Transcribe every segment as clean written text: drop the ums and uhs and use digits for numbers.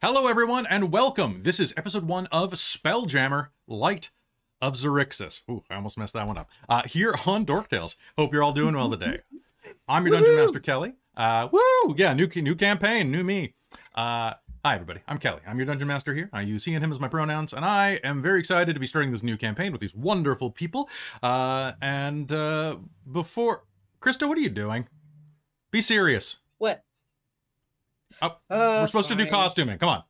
Hello everyone and welcome. This is episode 1 of Spelljammer, Light of Xaryxis. Ooh, I almost messed that one up. Here on Dork Tales. Hope you're all doing well today. I'm your Dungeon Master, Kelly. Woo! Yeah, new campaign, new me. Hi everybody, I'm Kelly. I'm your Dungeon Master here. I use he and him as my pronouns, and I am very excited to be starting this new campaign with these wonderful people. Before... Krista, what are you doing? Be serious. What? Oh, we're supposed to do costuming. Come on.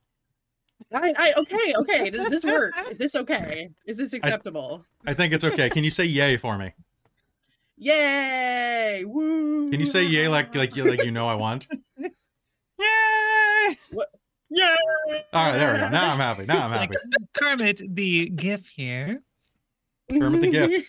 Okay. Does this work? Is this okay? Is this acceptable? I think it's okay. Can you say yay for me? Yay! Woo! Can you say yay like you know I want? Yay! What? Yay! All right, there we go. Now I'm happy. Now I'm happy. Like Kermit the GIF here. Kermit the GIF.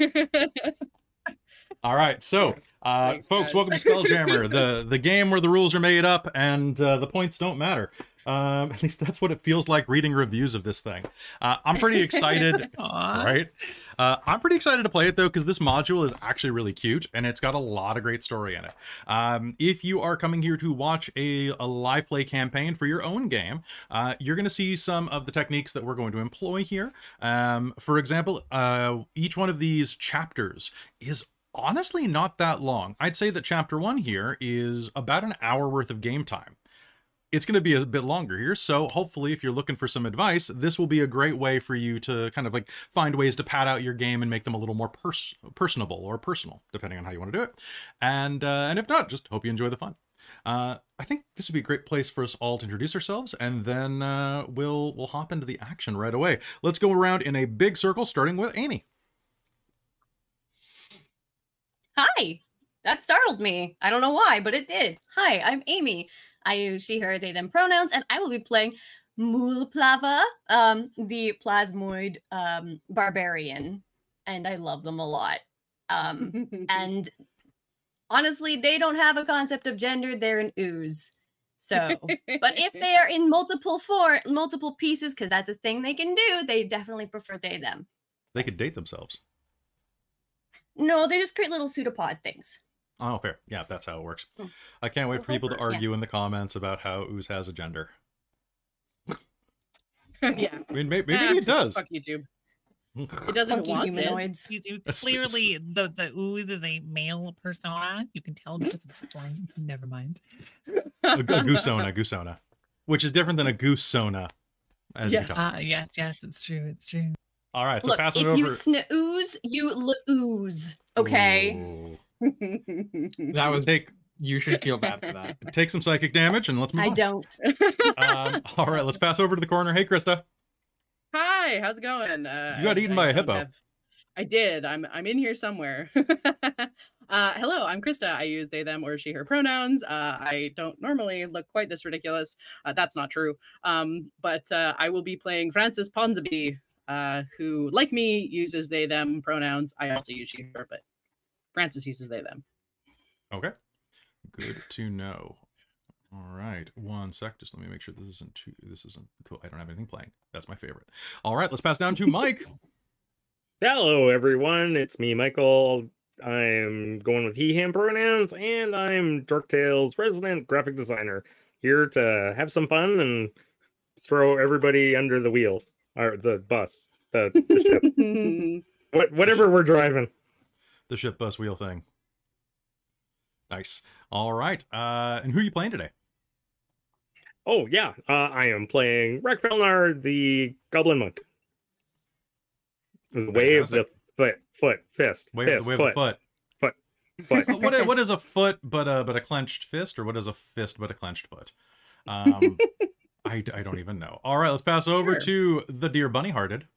All right, so Thanks, folks, guys. welcome to Spelljammer, the game where the rules are made up and the points don't matter. At least that's what it feels like reading reviews of this thing. I'm pretty excited, right? I'm pretty excited to play it though, because this module is actually really cute and it's got a lot of great story in it. If you are coming here to watch a live play campaign for your own game, you're going to see some of the techniques that we're going to employ here. For example, each one of these chapters is honestly not that long. I'd say that chapter 1 here is about an hour worth of game time. It's going to be a bit longer here, so hopefully if you're looking for some advice, this will be a great way for you to kind of like find ways to pad out your game and make them a little more personable or personal, depending on how you want to do it. And if not, just hope you enjoy the fun. I think this would be a great place for us all to introduce ourselves, and then we'll hop into the action right away. Let's go around in a big circle, starting with Amy. Hi! That startled me. I don't know why, but it did. Hi, I'm Amy. I use she, her, they, them pronouns, and I will be playing Plava, the plasmoid barbarian. And I love them a lot. And honestly, they don't have a concept of gender. They're an ooze. So, but if they are in multiple pieces, because that's a thing they can do, they definitely prefer they, them. They could date themselves. No, they just create little pseudopod things. Oh, fair. Yeah, that's how it works. I can't wait for people to argue in the comments about how ooze has a gender. Yeah. I mean, maybe it does. Fuck YouTube. It doesn't want humanoids. Clearly, the ooze is a male persona. You can tell because of the line. Never mind. A goosona, which is different than a goosona. Yes. Yes, it's true. It's true. All right, so look, pass it if over. you snooze, you lose. Okay. Ooh. That was you should feel bad for that. Take some psychic damage and let's move on. I don't. All right, let's pass over to the corner. Hey, Krista. Hi, how's it going? You got eaten by a hippo. I did. I'm in here somewhere. Hello, I'm Krista. I use they, them, or she, her pronouns. I don't normally look quite this ridiculous. That's not true. But I will be playing Francis Ponsonby, who, like me, uses they, them pronouns. I also use she, her, but Francis uses they, them. Okay. Good to know. All right. One sec. Just let me make sure this isn't cool. I don't have anything playing. That's my favorite. All right. Let's pass down to Mike. Hello, everyone. It's me, Michael. I'm going with he, him pronouns, and I'm Dork Tales' resident graphic designer, here to have some fun and throw everybody under the wheels, or the bus, the ship, whatever we're driving. The ship bus wheel thing. Nice. All right. And who are you playing today? Oh, yeah. I am playing Wrek Felnar, the Goblin Monk. Wave the foot, fist. Wave the foot. Foot. What is a foot but a clenched fist, or what is a fist but a clenched foot? I don't even know. All right, let's pass over to the dear Bunny Hearted.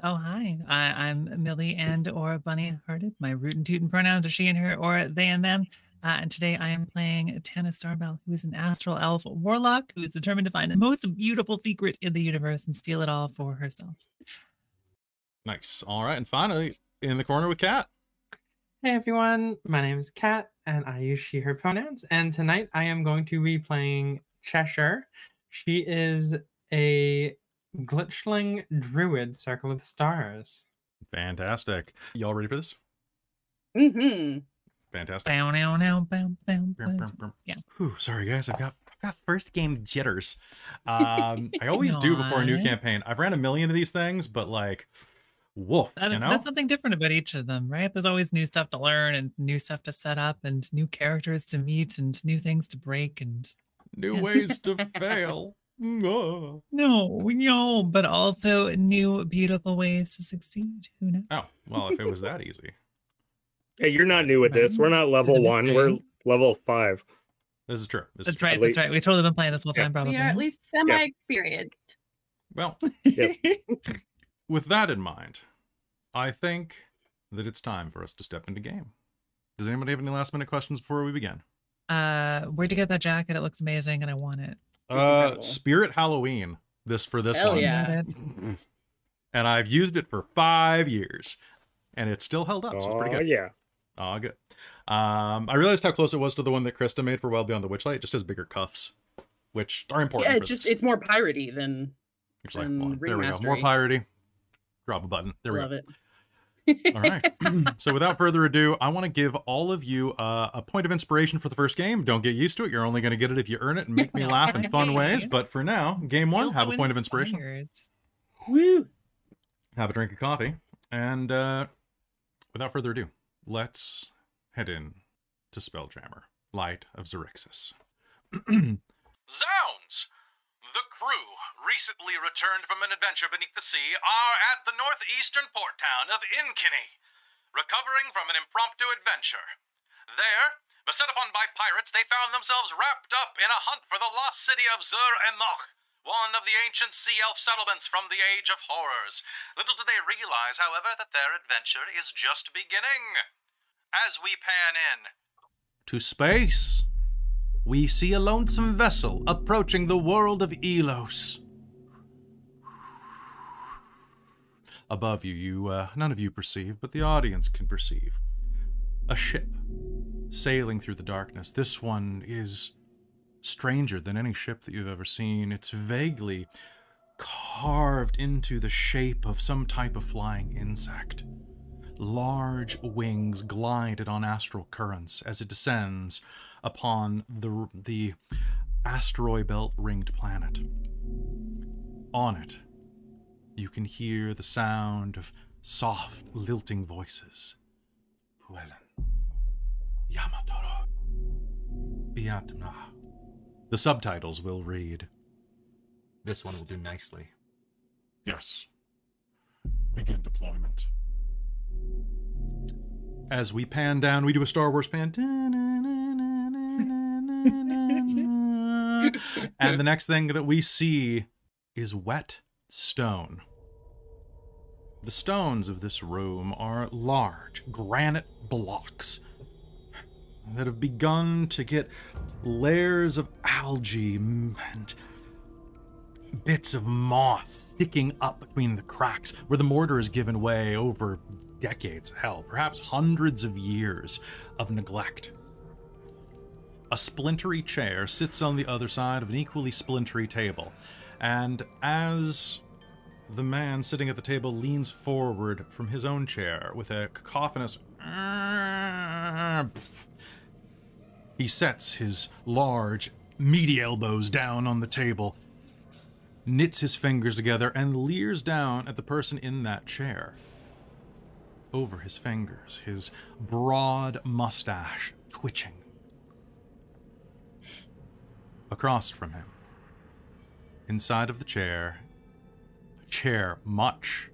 Oh, hi. I'm Millie and or Bunny Hearted. My root and toot and pronouns are she and her or they and them. And today I am playing Tana Starbell, who is an astral elf warlock who is determined to find the most beautiful secret in the universe and steal it all for herself. Nice. All right, and finally, in the corner with Kat. Hey everyone, my name is Kat, and I use she, her pronouns. And tonight I am going to be playing Cheshire. She is a glitchling druid circle of stars. Fantastic. Y'all ready for this? Mm-hmm. Fantastic. Bow, now, bow, bow, bow, bow. Yeah. Whew, sorry guys, I've got got first game jitters. I always do before a new Aw. campaign. I've ran a million of these things, but like, woof, you know? That's something different about each of them, right? There's always new stuff to learn and new stuff to set up and new characters to meet and new things to break and New ways to fail. Oh, no, but also new beautiful ways to succeed. Who knows? well, if it was that easy. Hey, you're not new at this. We're not level 1. We're level 5. This is true. That's right. That's right. We've totally been playing this whole time, probably. We are at least semi-experienced. Well, Yep. with that in mind, I think that it's time for us to step into game. Does anybody have any last minute questions before we begin? Where'd you get that jacket? It looks amazing and I want it. incredible. Spirit Halloween. This Hell one. yeah. And I've used it for 5 years. And it's still held up, so it's pretty good. Yeah. Oh, good. I realized how close it was to the one that Krista made for Wild Beyond the Witchlight. It just has bigger cuffs, which are important. Yeah, for this. it's more piratey than Actually, and there we go. remastery. More piratey. Drop a button. There we love go. it. All right. So without further ado, I want to give all of you a point of inspiration for the first game. Don't get used to it. You're only going to get it if you earn it and make me laugh in fun ways. But for now, game one, have a point of inspiration. Woo! Have a drink of coffee. And without further ado, let's head in to Spelljammer, Light of Xaryxis. Zounds! The crew, recently returned from an adventure beneath the sea, are at the northeastern port town of Innkinny, recovering from an impromptu adventure. There, beset upon by pirates, they found themselves wrapped up in a hunt for the lost city of Xaryxis, one of the ancient sea elf settlements from the Age of Horrors. Little do they realize, however, that their adventure is just beginning. As we pan in to space, we see a lonesome vessel approaching the world of Ilott. Above you, none of you perceive, but the audience can perceive. A ship sailing through the darkness. This one is stranger than any ship that you've ever seen. It's vaguely carved into the shape of some type of flying insect. Large wings glided on astral currents as it descends upon the asteroid belt ringed planet. On it, you can hear the sound of soft, lilting voices. Puelen, Yamatoro, Biatna. The subtitles will read, This one will do nicely. Yes. Begin deployment. As we pan down, we do a Star Wars pan. And the next thing that we see is wet stone. The stones of this room are large granite blocks that have begun to get layers of algae and bits of moss sticking up between the cracks where the mortar has given way over decades, hell, perhaps hundreds of years of neglect. A splintery chair sits on the other side of an equally splintery table, and as the man sitting at the table leans forward from his own chair with a cacophonous he sets his large, meaty elbows down on the table, knits his fingers together, and leers down at the person in that chair. Over his fingers, his broad mustache twitching. Across from him, inside of the chair, a chair much,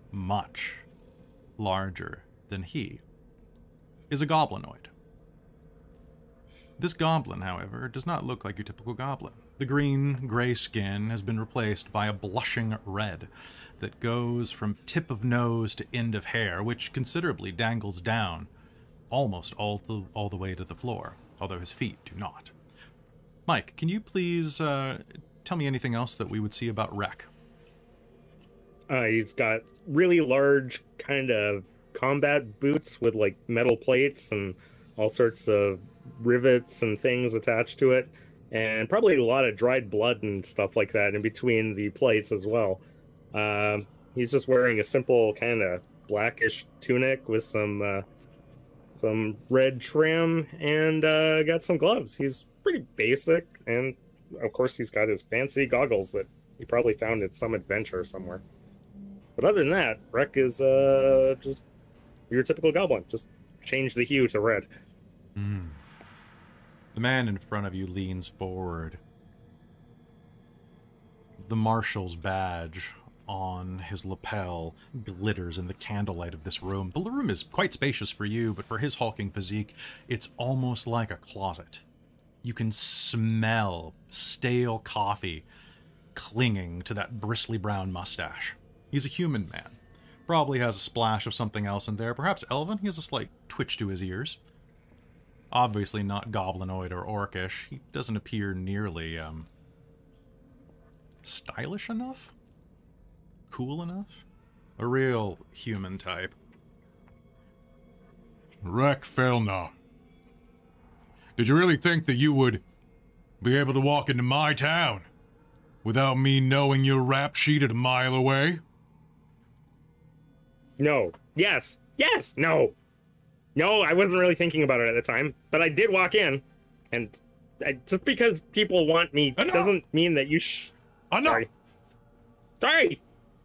much larger than he, is a goblinoid. This goblin, however, does not look like your typical goblin. The green-gray skin has been replaced by a blushing red that goes from tip of nose to end of hair, which considerably dangles down almost all the way to the floor, although his feet do not. Mike, can you please tell me anything else that we would see about Wrek? He's got really large kind of combat boots with like metal plates and all sorts of rivets and things attached to it, and probably a lot of dried blood and stuff like that in between the plates as well. He's just wearing a simple kind of blackish tunic with some some red trim, and got some gloves. He's pretty basic, and of course he's got his fancy goggles that he probably found at some adventure somewhere. But other than that, Wrek is just your typical goblin. Just change the hue to red. The man in front of you leans forward. The marshal's badge on his lapel glitters in the candlelight of this room. The room is quite spacious for you, but for his hulking physique, it's almost like a closet. You can smell stale coffee clinging to that bristly brown mustache. He's a human man. Probably has a splash of something else in there. Perhaps elven. He has a slight twitch to his ears. Obviously not goblinoid or orcish. He doesn't appear nearly, stylish enough? Cool enough? A real human type. Wrek Felnar. Did you really think that you would be able to walk into my town without me knowing your rap sheet at a mile away? No. Yes. Yes. No. No, I wasn't really thinking about it at the time, but I did walk in, and just because people want me doesn't mean that you Enough! Sorry!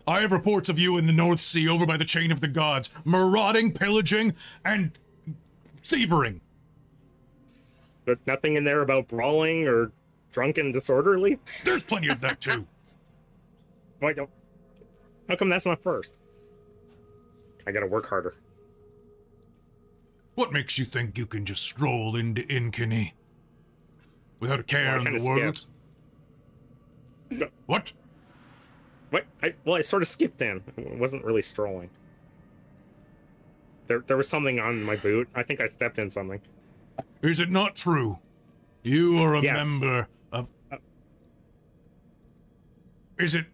I have reports of you in the North Sea over by the Chain of the Gods, marauding, pillaging, and thieving. But nothing in there about brawling or drunk and disorderly? There's plenty of that, too. Wait, how come that's not first? I gotta work harder. What makes you think you can just stroll into Innkinny without a care in the world? What? What? I sort of skipped in. I wasn't really strolling. There was something on my boot. I think I stepped in something. Is it not true? You are a Yes. member of... Is it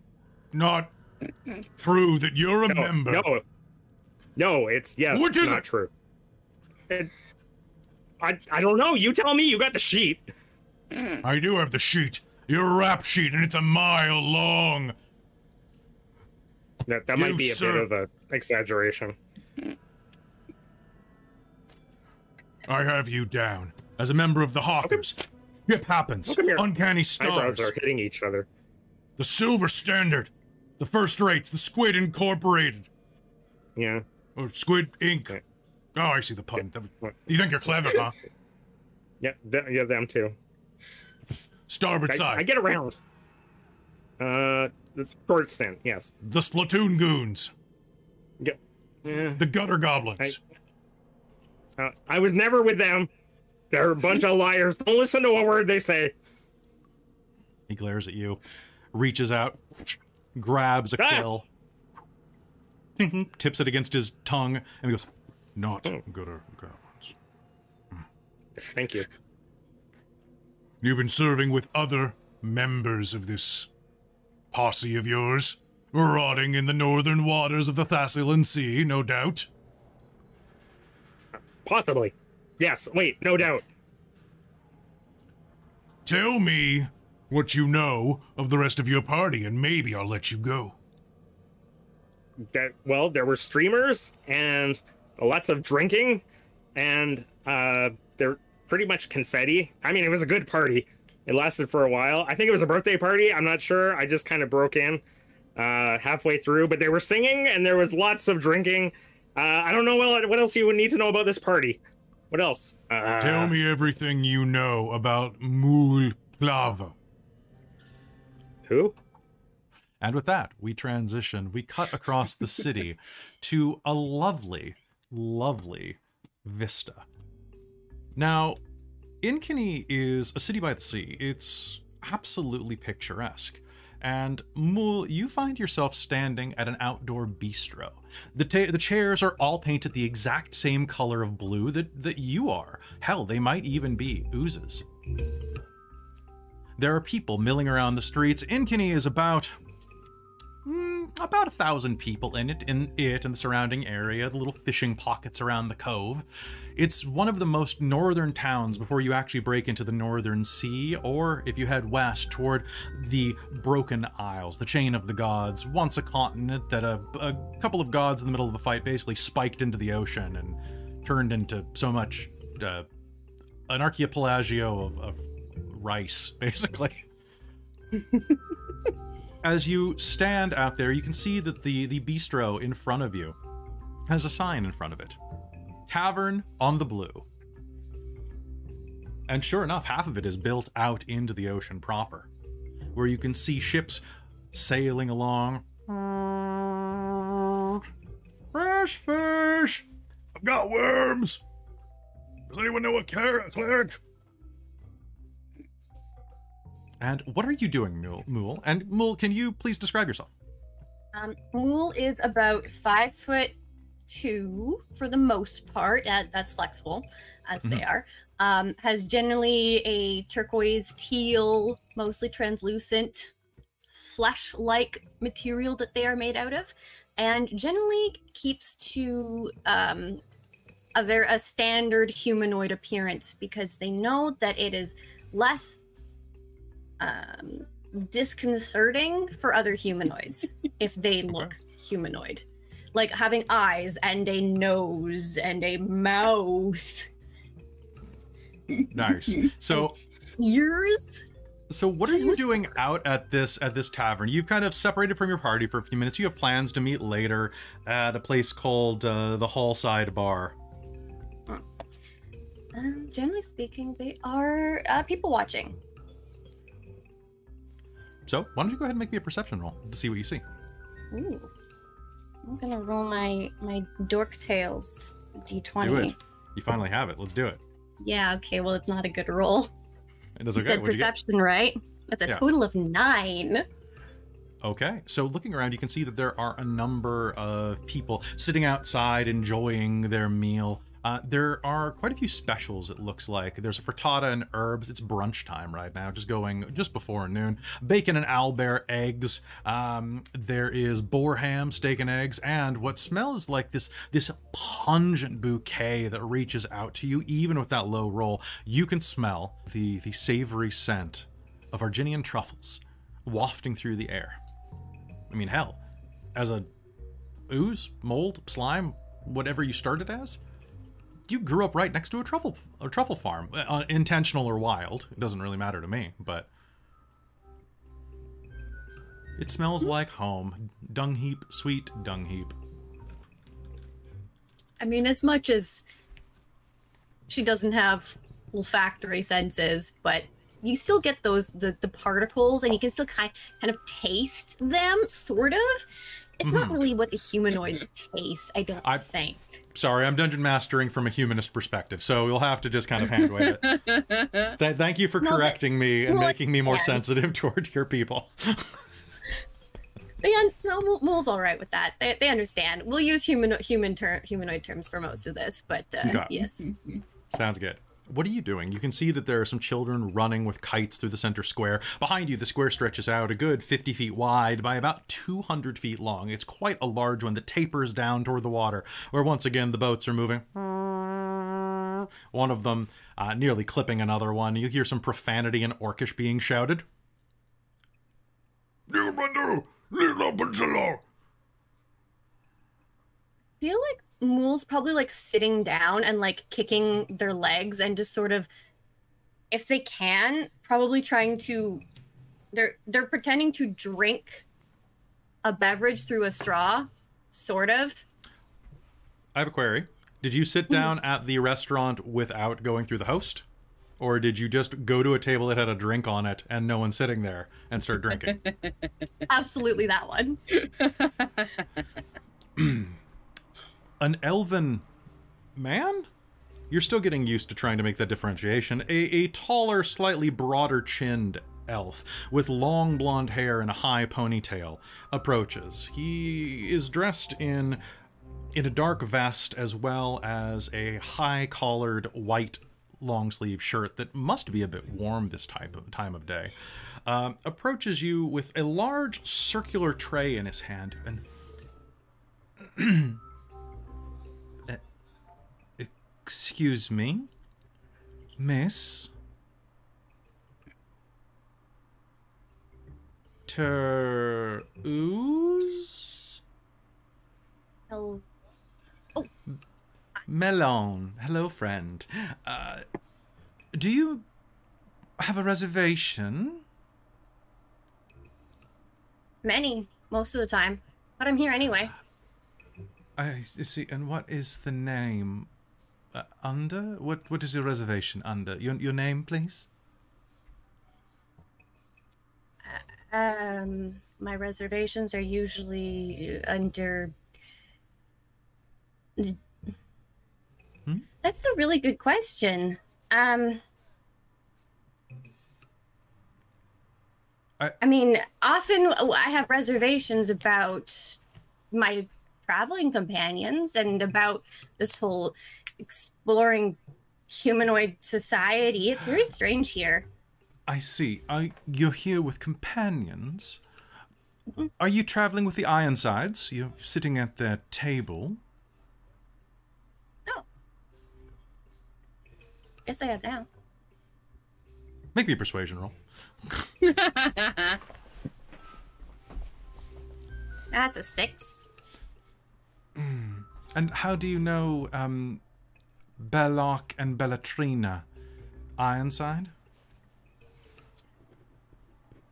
not true that you're a member? No, it's yes. What is not it? True. I don't know. You tell me. You got the sheet. I do have the sheet. Your rap sheet, and it's a mile long. That might be a bit of an exaggeration. I have you down as a member of the Hawkers. Ship happens. Uncanny Eyebrows stars. are hitting each other. The Silver Standard. The First Rates. The Squid Incorporated. Yeah. Or Squid Inc. Yeah. Oh, I see the pun. You think you're clever, huh? Yeah, them too. Starboard side. I get around. The short stint, yes. The Splatoon Goons. Yeah. The Gutter Goblins. I was never with them. They're a bunch of liars. Don't listen to a word they say. He glares at you, reaches out, grabs a quill, tips it against his tongue, and he goes, Not Gutter Goblins. Thank you. You've been serving with other members of this posse of yours, marauding in the northern waters of the Thassalan Sea, no doubt. Possibly. Yes, wait, no doubt. Tell me what you know of the rest of your party, and maybe I'll let you go. Well, there were streamers, and lots of drinking, and they're pretty much confetti. I mean, it was a good party. It lasted for a while. I think it was a birthday party. I'm not sure. I just kind of broke in halfway through, but they were singing, and there was lots of drinking. I don't know what else you would need to know about this party. What else? Tell me everything you know about Mulj Plava. Who? And with that, we transition. We cut across the city to a lovely, lovely vista. Now, Innkinny is a city by the sea. It's absolutely picturesque. And Mulj, you find yourself standing at an outdoor bistro. The chairs are all painted the exact same color of blue that you are. Hell, they might even be oozes. There are people milling around the streets. Innkinny is about 1,000 people in it and the surrounding area, the little fishing pockets around the cove. It's one of the most northern towns before you actually break into the Northern Sea, or if you head west toward the Broken Isles, the Chain of the Gods, once a continent that a couple of gods in the middle of a fight basically spiked into the ocean and turned into so much an archipelago of rice, basically. As you stand out there, you can see that the bistro in front of you has a sign in front of it. Tavern on the Blue. And sure enough, half of it is built out into the ocean proper, where you can see ships sailing along. Fresh fish! I've got worms! Does anyone know a cleric? And what are you doing, Mulj? And Mulj, can you please describe yourself? Mulj is about 5'2" for the most part. That's flexible, as they are. Has generally a turquoise teal, mostly translucent, flesh-like material that they are made out of, and generally keeps to a standard humanoid appearance because they know that it is less disconcerting for other humanoids if they look humanoid. Like having eyes and a nose and a mouth. Nice. So ears. So what are you doing out at this tavern? You've kind of separated from your party for a few minutes. You have plans to meet later at a place called the Hallside Bar. Generally speaking, they are people watching. So why don't you go ahead and make me a perception roll to see what you see? Ooh. I'm gonna roll my dork tails d20. Do it. You finally have it. Let's do it. Yeah. Okay. Well, it's not a good roll. It does You okay. said perception, right? That's a total of 9. Okay, so looking around, you can see that there are a number of people sitting outside enjoying their meal. There are quite a few specials, it looks like. There's a frittata and herbs. It's brunch time right now, just before noon. Bacon and owlbear eggs. There is boar ham, steak and eggs, and what smells like this pungent bouquet that reaches out to you, even with that low roll. You can smell the savory scent of Arginian truffles wafting through the air. I mean, hell, as a ooze, mold, slime, whatever you started as, you grew up right next to a truffle farm, intentional or wild. It doesn't really matter to me, but it smells like home. Dung heap, sweet dung heap. I mean, as much as she doesn't have olfactory senses, but you still get the particles, and you can still kind of taste them, sort of. It's not really what the humanoids taste, I don't think. Sorry, I'm dungeon mastering from a humanist perspective, so you'll have to just kind of hand wave it. Thank you for correcting me and making me more sensitive toward your people. Mul's all right with that. They understand. We'll use humanoid terms for most of this, but yes. Sounds good. What are you doing? You can see that there are some children running with kites through the center square. Behind you, the square stretches out a good 50 feet wide by about 200 feet long. It's quite a large one that tapers down toward the water, where once again the boats are moving. One of them nearly clipping another one. You hear some profanity and Orcish being shouted. I feel like Mul's probably like sitting down and like kicking their legs and just sort of, if they can, probably trying to, they're pretending to drink a beverage through a straw, sort of. I have a query. Did you sit down at the restaurant without going through the host? Or did you just go to a table that had a drink on it and no one's sitting there and start drinking? Absolutely that one. An elven man? You're still getting used to trying to make that differentiation. A taller, slightly broader-chinned elf with long blonde hair and a high ponytail approaches. He is dressed in a dark vest as well as a high-collared white long-sleeve shirt that must be a bit warm this time of day. Approaches you with a large circular tray in his hand and excuse me, miss? Ooze? Oh. Melon. Hello, friend. Do you have a reservation? Many, most of the time. But I'm here anyway. I see. And what is the name? Under? What is your reservation under? Your name, please? My reservations are usually under... That's a really good question. I mean, often I have reservations about my traveling companions and about this whole exploring humanoid society. It's very strange here. I see. You're here with companions? Are you traveling with the Ironsides? You're sitting at their table? No. Guess I have now. Make me a persuasion roll. That's a 6. And how do you know Belloc and Bellatrina? Ironside?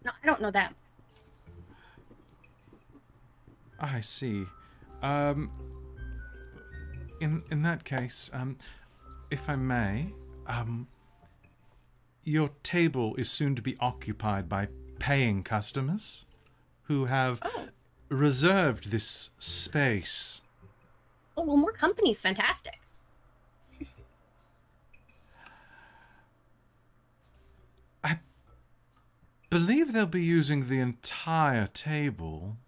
No, I don't know that. I see. In that case, if I may, your table is soon to be occupied by paying customers who have reserved this space. Oh, well, more company's fantastic. I believe they'll be using the entire table.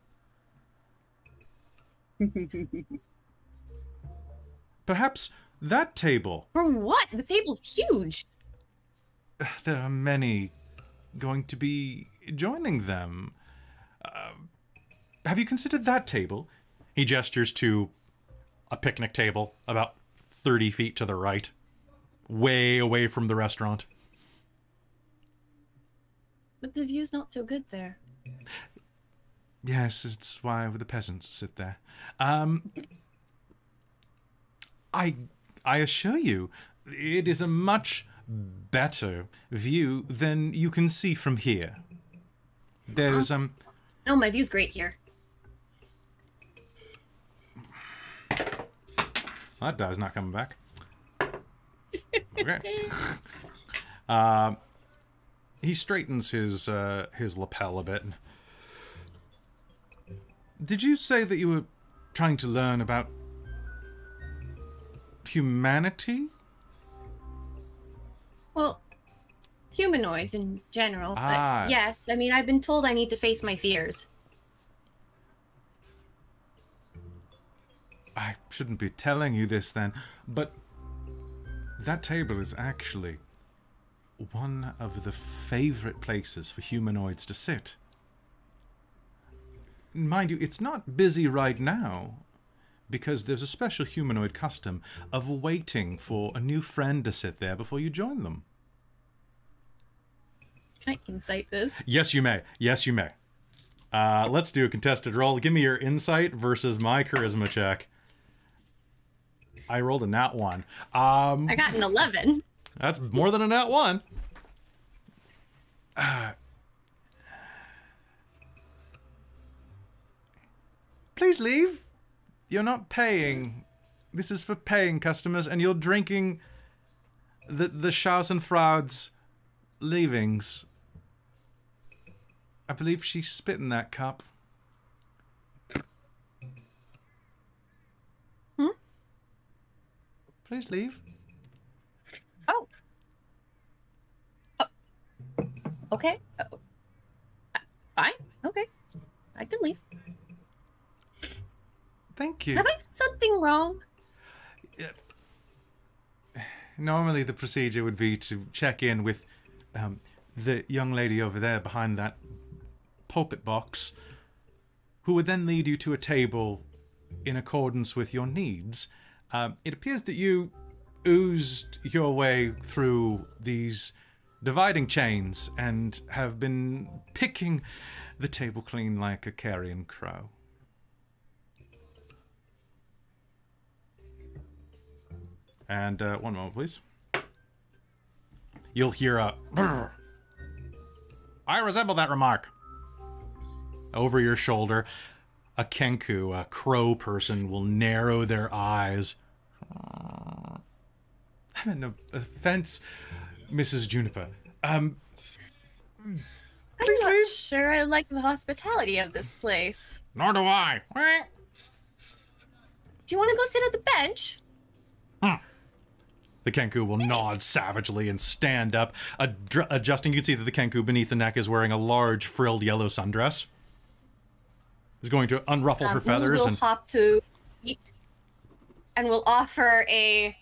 Perhaps that table. For what? The table's huge. There are many going to be joining them. Have you considered that table? He gestures to a picnic table about 30 feet to the right, way away from the restaurant. But the view's not so good there. Yes, it's why the peasants sit there. I assure you, it is a much better view than you can see from here. There's No, my view's great here. That die's not coming back. Okay. He straightens his lapel a bit. Did you say that you were trying to learn about humanity? Well, humanoids in general. But yes, I mean, I've been told I need to face my fears. I shouldn't be telling you this then, but that table is actually one of the favorite places for humanoids to sit. Mind you, it's not busy right now, because there's a special humanoid custom of waiting for a new friend to sit there before you join them. Can I insight this? Yes, you may. Yes, you may. Let's do a contested roll. Give me your insight versus my charisma check. I rolled a nat 1. I got an 11. That's more than a nat 1. Please leave. You're not paying. This is for paying customers, and you're drinking the Schadenfraude's leavings. I believe she spit in that cup. Please leave. Oh. Okay. Fine. Okay. I can leave. Thank you. Have I done something wrong? Normally the procedure would be to check in with the young lady over there behind that pulpit box, who would then lead you to a table in accordance with your needs. It appears that you oozed your way through these dividing chains and have been picking the table clean like a carrion crow. And one moment, please. You'll hear a... "Brr. I resemble that remark." Over your shoulder, a kenku, a crow person, will narrow their eyes. I'm in no offense, Mrs. Juniper. I'm Please not leave. sure I like the hospitality of this place. Nor do I. Do you want to go sit at the bench? The kenku will nod savagely and stand up, adjusting. You can see that the kenku beneath the neck is wearing a large frilled yellow sundress. Is going to unruffle her feathers We'll and hop to eat, and we'll offer a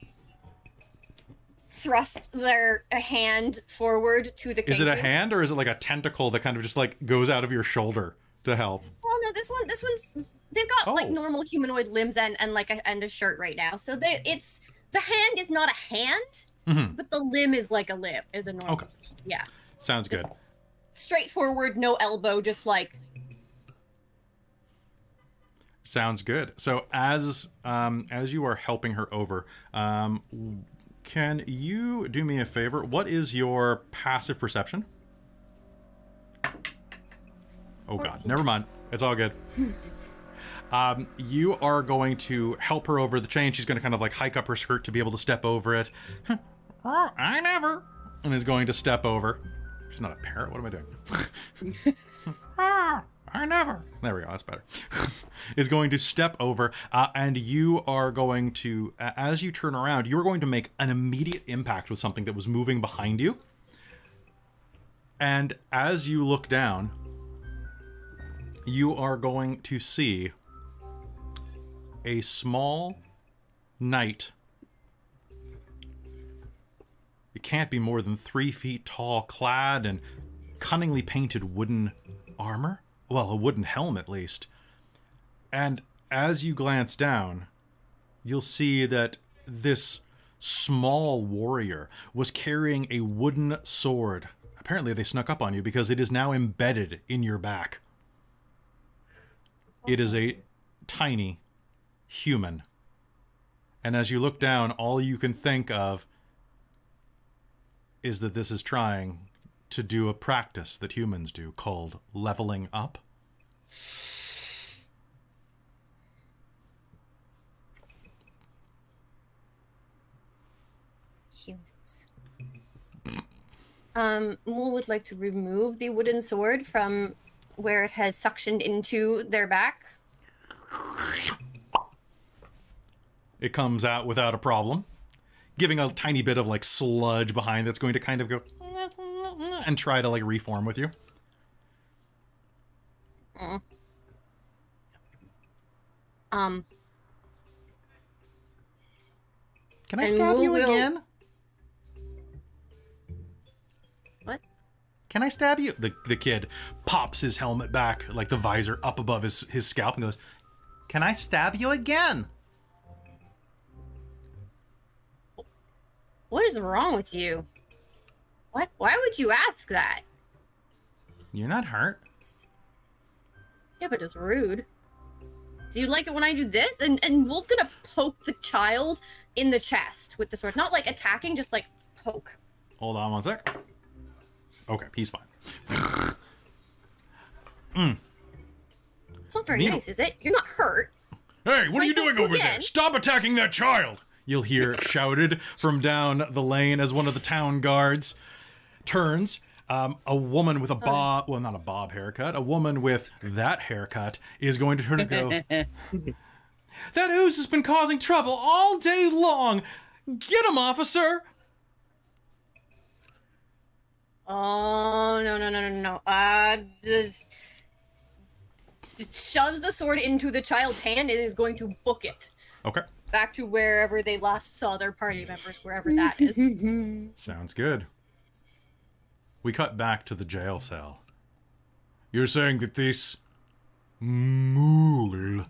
thrust a hand forward to the kenku. Is it a hand or is it like a tentacle that kind of just like goes out of your shoulder to help? Oh no, this one's they've got like Oh. normal humanoid limbs and like a shirt right now. So the hand is not a hand, but the limb is like a limb, is a normal. Okay. Yeah. Sounds good. Straightforward, no elbow, just like Sounds good. So as you are helping her over, can you do me a favor? What is your passive perception? Oh god, never mind. It's all good. You are going to help her over the chain. She's going to kind of like hike up her skirt to be able to step over it. Oh, I never. And is going to step over. She's not a parrot. What am I doing? I never. There we go. That's better. Is going to step over, and you are going to, as you turn around, you're going to make an immediate impact with something that was moving behind you. And as you look down, you are going to see a small knight. It can't be more than 3 feet tall, clad in cunningly painted wooden armor. Well, a wooden helm at least. And as you glance down, you'll see that this small warrior was carrying a wooden sword. Apparently they snuck up on you because it is now embedded in your back. It is a tiny human. And as you look down, all you can think of is that this is trying to do a practice that humans do called leveling up. humans. Mulj would like to remove the wooden sword from where it has suctioned into their back. It comes out without a problem, giving a tiny bit of like sludge behind that's going to kind of go and try to like reform with you. Can I stab you again? What? Can I stab you? The kid pops his helmet back, like the visor up above his scalp, and goes, "Can I stab you again?" What is wrong with you? What? Why would you ask that? You're not hurt. Yeah, but it's rude. Do you like it when I do this? And Mulj's gonna poke the child in the chest with the sword. Not like attacking, just like poke. Hold on one sec. Okay, he's fine. It's not very nice, is it? You're not hurt. Hey, what are you doing over there? again? Stop attacking that child! You'll hear shouted from down the lane as one of the town guards turns. A woman with a bob, well, not a bob haircut, a woman with that haircut is going to turn and go, "That ooze has been causing trouble all day long. Get him, officer!" Oh, no. Just shoves the sword into the child's hand and is going to book it. Okay. Back to wherever they last saw their party members, wherever that is. Sounds good. We cut back to the jail cell. You're saying that this Mulj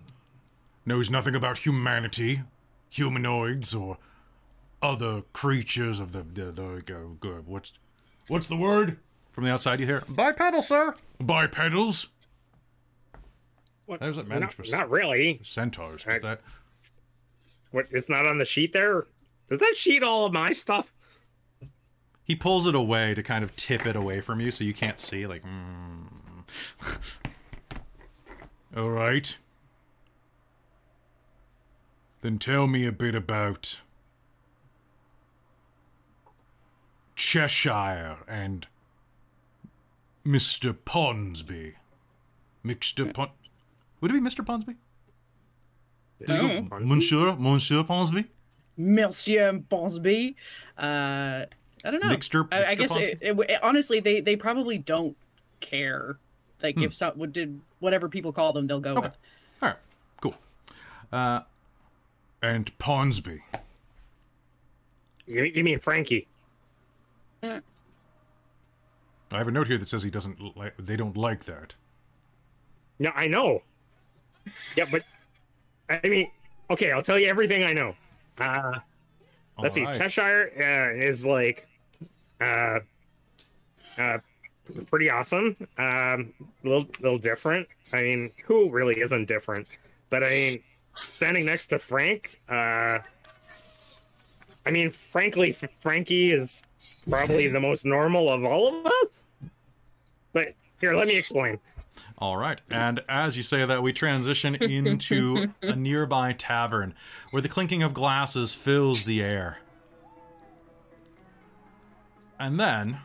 knows nothing about humanity, humanoids, or other creatures of the what's the word? From the outside you hear, "Bipedal, sir." Bipedals? What? How does it manage for Not really. centaurs? Is that... What? It's not on the sheet there. Does that sheet all of my stuff? He pulls it away to kind of tip it away from you so you can't see, like, All right. Then tell me a bit about Cheshire and Mr. Ponsby. Would it be Mr. Ponsby? Monsieur Ponsby? Monsieur Ponsby. I don't know. I guess honestly, they probably don't care. Like if whatever people call them, they'll go with. All right, cool. And Ponsby. You mean Frankie? I have a note here that says he doesn't like. They don't like that. No, I know. Yeah, but I mean, okay, I'll tell you everything I know. Let's see. Cheshire is like pretty awesome. Little different. I mean, who really isn't different? But I mean, standing next to Frank, I mean, frankly, Frankie is probably the most normal of all of us. But here, let me explain. All right, and as you say that, we transition into a nearby tavern where the clinking of glasses fills the air. And then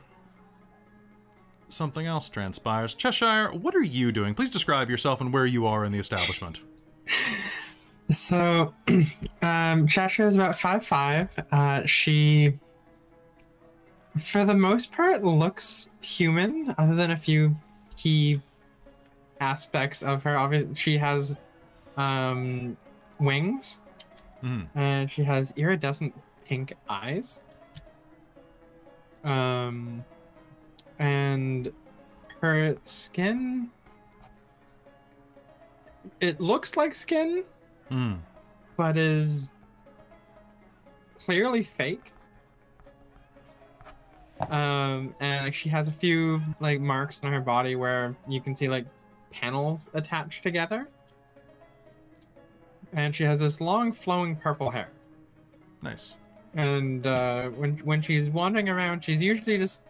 something else transpires. Cheshire, what are you doing? Please describe yourself and where you are in the establishment. So, Cheshire is about 5'5". She, for the most part, looks human, other than a few key aspects of her. Obviously, she has wings, and she has iridescent pink eyes. And her skin, it looks like skin, but is clearly fake. And she has a few like marks on her body where you can see like panels attached together. And she has this long flowing purple hair. Nice. And when she's wandering around, she's usually just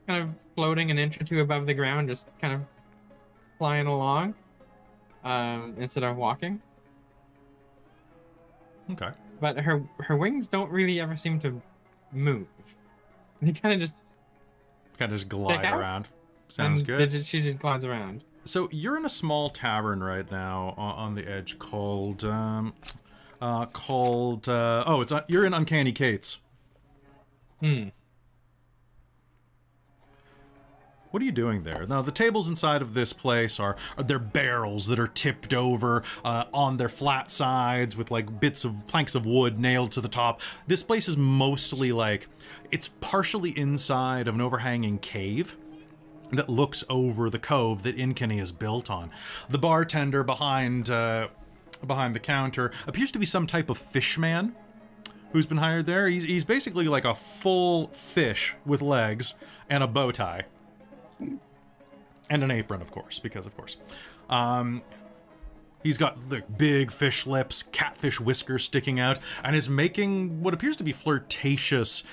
kind of floating an inch or two above the ground, just kind of flying along instead of walking. Okay. But her wings don't really ever seem to move. They kind of just glide around. Sounds good. She just glides around. So you're in a small tavern right now on the edge called you're in Uncanny Kate's. What are you doing there? Now, the tables inside of this place are they're barrels that are tipped over on their flat sides with like planks of wood nailed to the top. This place is mostly like, it's partially inside of an overhanging cave that looks over the cove that Innkinny is built on. The bartender behind the counter appears to be some type of fishman who's been hired there. He's basically like a full fish with legs and a bow tie. And an apron, of course, because of course. He's got the big fish lips, catfish whiskers sticking out, and is making what appears to be flirtatious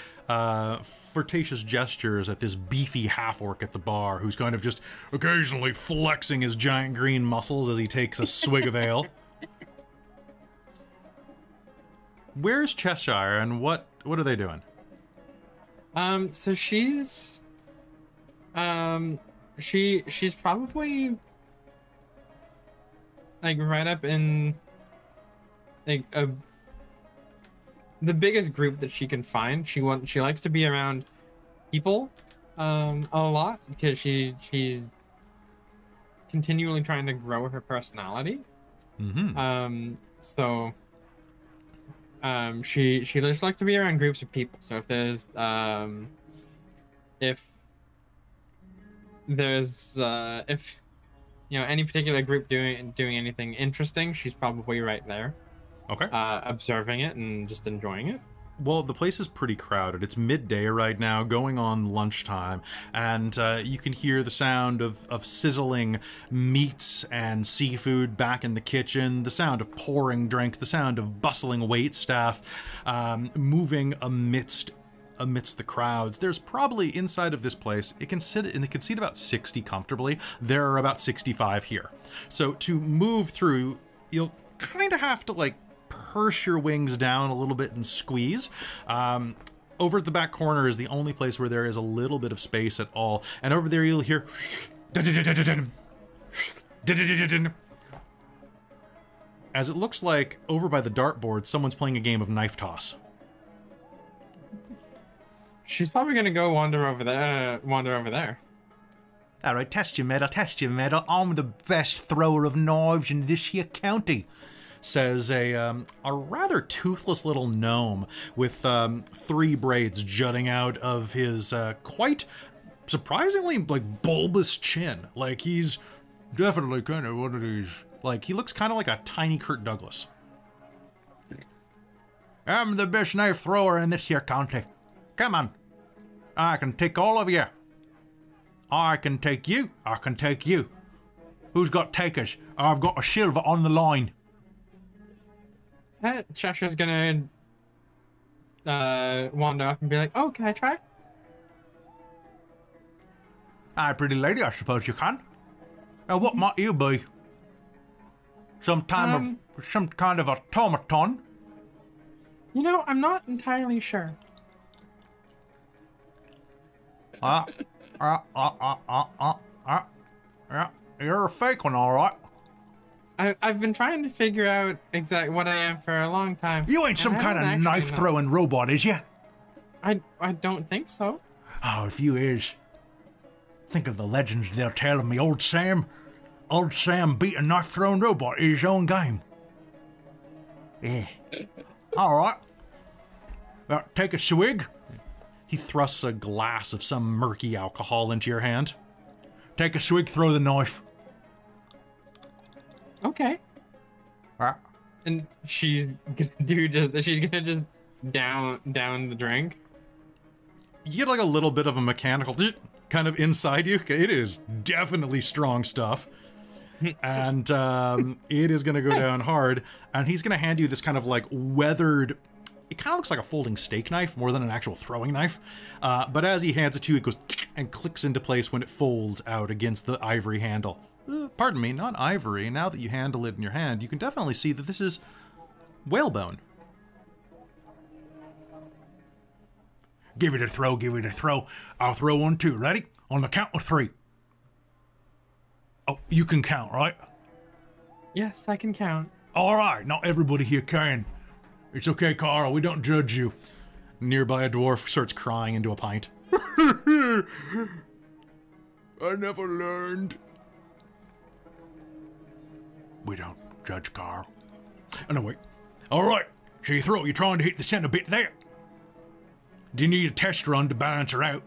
gestures at this beefy half-orc at the bar, who's kind of just occasionally flexing his giant green muscles as he takes a swig of ale. Where's Cheshire, and what are they doing? So she's she's probably like right up in like the biggest group that she can find. She likes to be around people a lot because she's continually trying to grow her personality. So she just likes to be around groups of people. So if there's if you know any particular group doing anything interesting, she's probably right there. Okay. Observing it and just enjoying it. Well, the place is pretty crowded. It's midday right now, going on lunchtime, and you can hear the sound of sizzling meats and seafood back in the kitchen, the sound of pouring drink, the sound of bustling waitstaff moving amidst the crowds. There's probably, inside of this place, it can seat about 60 comfortably. There are about 65 here. So to move through, you'll kind of have to, like, purse your wings down a little bit and squeeze. Over at the back corner is the only place where there is a little bit of space at all. And over there you'll hear as it looks like over by the dartboard someone's playing a game of knife toss. She's probably gonna go wander over there. All right, test your metal, test your metal. I'm the best thrower of knives in this here county, says a rather toothless little gnome with 3 braids jutting out of his quite surprisingly, like, bulbous chin. Like, he's definitely kind of one of these, like, he looks kind of like a tiny Kirk Douglas. I'm the best knife thrower in this here county. Come on. I can take all of you. I can take you. I can take you. Who's got takers? I've got a silver on the line. Cheshire's gonna wander up and be like, "Oh, can I try?" Aye, pretty lady, I suppose you can. Now, what might you be? Some kind of automaton? You know, I'm not entirely sure. You're a fake one, all right. I've been trying to figure out exactly what I am for a long time. You ain't some kind of knife-throwing robot, is you? I don't think so. Oh, if you is. Think of the legends they'll tell of me, Old Sam. Old Sam beat a knife-throwing robot in his own game. Yeah. All right. Take a swig. He thrusts a glass of some murky alcohol into your hand. Take a swig, throw the knife. Okay. And she's gonna just down the drink. You get like a little bit of a mechanical kind of inside you. It is definitely strong stuff. And it is gonna go down hard. And he's gonna hand you this kind of like weathered, it kind of looks like a folding steak knife more than an actual throwing knife. But as he hands it to you, it goes and clicks into place when it folds out against the ivory handle. Pardon me, not ivory. Now that you handle it in your hand, you can definitely see that this is whalebone. Give it a throw, give it a throw. I'll throw one too. Ready? On the count of 3. Oh, you can count, right? Yes, I can count. All right, not everybody here can. It's okay, Carl, we don't judge you. Nearby, a dwarf starts crying into a pint. I never learned. We don't judge Carl. Oh, no, wait. All right, so you throw it, you're trying to hit the center bit there. Do you need a test run to balance her out?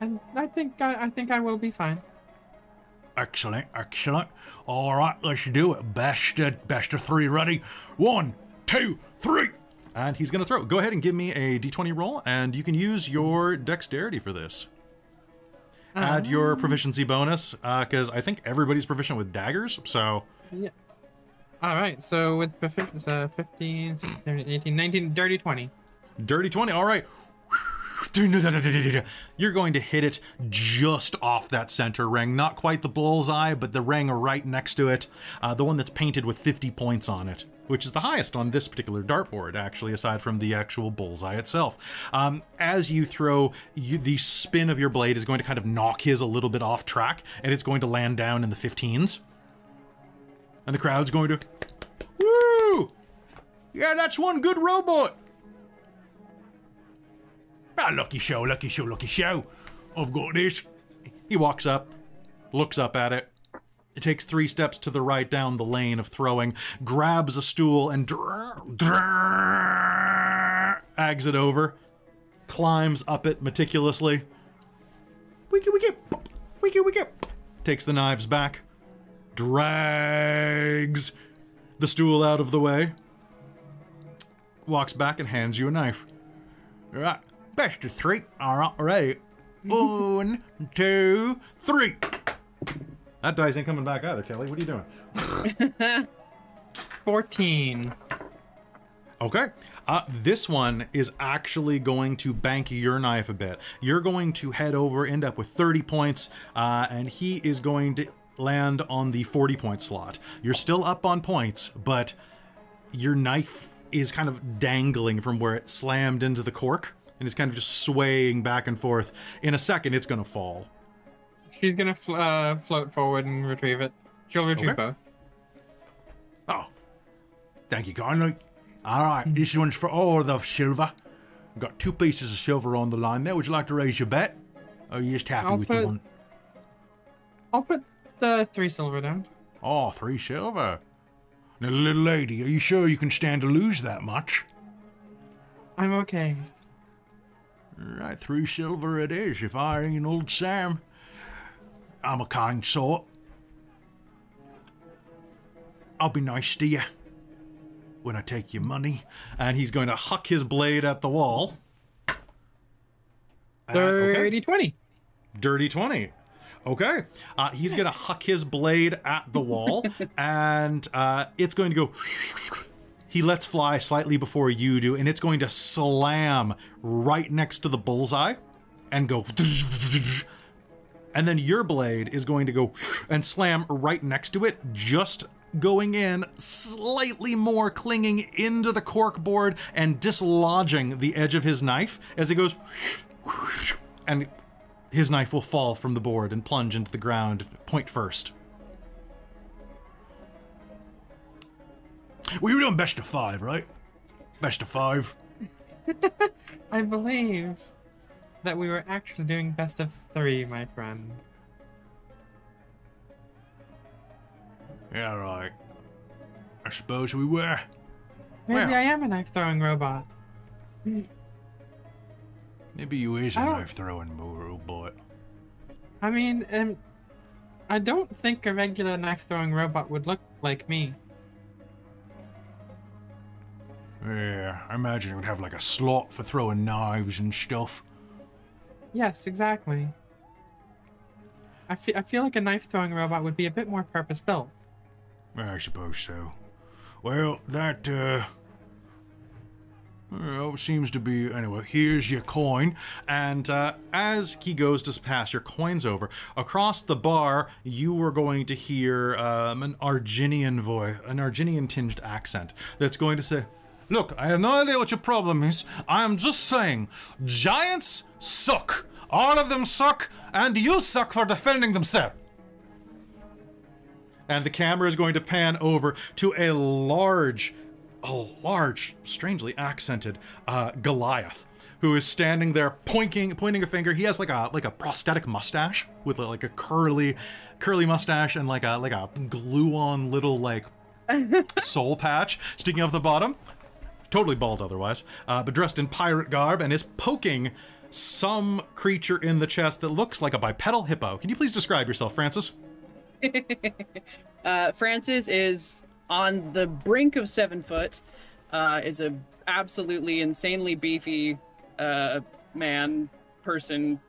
And I think I will be fine. Excellent, excellent. All right, let's do it. Best of 3. Ready? 1, 2, 3. And he's gonna throw. Go ahead and give me a d20 roll, and you can use your dexterity for this. Add your proficiency bonus, because I think everybody's proficient with daggers, so... Yeah. Alright, so with proficiency, 15, 16, 18, 19, dirty 20. Dirty 20, alright. You're going to hit it just off that center ring. Not quite the bullseye, but the ring right next to it. The one that's painted with 50 points on it, which is the highest on this particular dartboard, actually, aside from the actual bullseye itself. As you throw, the spin of your blade is going to kind of knock his a little bit off track, and it's going to land down in the 15s. And the crowd's going to... Woo! Yeah, that's one good robot! Ah, lucky show, lucky show, lucky show. I've got this. He walks up, looks up at it. It takes 3 steps to the right down the lane of throwing, grabs a stool and drags it over, climbs up it meticulously. Wiki, wiki, wiki, wiki. Takes the knives back, drags the stool out of the way. walks back and hands you a knife. Right, best of 3. All right, ready. 1, 2, 3. That dice ain't coming back either, Kelly. What are you doing? 14. Okay. This one is actually going to bank your knife a bit. You're going to head over, end up with 30 points, and he is going to land on the 40-point slot. You're still up on points, but your knife is kind of dangling from where it slammed into the cork, and it's kind of just swaying back and forth. In a second, it's going to fall. She's gonna float forward and retrieve it. She'll retrieve both. Oh, thank you kindly. All right, this one's for all the silver. We've got 2 pieces of silver on the line there. Would you like to raise your bet? Or are you just happy with the one? I'll put the 3 silver down. Oh, 3 silver. Now, little lady, are you sure you can stand to lose that much? I'm okay. All right, 3 silver it is, if I ain't old Sam. I'm a kind sort. I'll be nice to you when I take your money. And he's going to huck his blade at the wall. Dirty 20. Dirty 20. Okay. He's going to huck his blade at the wall, and it's going to go... He lets fly slightly before you do, and it's going to slam right next to the bullseye and go... And then your blade is going to go and slam right next to it, just going in slightly more, clinging into the corkboard and dislodging the edge of his knife as it goes, and his knife will fall from the board and plunge into the ground, point first. We were doing best of 5, right? Best of 5. I believe that we were actually doing best of 3, my friend. Yeah, right. I suppose we were. Maybe Well, I am a knife-throwing robot. maybe you is a I don't- knife-throwing robot. I mean, I don't think a regular knife-throwing robot would look like me. Yeah, I imagine it would have like a slot for throwing knives and stuff. Yes, exactly. I feel like a knife-throwing robot would be a bit more purpose-built. I suppose so. Well, that, well, seems to be... Anyway, here's your coin. And as he goes to pass your coins over, across the bar, you are going to hear an Arginian voice, an Arginian-tinged accent that's going to say, "Look, I have no idea what your problem is. I am just saying, giants suck. All of them suck, and you suck for defending themselves." And the camera is going to pan over to a large, strangely accented Goliath, who is standing there pointing a finger. He has like a prosthetic mustache with like a curly mustache and like a glue-on little like soul patch sticking off the bottom. Totally bald otherwise, but dressed in pirate garb, and is poking some creature in the chest that looks like a bipedal hippo. Can you please describe yourself, Francis? Francis is on the brink of 7 foot, is a absolutely insanely beefy man, person,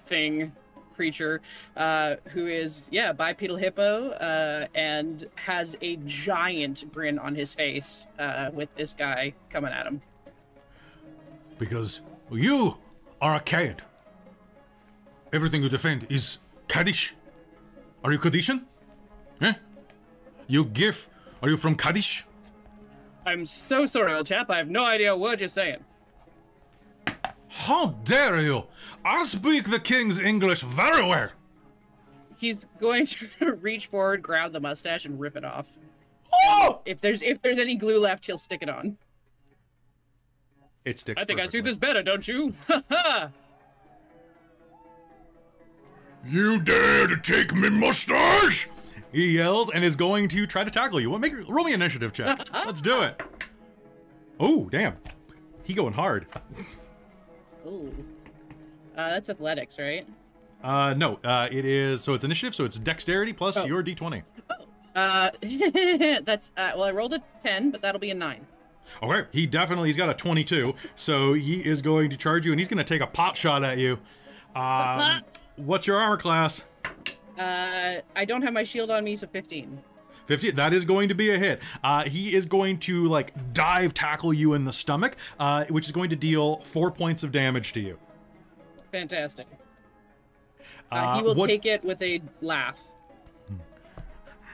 thing, creature, who is, bipedal hippo, and has a giant grin on his face with this guy coming at him. Because you are a Cad. Everything you defend is Kaddish. Are you Kaddishan? Eh? You Gif? Are you from Kaddish? I'm so sorry, old chap. I have no idea what you're saying. How dare you! I speak the king's English very well! He's going to reach forward, grab the mustache, and rip it off. Oh! If there's any glue left, he'll stick it on. It sticks. I think I see perfectly. this better, don't you? Ha ha! You dare to take me mustache? He yells and is going to try to tackle you. Roll me an initiative check. Let's do it. Oh, damn. He going hard. Ooh. That's athletics, right? No, it is, so it's initiative, so it's dexterity plus your d20. That's, well, I rolled a 10, but that'll be a 9. Okay, he's got a 22, so he is going to charge you, and he's going to take a pot shot at you. What's your armor class? I don't have my shield on me, so 15. 50, that is going to be a hit. He is going to, like, dive tackle you in the stomach, which is going to deal 4 points of damage to you. Fantastic. He will take it with a laugh.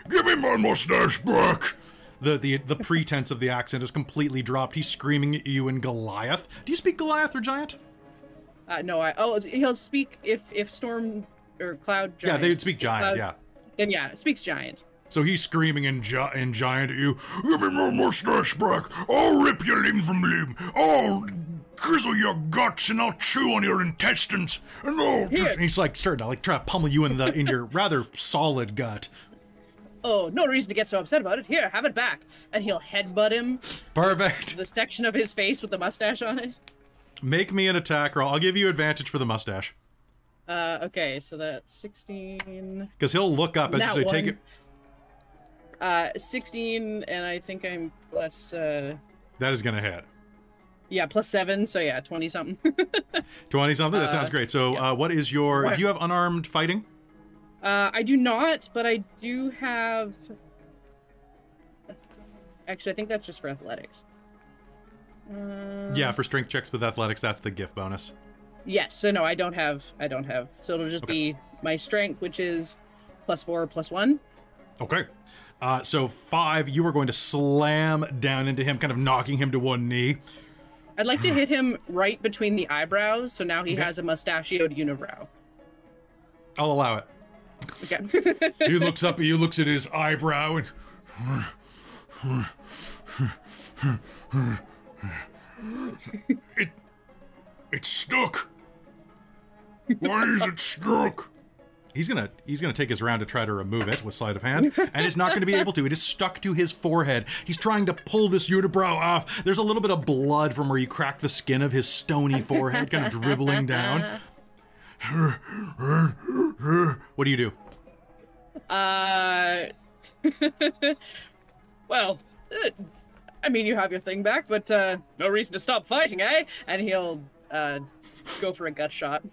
Give me my mustache back! The pretense of the accent is completely dropped. He's screaming at you in Goliath. Do you speak Goliath or Giant? No, he'll speak if Storm or Cloud Giant. Yeah, they would speak Giant, yeah. Then yeah, it speaks Giant. So he's screaming in Giant at you. Give me my mustache back! I'll rip you limb from limb! I'll grizzle your guts and I'll chew on your intestines! And he's like starting to like try to pummel you in your rather solid gut. Oh, no reason to get so upset about it. Here, have it back. And he'll headbutt him. Perfect. The section of his face with the mustache on it. Make me an attack roll. I'll give you advantage for the mustache. Okay, so that's 16. Because he'll look up as you say, take it. 16, and I think I'm plus... That is going to hit. Yeah, plus 7, so yeah, 20-something. 20-something? That sounds great. So yeah. What is your... Do you have unarmed fighting? I do not, but I do have... Actually, I think that's just for athletics. Yeah, for strength checks with athletics, that's the gift bonus. Yes, so no, I don't have. So it'll just be my strength, which is +4, +1. Okay. So 5, you are going to slam down into him, kind of knocking him to one knee. I'd like to hit him right between the eyebrows, so now he has a mustachioed unibrow. I'll allow it. Okay. He looks up at you, looks at his eyebrow, and... It's stuck. Why is it stuck? He's gonna take his round to try to remove it with sleight of hand, and it's not gonna be able to. It is stuck to his forehead. He's trying to pull this unibrow off. There's a little bit of blood from where you cracked the skin of his stony forehead, kind of dribbling down. What do you do? Well, I mean, you have your thing back, but no reason to stop fighting, eh? And he'll go for a gut shot.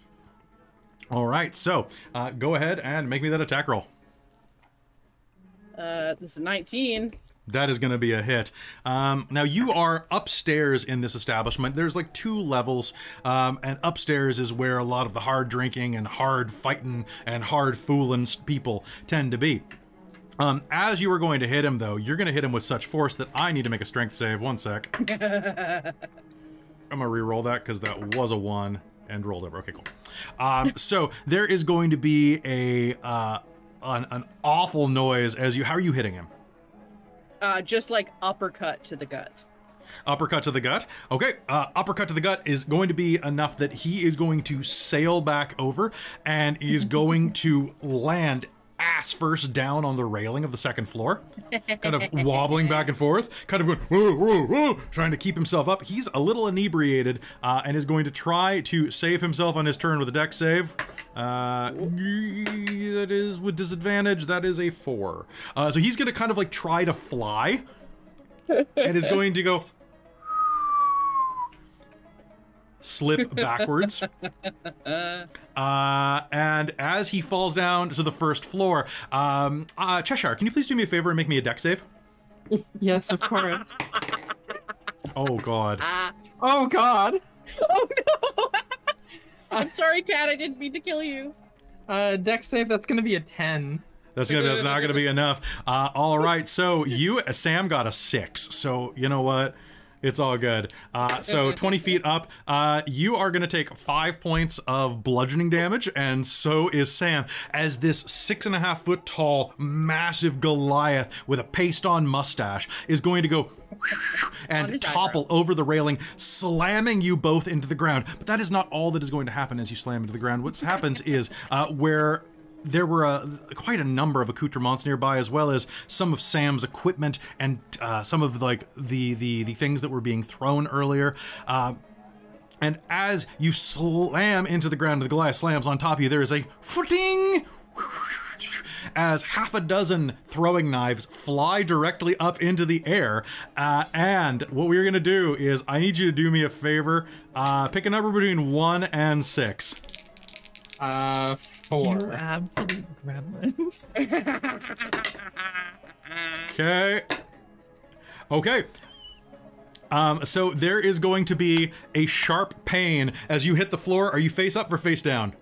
All right, so go ahead and make me that attack roll. This is 19. That is going to be a hit. Now, you are upstairs in this establishment. There's like 2 levels, and upstairs is where a lot of the hard drinking and hard fighting and hard fooling people tend to be. As you are going to hit him, though, you're going to hit him with such force that I need to make a strength save. 1 sec. I'm going to re-roll that because that was a 1 and rolled over. Okay, cool. So there is going to be an awful noise as you... How are you hitting him? Just like uppercut to the gut. Uppercut to the gut. Okay, uppercut to the gut is going to be enough that he is going to sail back over and is going to land ass first down on the railing of the 2nd floor, kind of wobbling back and forth, kind of going, whoa, whoa, whoa, trying to keep himself up. He's a little inebriated and is going to try to save himself on his turn with a dex save. That is with disadvantage. That is a 4. So he's going to kind of like try to fly and is going to go slip backwards. And as he falls down to the 1st floor, Cheshire, can you please do me a favor and make me a dex save? Yes, of course. Oh, God. Oh, God. Oh, no. I'm sorry, Kat. I didn't mean to kill you. Dex save, that's going to be a 10. That's not going to be enough. All right, so Sam got a 6. So, you know what? It's all good. So 20 feet up, you are going to take 5 points of bludgeoning damage, and so is Sam, as this 6.5 foot tall, massive Goliath with a paste-on mustache is going to go and topple over the railing, slamming you both into the ground. But that is not all that is going to happen as you slam into the ground. What happens is where there were quite a number of accoutrements nearby, as well as some of Sam's equipment and some of like the things that were being thrown earlier. And as you slam into the ground, the Goliath slams on top of you, there is a footing, as half a dozen throwing knives fly directly up into the air. And what we're going to do is I need you to do me a favor. Pick a number between 1 and 6. 4. You absolute gremlins. Okay. Okay. So there is going to be a sharp pain as you hit the floor. Are you face up or face down?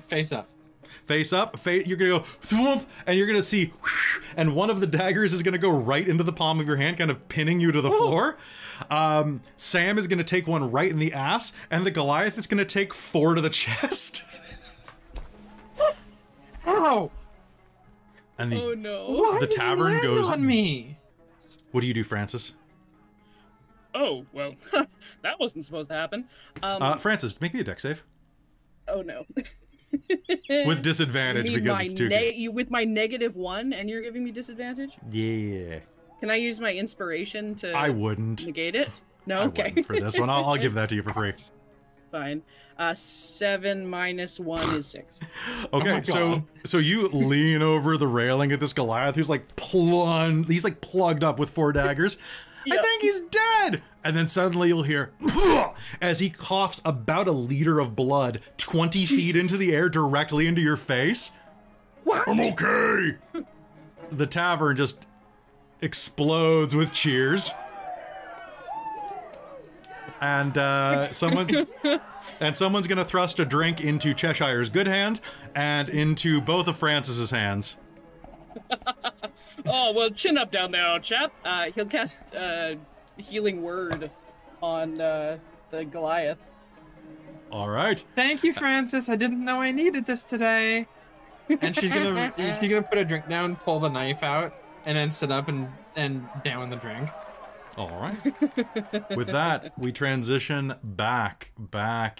Face up. Face up. You're gonna go thwomp, and you're gonna see, whoosh, and one of the daggers is gonna go right into the palm of your hand, kind of pinning you to the floor. Sam is gonna take one right in the ass, and the Goliath is gonna take 4 to the chest. Ow! And Oh no. the tavern Land goes on me. What do you do, Francis? Oh, well, that wasn't supposed to happen. Francis, make me a dex save. Oh no. With disadvantage You mean because it's too good. with my -1 and you're giving me disadvantage? Yeah. Can I use my inspiration to I wouldn't. negate it? No, I okay. wouldn't for this one. I'll give that to you for free. Fine. 7 minus 1 is 6. Okay, my God. so you lean over the railing at this Goliath who's like he's like plugged up with 4 daggers. I Yep. think he's dead! And then suddenly you'll hear as he coughs about a liter of blood 20 feet into the air directly into your face. What? I'm okay! The tavern just explodes with cheers. And someone's gonna thrust a drink into Cheshire's good hand and into both of Francis's hands. Oh, well, chin up down there, old chap. He'll cast healing word on the Goliath. All right. Thank you, Francis. I didn't know I needed this today. And she's gonna put a drink down, pull the knife out, and then sit up and down the drink. All right. With that, we transition back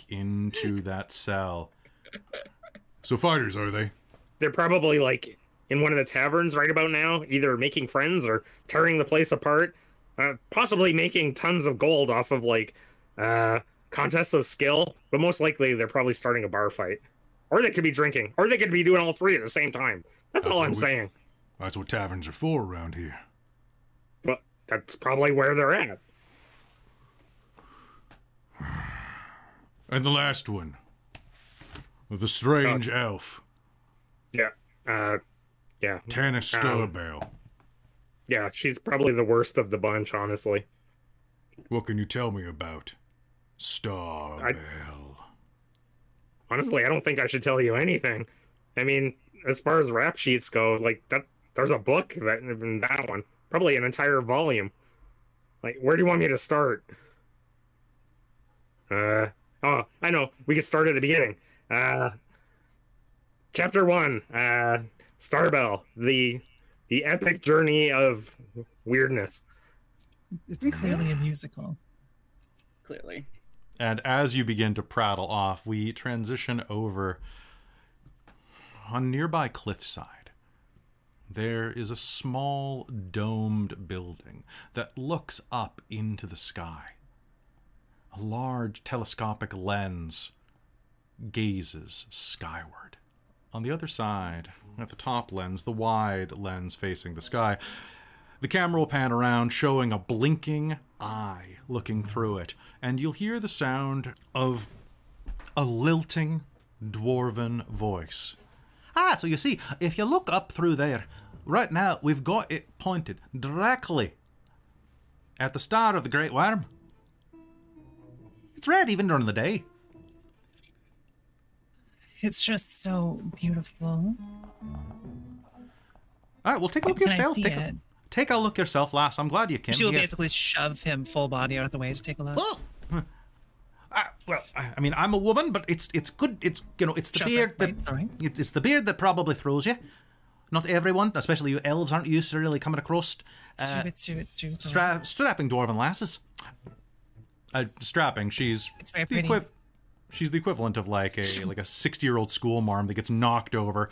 into that cell. So fighters, are they? They're probably like in one of the taverns right about now, either making friends or tearing the place apart, possibly making tons of gold off of like contests of skill. But most likely, they're probably starting a bar fight, or they could be drinking, or they could be doing all 3 at the same time. That's all I'm saying. That's what taverns are for around here. But that's probably where they're at. And the last one. The strange elf. Yeah. Yeah. Tana Starbell. Yeah, she's probably the worst of the bunch, honestly. What can you tell me about Starbell? Honestly, I don't think I should tell you anything. I mean, as far as rap sheets go, like that, there's a book in that one, probably an entire volume. Like, where do you want me to start? Oh, I know. We could start at the beginning. Chapter 1, Starbell, the epic journey of weirdness. It's clearly a musical. Clearly. And as you begin to prattle off, we transition over on nearby cliffside. There is a small domed building that looks up into the sky. A large telescopic lens gazes skyward. On the other side, at the top lens, the wide lens facing the sky, the camera will pan around, showing a blinking eye looking through it, and you'll hear the sound of a lilting dwarven voice. Ah, so you see, if you look up through there, right now we've got it pointed directly at the star of the Great Worm. It's red even during the day. It's just so beautiful. All right, well, take a look Can I yourself. see it? Take a look yourself, lass. I'm glad you came. She'll Here. basically shove him full body out of the way to take a look. Well, I mean, I'm a woman, but it's good. It's it's the Shove beard it, that right, sorry. it's the beard that probably throws you. Not everyone, especially you elves, aren't used to really coming across It's true. Sorry. strapping dwarven lasses. Strapping. She's It's very the pretty. she's the equivalent of like a 60-year-old schoolmarm that gets knocked over.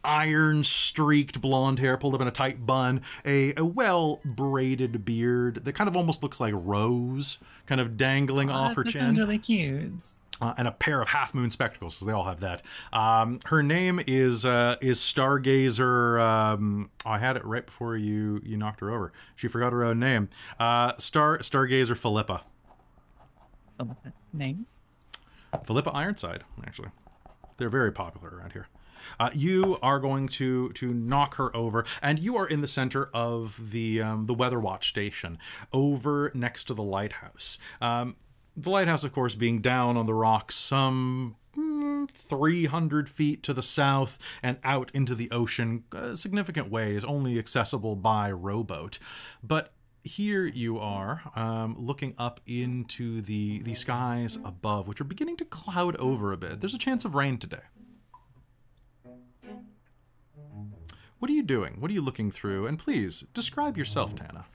Iron streaked blonde hair pulled up in a tight bun, a well braided beard that kind of almost looks like rose, kind of dangling off her That chin. sounds really cute. and a pair of half-moon spectacles, because they all have that. Her name is Stargazer. I had it right before you knocked her over. She forgot her own name. Stargazer Philippa. Name? Philippa Ironside, actually. They're very popular around here. You are going to knock her over, and you are in the center of the Weather Watch station, over next to the lighthouse. The lighthouse, of course, being down on the rocks some 300 feet to the south and out into the ocean, significant ways, only accessible by rowboat. But here you are, looking up into the skies above, which are beginning to cloud over a bit. There's a chance of rain today. What are you doing? What are you looking through? And please, describe yourself, Tana.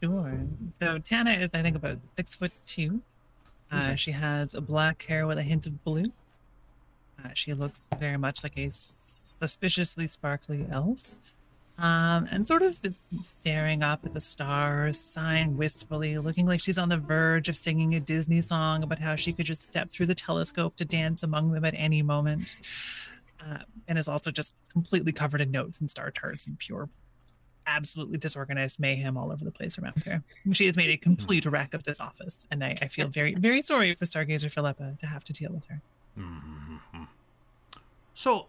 Sure. So Tana is, I think, about 6'2". She has black hair with a hint of blue. She looks very much like a suspiciously sparkly elf. And sort of staring up at the stars, sighing wistfully, looking like she's on the verge of singing a Disney song about how she could just step through the telescope to dance among them at any moment. And is also just completely covered in notes and star charts and pure, absolutely disorganized mayhem all over the place around here. She has made a complete wreck of this office, and I feel very, very sorry for Stargazer Philippa to have to deal with her. So,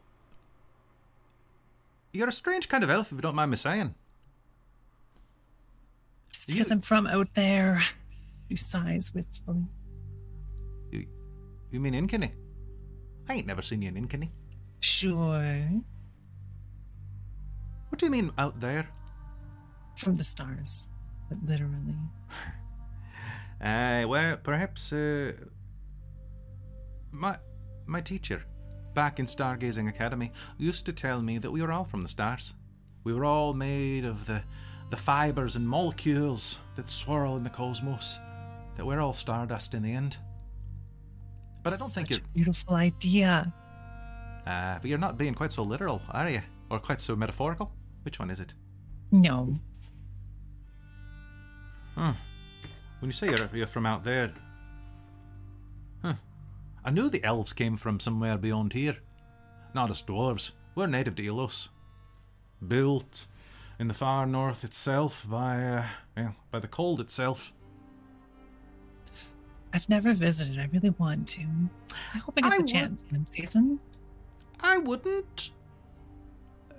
you're a strange kind of elf, if you don't mind me saying. It's because I'm from out there. She sighs wistfully. You mean Innkinny? I ain't never seen you in Innkinny. Sure. What do you mean out there? From the stars, but literally. Well, perhaps my teacher back in Stargazing Academy used to tell me that we were all from the stars. We were all made of the fibers and molecules that swirl in the cosmos. That we're all stardust in the end. But I don't think Such a beautiful idea. But you're not being quite so literal, are you? Or quite so metaphorical? Which one is it? No. When you say you're from out there... I knew the elves came from somewhere beyond here. Not us dwarves. We're native to Ilott. Built in the far north itself by the cold itself. I've never visited. I really want to. I hope I get the chance in season. I wouldn't.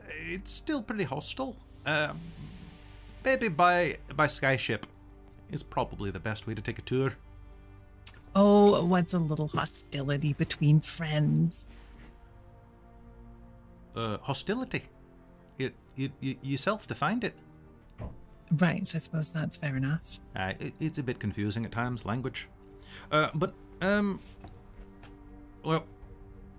It's still pretty hostile. Maybe by skyship is probably the best way to take a tour. Oh, what's a little hostility between friends? Hostility. You self-defined it. Right, I suppose that's fair enough. It's a bit confusing at times, language. But well,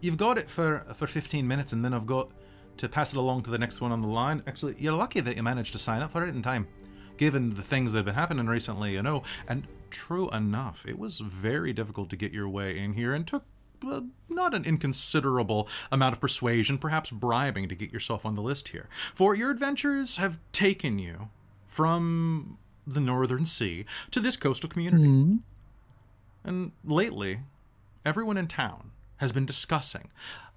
you've got it for 15 minutes, and then I've got to pass it along to the next one on the line. Actually, you're lucky that you managed to sign up for it in time, given the things that have been happening recently, you know. And true enough, it was very difficult to get your way in here, and took not an inconsiderable amount of persuasion, perhaps bribing, to get yourself on the list here. For your adventures have taken you from the Northern Sea to this coastal community. And lately, everyone in town has been discussing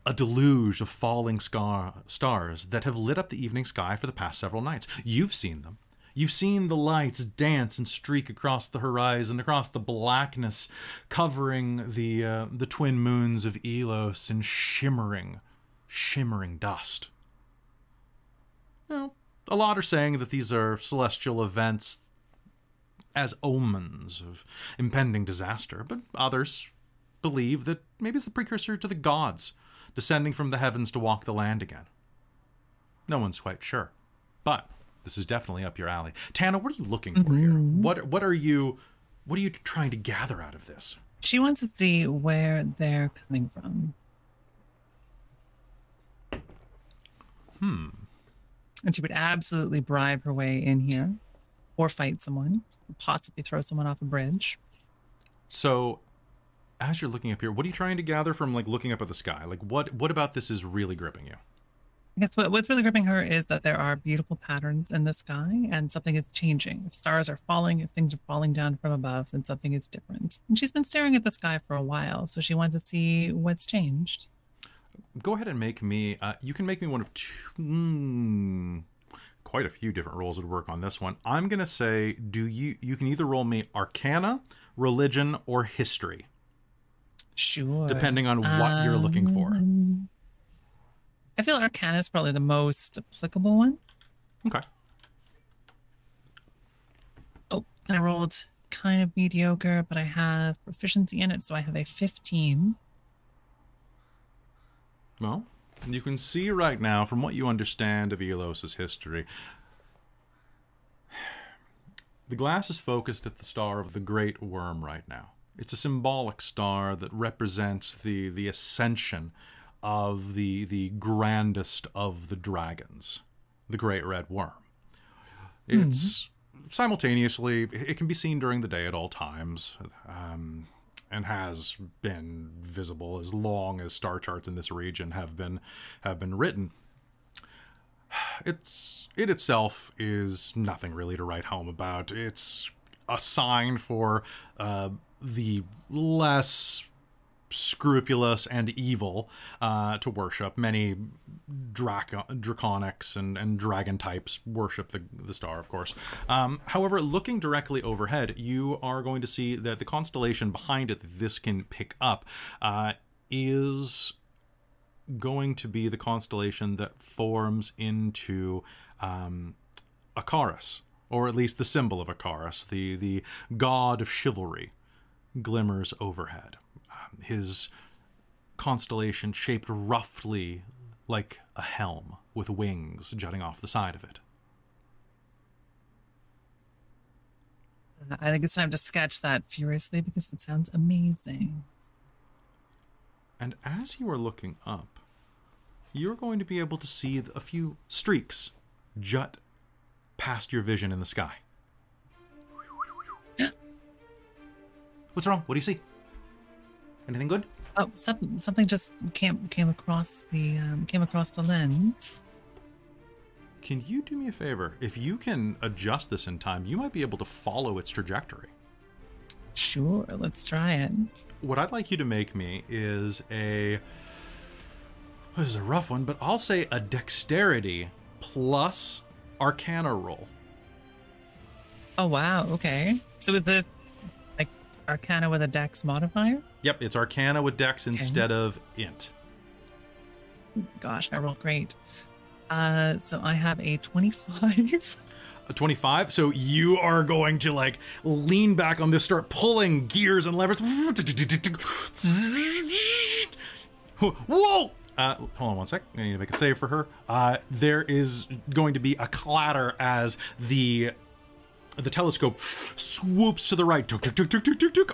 a deluge of falling stars that have lit up the evening sky for the past several nights. You've seen them. You've seen the lights dance and streak across the horizon, across the blackness, covering the twin moons of Ilott in shimmering dust. Now, a lot are saying that these are celestial events as omens of impending disaster, but others believe that maybe it's the precursor to the gods descending from the heavens to walk the land again. No one's quite sure, but this is definitely up your alley. Tana, what are you looking for here? What are you trying to gather out of this? She wants to see where they're coming from. And she would absolutely bribe her way in here, or fight someone, possibly throw someone off a bridge. So, as you're looking up here, what are you trying to gather from, like, looking up at the sky? Like, what about this is really gripping you? I guess what's really gripping her is that there are beautiful patterns in the sky and something is changing. If stars are falling, if things are falling down from above, then something is different. And she's been staring at the sky for a while, so she wants to see what's changed. Go ahead and make me, you can make me one of two, quite a few different rolls would work on this one. I'm going to say, you can either roll me Arcana, Religion, or History. Sure. Depending on what you're looking for. I feel Arcana is probably the most applicable one. Okay. Oh, and I rolled kind of mediocre, but I have proficiency in it, so I have a 15. Well, you can see right now, from what you understand of Ilot's history, the glass is focused at the star of the Great Worm right now. It's a symbolic star that represents the ascension of the grandest of the dragons, the Great Red Worm. It's simultaneously, it can be seen during the day at all times, and has been visible as long as star charts in this region have been written. It itself is nothing really to write home about. It's a sign for the less scrupulous and evil to worship. Many draconics and dragon types worship the star, of course. However, looking directly overhead, you are going to see that the constellation behind it that this can pick up is going to be the constellation that forms into Icarus, or at least the symbol of Icarus, the god of chivalry, glimmers overhead. His constellation shaped roughly like a helm with wings jutting off the side of it. I think it's time to sketch that furiously because it sounds amazing. And as you are looking up, you're going to be able to see a few streaks jut past your vision in the sky. What's wrong? What do you see? Anything good? Oh, something just came across the lens. Can you do me a favor? If you can adjust this in time, you might be able to follow its trajectory. Sure, let's try it. What I'd like you to make me is this is a rough one, but I'll say a dexterity plus Arcana roll. Oh wow, okay. So is this like Arcana with a dex modifier? Yep, it's Arcana with dex instead of int. Gosh, I rolled great. So I have a 25. A 25? So you are going to like lean back on this, start pulling gears and levers. Whoa! Hold on one sec. I need to make a save for her. There is going to be a clatter as the telescope swoops to the right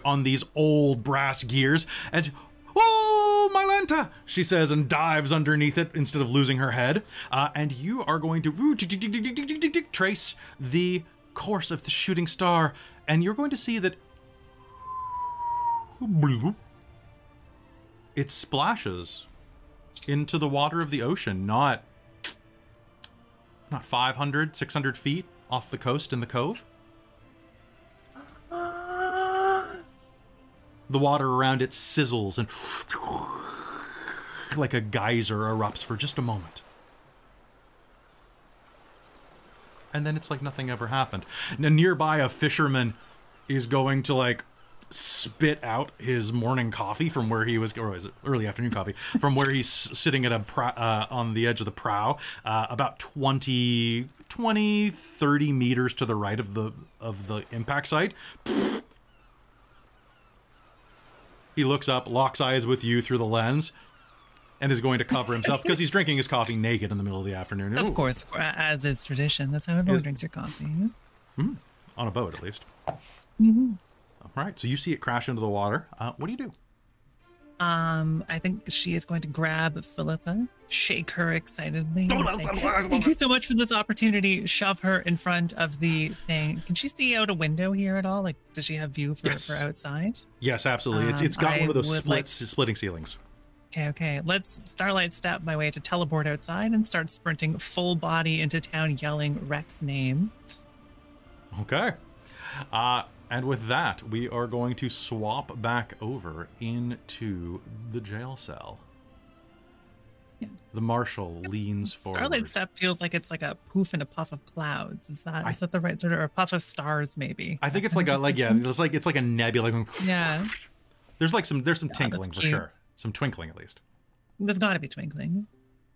on these old brass gears, and "Oh, my lanta!" she says, and dives underneath it instead of losing her head. And you are going to trace the course of the shooting star, and you're going to see that it splashes into the water of the ocean, not 500, 600 feet off the coast in the cove. The water around it sizzles and like a geyser erupts for just a moment. And then it's like nothing ever happened. Now, nearby, a fisherman is going to like spit out his morning coffee from where he was, or is it early afternoon coffee, from where he's sitting at on the edge of the prow, about 20, 30 meters to the right of the impact site. He looks up, locks eyes with you through the lens, and is going to cover himself because he's drinking his coffee naked in the middle of the afternoon. Of course, as is tradition. That's how everyone drinks their coffee. On a boat, at least. Mm-hmm. All right, so you see it crash into the water. What do you do? I think she is going to grab Philippa, shake her excitedly, and say, "Thank you so much for this opportunity." Shove her in front of the thing. Can she see out a window here at all? Like, does she have view for outside? Yes, absolutely. It's got one of those splitting ceilings. Okay. Let's Starlight step my way to teleport outside and start sprinting full body into town yelling Wrek's name. Okay. And with that, we are going to swap back over into the jail cell. Yeah. The marshal leans forward. Starlight step feels like it's like a poof and a puff of clouds. Is that the right sort of, or a puff of stars maybe? I think it's like a it's like a nebula going. Yeah. There's some tinkling for sure. Some twinkling at least. There's got to be twinkling.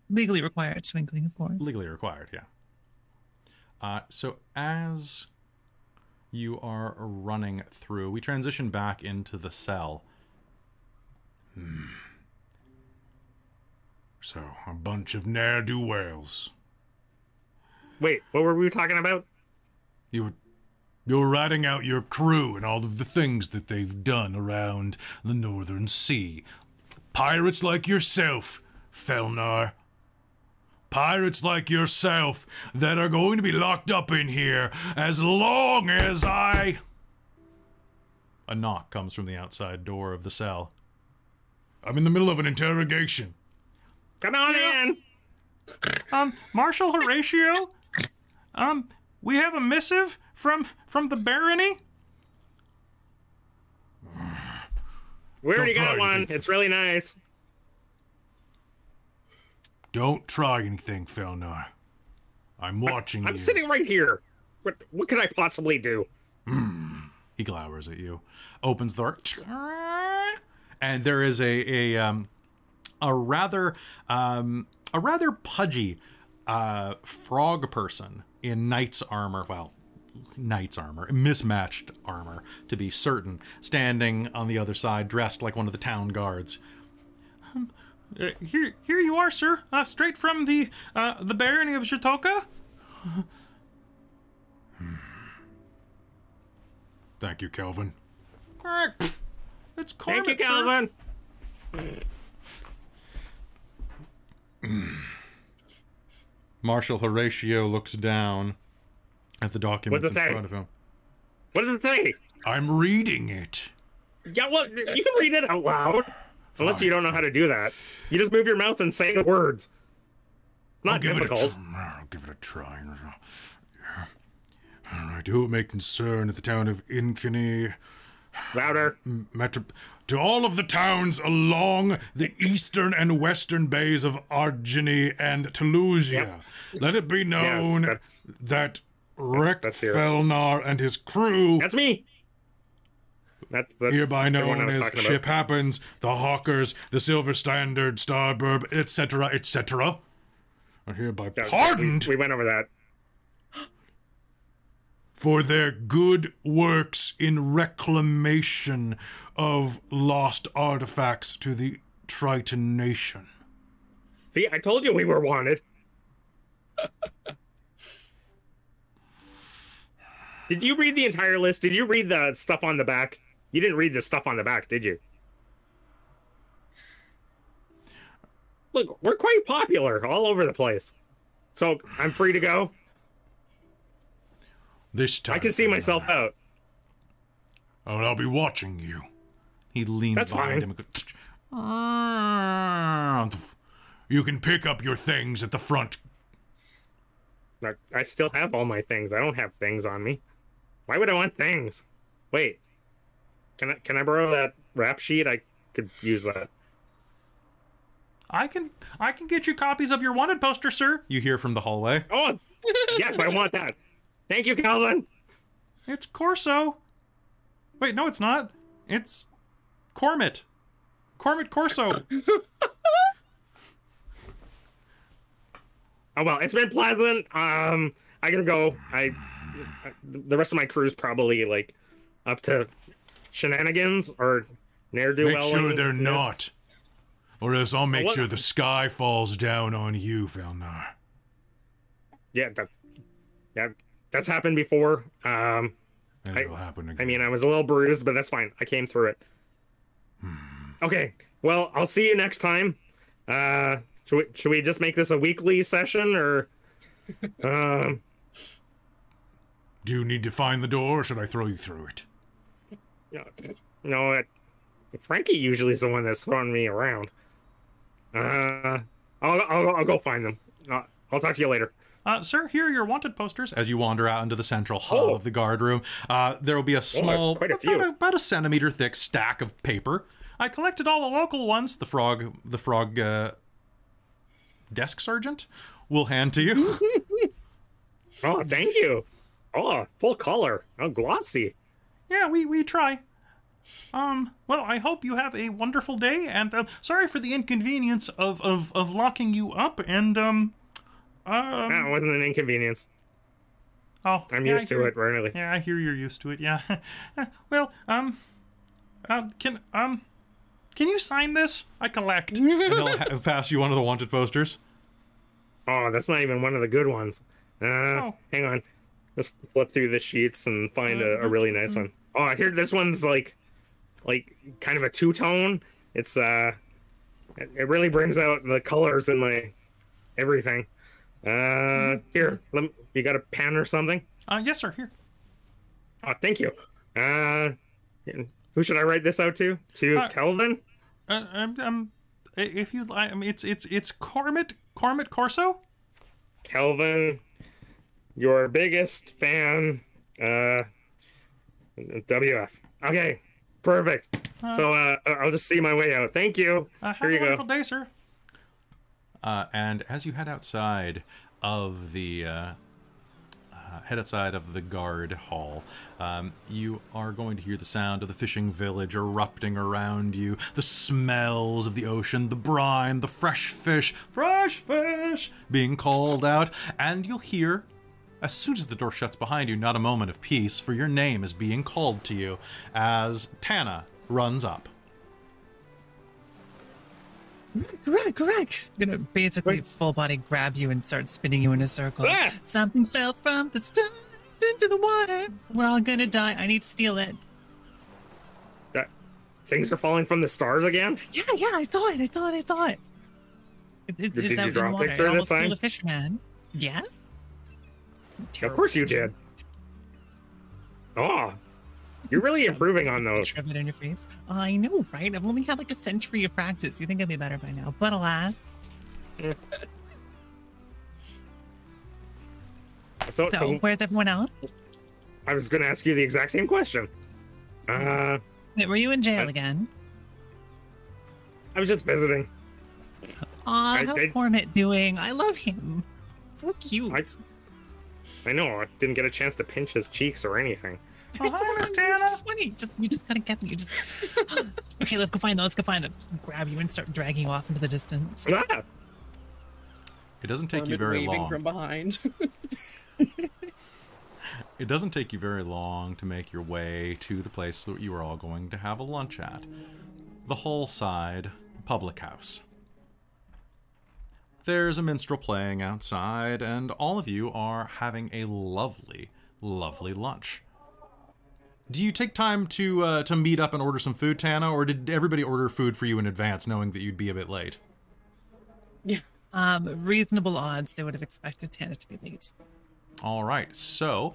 Legally required twinkling, of course. Legally required, yeah. So as you are running through, we transition back into the cell. So, a bunch of ne'er-do-wells. Wait, what were we talking about? You were writing out your crew and all of the things that they've done around the Northern Sea. Pirates like yourself, Felnar. Pirates like yourself that are going to be locked up in here as long as I... A knock comes from the outside door of the cell. I'm in the middle of an interrogation. Come on in! Marshal Horatio? We have a missive from the barony? We already Don't got try one. anything. It's really nice. Don't try anything, Felnar. I'm watching you. I'm sitting right here. What could I possibly do? He glowers at you, opens the door, and there is a rather pudgy frog person in knight's armor. Well, knight's armor, mismatched armor to be certain, standing on the other side, dressed like one of the town guards. Here you are, sir. Straight from the barony of Shatoka. Thank you, Kelvin. It's Corbett, Thank you, sir. Calvin. Marshal Horatio looks down at the documents What's it in say? front of him. What does it say? I'm reading it. Yeah, well, you can read it out loud. Unless you don't know how to do that. You just move your mouth and say the words. Not difficult. I'll give it a try. Alright, who it may concern at the town of Innkinny. Louder. To all of the towns along the eastern and western bays of Argini and Telusia, let it be known that Wrek that's here. Felnar and his crew, That's me. That's hereby everyone I known was as talking about. Ship Happens, the Hawkers, the Silver Standard, Starbell, etc., etc., are hereby Yeah, pardoned We went over that. for their good works in reclamation of lost artifacts to the Triton Nation. See, I told you we were wanted. Did you read the entire list? Did you read the stuff on the back? You didn't read the stuff on the back, did you? Look, we're quite popular all over the place. So, I'm free to go? This time I can see myself out. Oh, and I'll be watching you. He leans That's behind fine. him and goes, You can pick up your things at the front. I still have all my things. I don't have things on me. Why would I want things? Wait. Can I borrow that rap sheet? I could use that. I can get you copies of your wanted poster, sir. you hear from the hallway. Oh, yes, I want that. Thank you, Calvin. It's Corso. Wait, no, it's not. It's Cormit. Cormit Corso. Oh well, it's been pleasant. I gotta go. The rest of my crew's probably like up to shenanigans or ne'er-do-well. Make sure they're not. Or else I'll make sure the sky falls down on you, Felnar. Yeah, that's happened before. And it'll happen again. I mean, I was a little bruised, but that's fine. I came through it. Okay, well, I'll see you next time. Should we just make this a weekly session, or? Do you need to find the door, or should I throw you through it? No, Frankie usually is the one that's throwing me around. I'll go find them. I'll talk to you later. Sir, here are your wanted posters. As you wander out into the central hub of the guard room, there will be a small, about a centimeter thick stack of paper. I collected all the local ones. The frog desk sergeant will hand to you. Oh, thank you. Oh, full color. Oh, glossy. Yeah, we try. Well, I hope you have a wonderful day, and sorry for the inconvenience of locking you up, and no, it wasn't an inconvenience. Oh, I'm used to it, really. Yeah, I hear you're used to it. Yeah. Well, can you sign this? I collect. And he'll pass you one of the wanted posters. Oh, that's not even one of the good ones. Hang on. Let's flip through the sheets and find a really nice one. Oh, here, this one's like kind of a two-tone. It's it really brings out the colors in my everything. Here, you got a pen or something? Yes, sir. Here. Oh, thank you. Who should I write this out to? To Kelvin? If you like, I mean, it's Cormit Corso. Kelvin, your biggest fan. WF. Okay, perfect. So I'll just see my way out. Thank you. Have Here you a go. wonderful day, sir. And as you head outside of the guard hall, you are going to hear the sound of the fishing village erupting around you, the smells of the ocean, the brine, the fresh fish being called out, and you'll hear, as soon as the door shuts behind you, not a moment of peace, for your name is being called to you as Tana runs up. Correct. I'm gonna basically full body grab you and start spinning you in a circle. Ah! Something fell from the stars into the water. We're all gonna die. I need to steal it. Things are falling from the stars again? Yeah, I saw it. Did you draw a picture this time? A fisherman. Yes. Of course you did. Oh, you're really improving on those. Shove it in your face. I know, right? I've only had like a century of practice. You think I'd be better by now, but alas. So where's everyone else? I was going to ask you the exact same question. Wait, were you in jail again? I was just visiting. How's Cormit doing? I love him. So cute. I know. I didn't get a chance to pinch his cheeks or anything. You just gotta get me. You just okay. Let's go find them. Grab you and start dragging you off into the distance. Ah! It doesn't take you very long. From behind. It doesn't take you very long to make your way to the place that you are all going to have a lunch at. The Hallside Public House. There's a minstrel playing outside, and all of you are having a lovely, lovely lunch. Do you take time to meet up and order some food, Tana, or did everybody order food for you in advance, knowing that you'd be a bit late? Yeah. Reasonable odds they would have expected Tana to be late. All right, so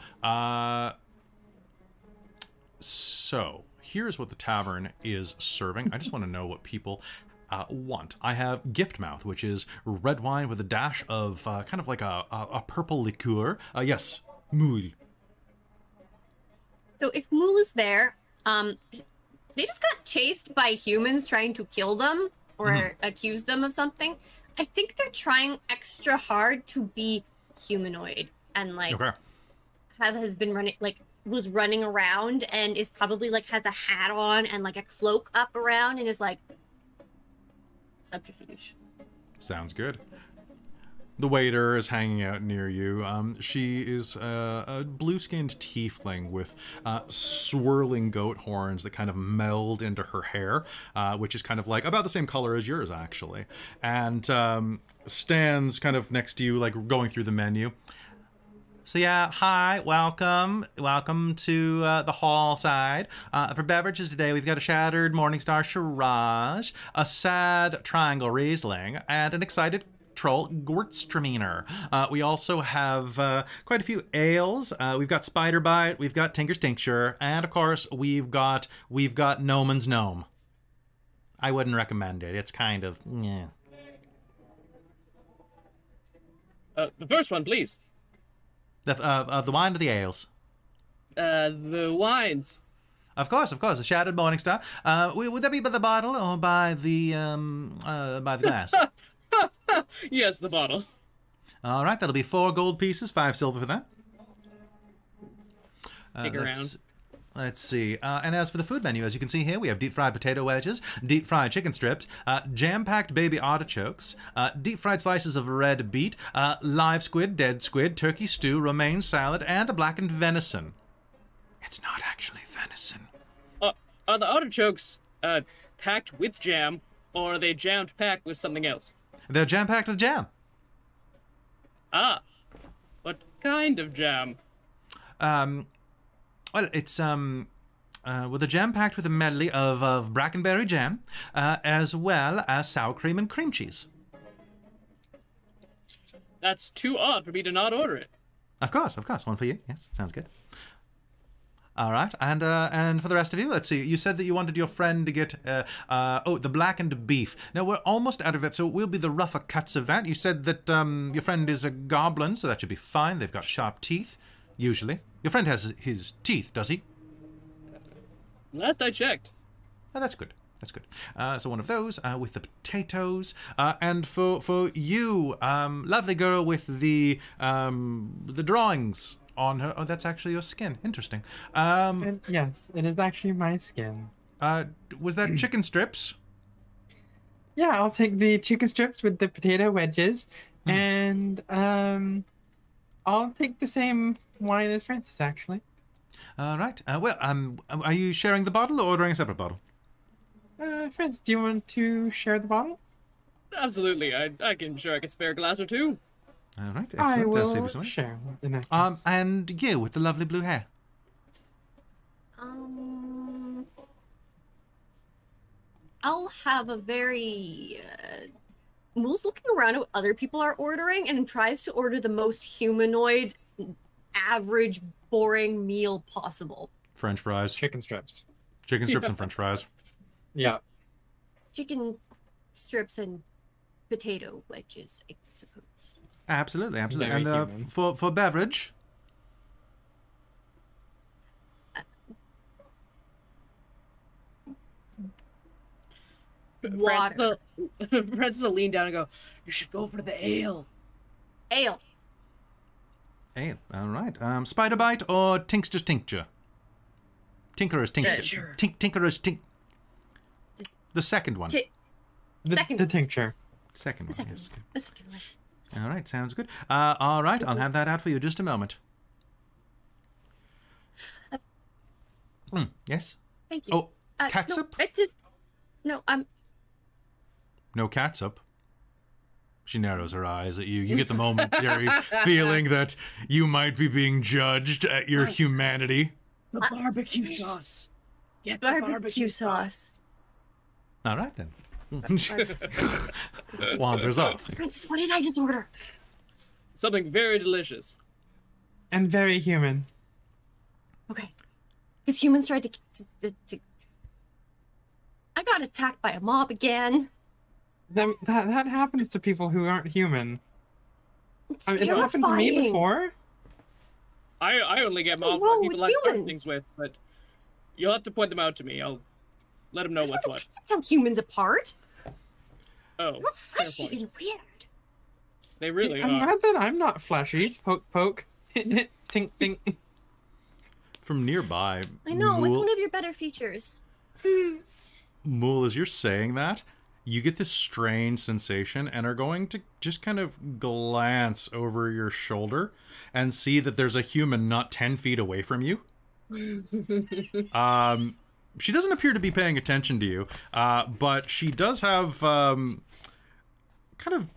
here's what the tavern is serving. I just want to know what people want. I have gift mouth, which is red wine with a dash of kind of like a purple liqueur. Yes, Mulj. So if Mulj is there, they just got chased by humans trying to kill them or accuse them of something. I think they're trying extra hard to be humanoid and was running around and is probably like has a hat on and like a cloak up around and is like subterfuge. Sounds good. The waiter is hanging out near you. She is a blue-skinned tiefling with swirling goat horns that kind of meld into her hair, which is kind of like about the same color as yours, actually. And stands kind of next to you, like going through the menu. So yeah, hi, welcome to the Hallside. For beverages today, we've got a shattered Morningstar Shiraz, a sad Triangle Riesling, and an excited Troll Gewürztraminer. We also have quite a few ales. We've got Spider Bite, we've got Tinker's Tincture, and of course we've got Gnome's Gnome. I wouldn't recommend it. It's kind of The first one, please. Of the wine or the ales? The wines. Of course, a shattered morning star. Would that be by the bottle or by the glass? Yes, the bottle. All right, that'll be 4 gold pieces, 5 silver for that. Dig around. Let's see. And as for the food menu, as you can see here, we have deep-fried potato wedges, deep-fried chicken strips, jam-packed baby artichokes, deep-fried slices of red beet, live squid, dead squid, turkey stew, romaine salad, and a blackened venison. It's not actually venison. Are the artichokes packed with jam, or are they jammed packed with something else? They're jam-packed with jam. Ah. What kind of jam? Well, it's with a jam packed with a medley of brackenberry jam, as well as sour cream and cream cheese. That's too odd for me to not order it. Of course, one for you. Yes, sounds good. All right, and for the rest of you, let's see. You said that you wanted your friend to get the blackened beef. Now we're almost out of it, so it will be the rougher cuts of that. You said that your friend is a goblin, so that should be fine. They've got sharp teeth, usually. Your friend has his teeth, does he? Last I checked. Oh, that's good. That's good. So one of those with the potatoes, and for you, lovely girl with the drawings on her. Oh, that's actually your skin. Interesting. And yes, it is actually my skin. Was that chicken strips? Yeah, I'll take the chicken strips with the potato wedges, and I'll take the same wine as Francis, actually. All right. Are you sharing the bottle or ordering a separate bottle? Francis, do you want to share the bottle? Absolutely. I can spare a glass or two. All right. Excellent. I will save you some money. share. In that case. And you with the lovely blue hair. I'll have a very... Mul's looking around at what other people are ordering and tries to order the most humanoid, average, boring meal possible. French fries. Chicken strips. Chicken strips and French fries. Yeah. Chicken strips and potato wedges, I suppose. Absolutely. And human. for beverage? Water. Francis will lean down and go, "You should go for the ale." Ale. Ale. All right. Spider bite or Tinkster's tincture? Tinkerer's tincture. Tincture. Tinkerer's tink. The second one. The tincture. Second one. Yes. The second one. All right. Sounds good. All right. I'll have that out for you in just a moment. Yes. Thank you. Oh, catsup? No, I'm. No catsup. She narrows her eyes at you. You get the momentary feeling that you might be being judged at your humanity. The barbecue sauce. Get the Barbecue sauce. All right, then. Wanders off. Francis, what did I just order? Something very delicious. And very human. Okay. Because humans tried to... I got attacked by a mob again. That happens to people who aren't human. It's I mean, it happened to me terrifying. before. I only get What's mobs wrong that people with like starting humans? things with, but you'll have to point them out to me. I'll let them know what's what. Tell humans apart. Oh, Not fair fleshy point. and weird. They really I'm are. glad that I'm not fleshy. Poke, poke. Tink, tink. From nearby, I know, it's Mulj, one of your better features. Mulj, as you're saying that, you get this strange sensation and are going to just kind of glance over your shoulder and see that there's a human not 10 feet away from you. She doesn't appear to be paying attention to you, but she does have kind of,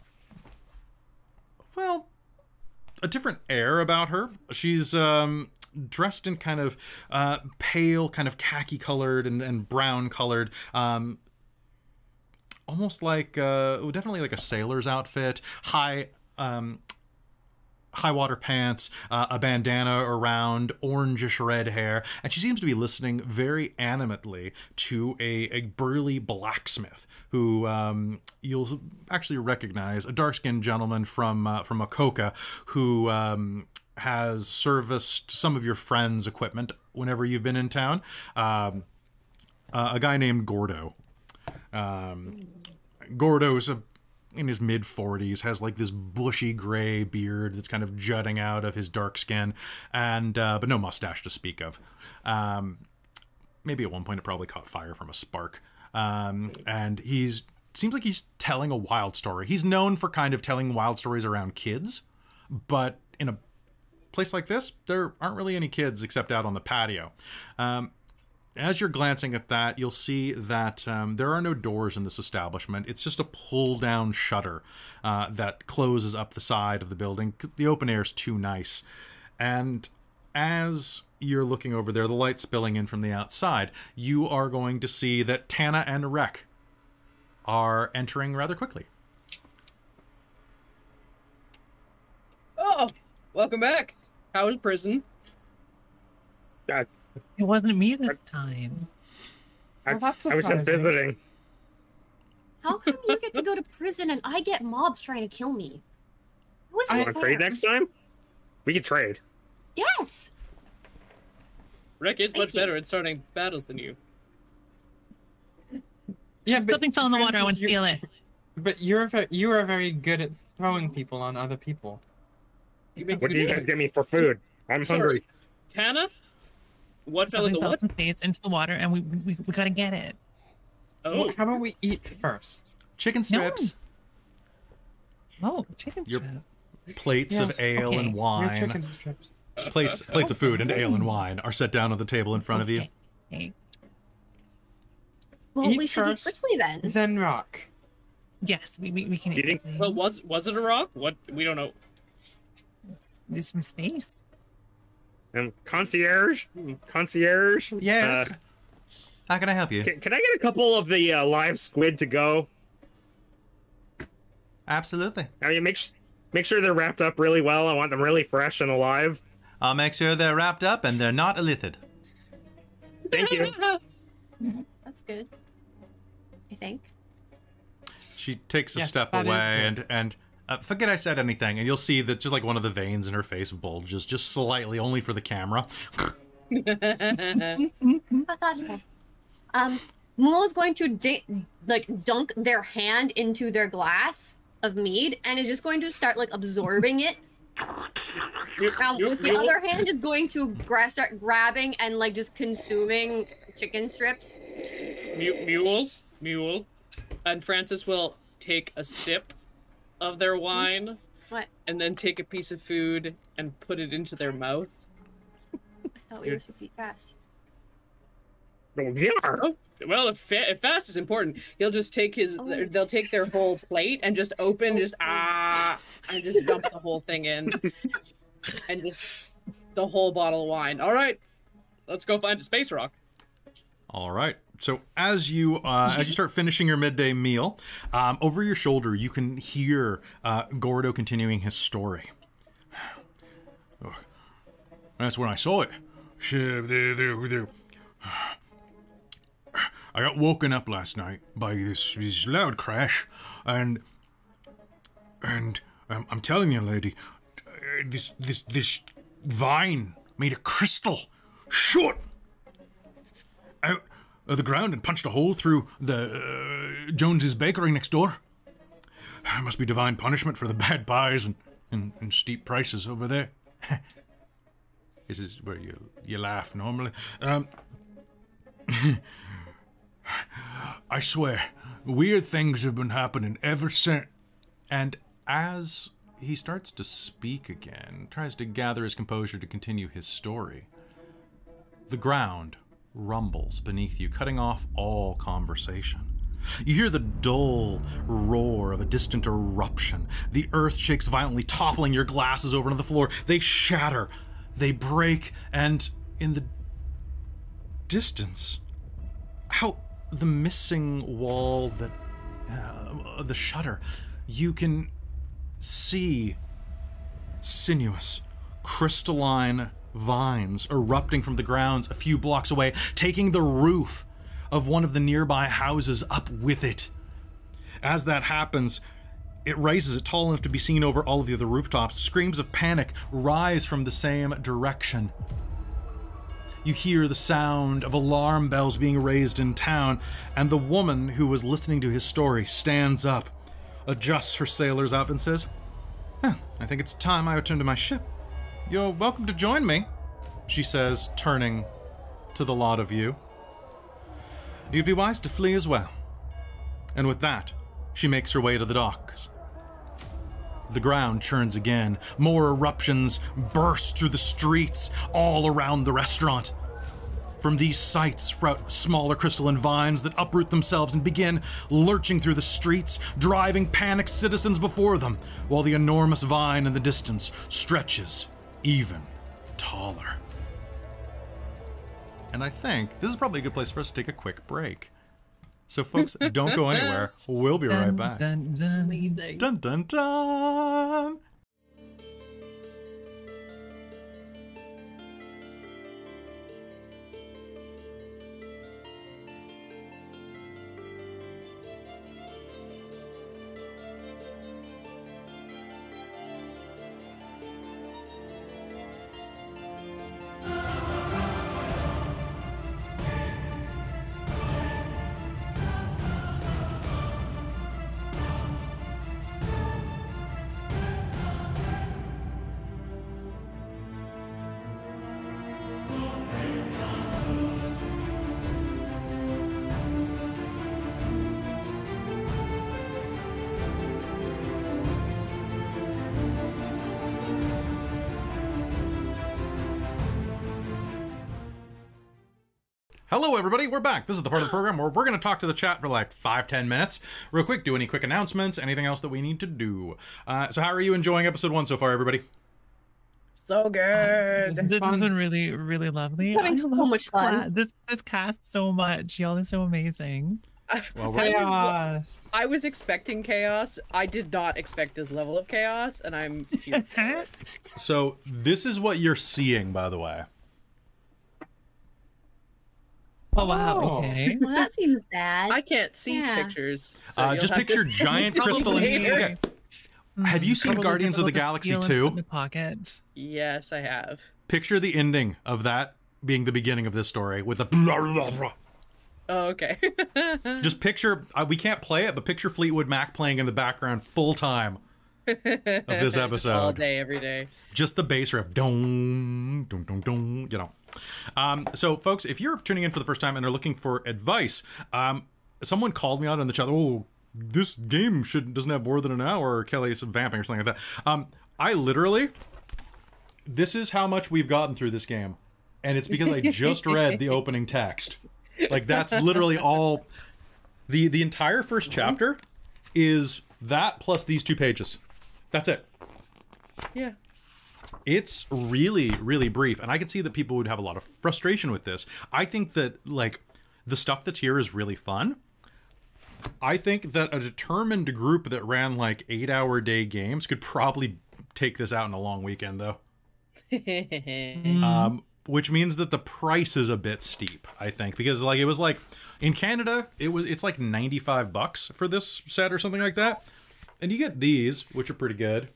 well, a different air about her. She's dressed in kind of pale, kind of khaki colored and brown colored, almost like definitely like a sailor's outfit, high high water pants, a bandana around orangish red hair, and she seems to be listening very animately to a burly blacksmith who you'll actually recognize, a dark-skinned gentleman from Makoka who has serviced some of your friends' equipment whenever you've been in town. A guy named Gordo. Gordo's in his mid-40s, has like this bushy gray beard that's kind of jutting out of his dark skin, and but no mustache to speak of. Maybe at one point it probably caught fire from a spark. And seems like he's telling a wild story. He's known for kind of telling wild stories around kids, but in a place like this, there aren't really any kids except out on the patio. As you're glancing at that, you'll see that there are no doors in this establishment. It's just a pull-down shutter that closes up the side of the building. The open air is too nice. And as you're looking over there, the light spilling in from the outside, you are going to see that Tana and Wrek are entering rather quickly. Oh, welcome back. How was prison? It wasn't me this time. I was just visiting. How come you get to go to prison and I get mobs trying to kill me? Want to trade next time? We can trade. Yes. Wrek is much better at starting battles than you. Yeah, but Something fell in the water. I want to steal it. But you are very good at throwing people on other people. What do you guys get me for food? I'm hungry. Tana? What fell in the Something water? from space into the water, and we gotta get it. Oh, How about we eat first? Chicken strips. Oh, chicken Your strips. plates of ale okay. and Your wine. chicken strips. Plates of food and ale and wine are set down on the table in front of you. Okay. Well, Eat we should eat first, quickly then. Then rock. Yes, we can eat. think- quickly. well, was it a rock? What? We don't know. There's some space. Concierge? Concierge? Yes. How can I help you? Can I get a couple of the live squid to go? Absolutely. I mean, make sure they're wrapped up really well. I want them really fresh and alive. I'll make sure they're wrapped up and they're not illithid. Thank you. That's good. I think. She takes a Yes, step that is away good. and forget I said anything, and you'll see that just like one of the veins in her face bulges just slightly, only for the camera. Mulj is going to dunk their hand into their glass of mead and is just going to start like absorbing it. With the other hand is going to start grabbing and like just consuming chicken strips. Mule. And Francis will take a sip of their wine. What? And then take a piece of food and put it into their mouth. I thought we were supposed to eat fast. Oh, yeah. Oh, well, if fast is important, he'll just take they'll take their whole plate and just open, and just dump the whole thing in. And just the whole bottle of wine. All right, let's go find a space rock. All right. So as you start finishing your midday meal, over your shoulder you can hear Gordo continuing his story. That's when I saw it. I got woken up last night by this loud crash, and I'm telling you, lady, this vine made a crystal shot out of the ground and punched a hole through the Jones's bakery next door. Must be divine punishment for the bad pies and steep prices over there. This is where you laugh normally. I swear, weird things have been happening ever since. And as he starts to speak again, tries to gather his composure to continue his story, the ground rumbles beneath you, cutting off all conversation. You hear the dull roar of a distant eruption. The earth shakes violently, toppling your glasses over onto the floor. They shatter, they break, and in the distance, out the missing wall that the shutter, you can see sinuous, crystalline vines erupting from the grounds a few blocks away, taking the roof of one of the nearby houses up with it. As that happens, it raises it tall enough to be seen over all of the other rooftops. Screams of panic rise from the same direction. You hear the sound of alarm bells being raised in town, and the woman who was listening to his story stands up, adjusts her sailor's outfit and says, I think it's time I return to my ship. You're welcome to join me, she says, turning to the lot of you. You'd be wise to flee as well. And with that, she makes her way to the docks. The ground churns again. More eruptions burst through the streets all around the restaurant. From these sites sprout smaller crystalline vines that uproot themselves and begin lurching through the streets, driving panicked citizens before them, while the enormous vine in the distance stretches even taller. And I think this is probably a good place for us to take a quick break. So folks, don't go anywhere. We'll be right back. Dun, dun. Amazing. Dun dun dun! Hello everybody, we're back. This is the part of the program where we're going to talk to the chat for like 5-10 minutes. Real quick, do any quick announcements, anything else that we need to do. So how are you enjoying episode 1 so far, everybody? So good. This has been really, really lovely. Having so love much fun. This cast so much. Y'all are so amazing. Well, Chaos. I was expecting chaos. I did not expect this level of chaos, and I'm here for it. So this is what you're seeing, by the way. Oh wow, okay. Well, that seems bad. I can't see Yeah. pictures. So you'll Just have to picture send giant me crystalline... later. Okay. Have you seen Probably Guardians of the difficult to Galaxy steal and 2? put in the pockets. Yes, I have. Picture the ending of that being the beginning of this story with a... Oh, okay. Just picture... we can't play it, but picture Fleetwood Mac playing in the background full time of this episode. All day, every day. Just the bass riff. Dong, dong, dong, dong, you know. So folks, if you're tuning in for the first time and are looking for advice, someone called me out in the chat, oh, this game doesn't have more than an hour, or Kelly's vamping or something like that. I literally, this is how much we've gotten through this game. And it's because I just read the opening text. Like, that's literally all. The entire first chapter is that plus these 2 pages. That's it. Yeah. It's really, really brief, and I can see that people would have a lot of frustration with this. I think that, like, the stuff that's here is really fun. I think that a determined group that ran, like, 8-hour-day games could probably take this out in a long weekend, though. Which means that the price is a bit steep, I think, because, like, it was, like, in Canada, it's like $95 for this set or something like that. And you get these, which are pretty good.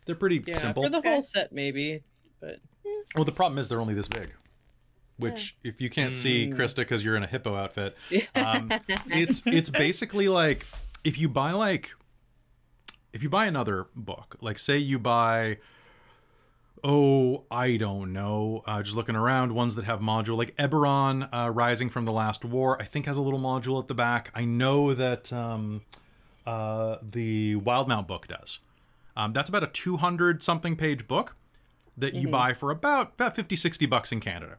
They're pretty simple. For the whole set, maybe, but... Well, the problem is they're only this big. Which, if you can't see Krista because you're in a hippo outfit, it's basically like if you buy another book, like say you buy, I don't know, just looking around, ones that have module, like Eberron, Rising from the Last War, I think has a little module at the back. I know that the Wildmount book does. That's about a 200-something page book that you buy for about $50-$60 in Canada.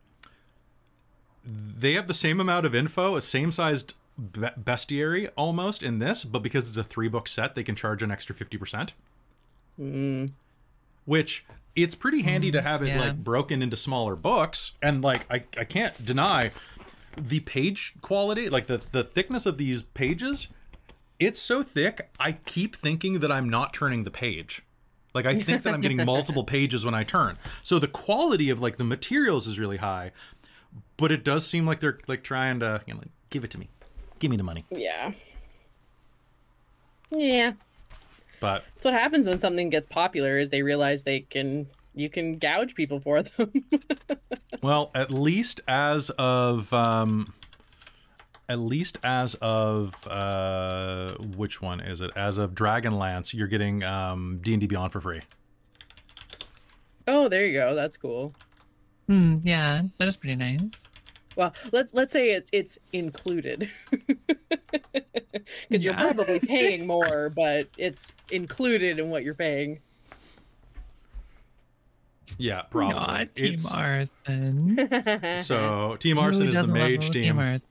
They have the same amount of info, a same-sized bestiary almost in this, but because it's a 3-book set, they can charge an extra 50%. Which, it's pretty handy to have it like broken into smaller books, and like I can't deny the page quality, like the thickness of these pages. It's so thick, I keep thinking that I'm not turning the page. Like, I think that I'm getting multiple pages when I turn. So the quality of like the materials is really high, but it does seem like they're like trying to, you know, like, give it to me. Give me the money. Yeah. Yeah. But that's what happens when something gets popular is they realize you can gouge people for them. well, at least as of which one is it? As of Dragonlance, you're getting D&D Beyond for free. Oh, there you go. That's cool. Yeah, that is pretty nice. Well, let's say it's included, because you're probably paying more, but it's included in what you're paying. Yeah, probably. Not Team Arson. So Team Arson is the mage team. It's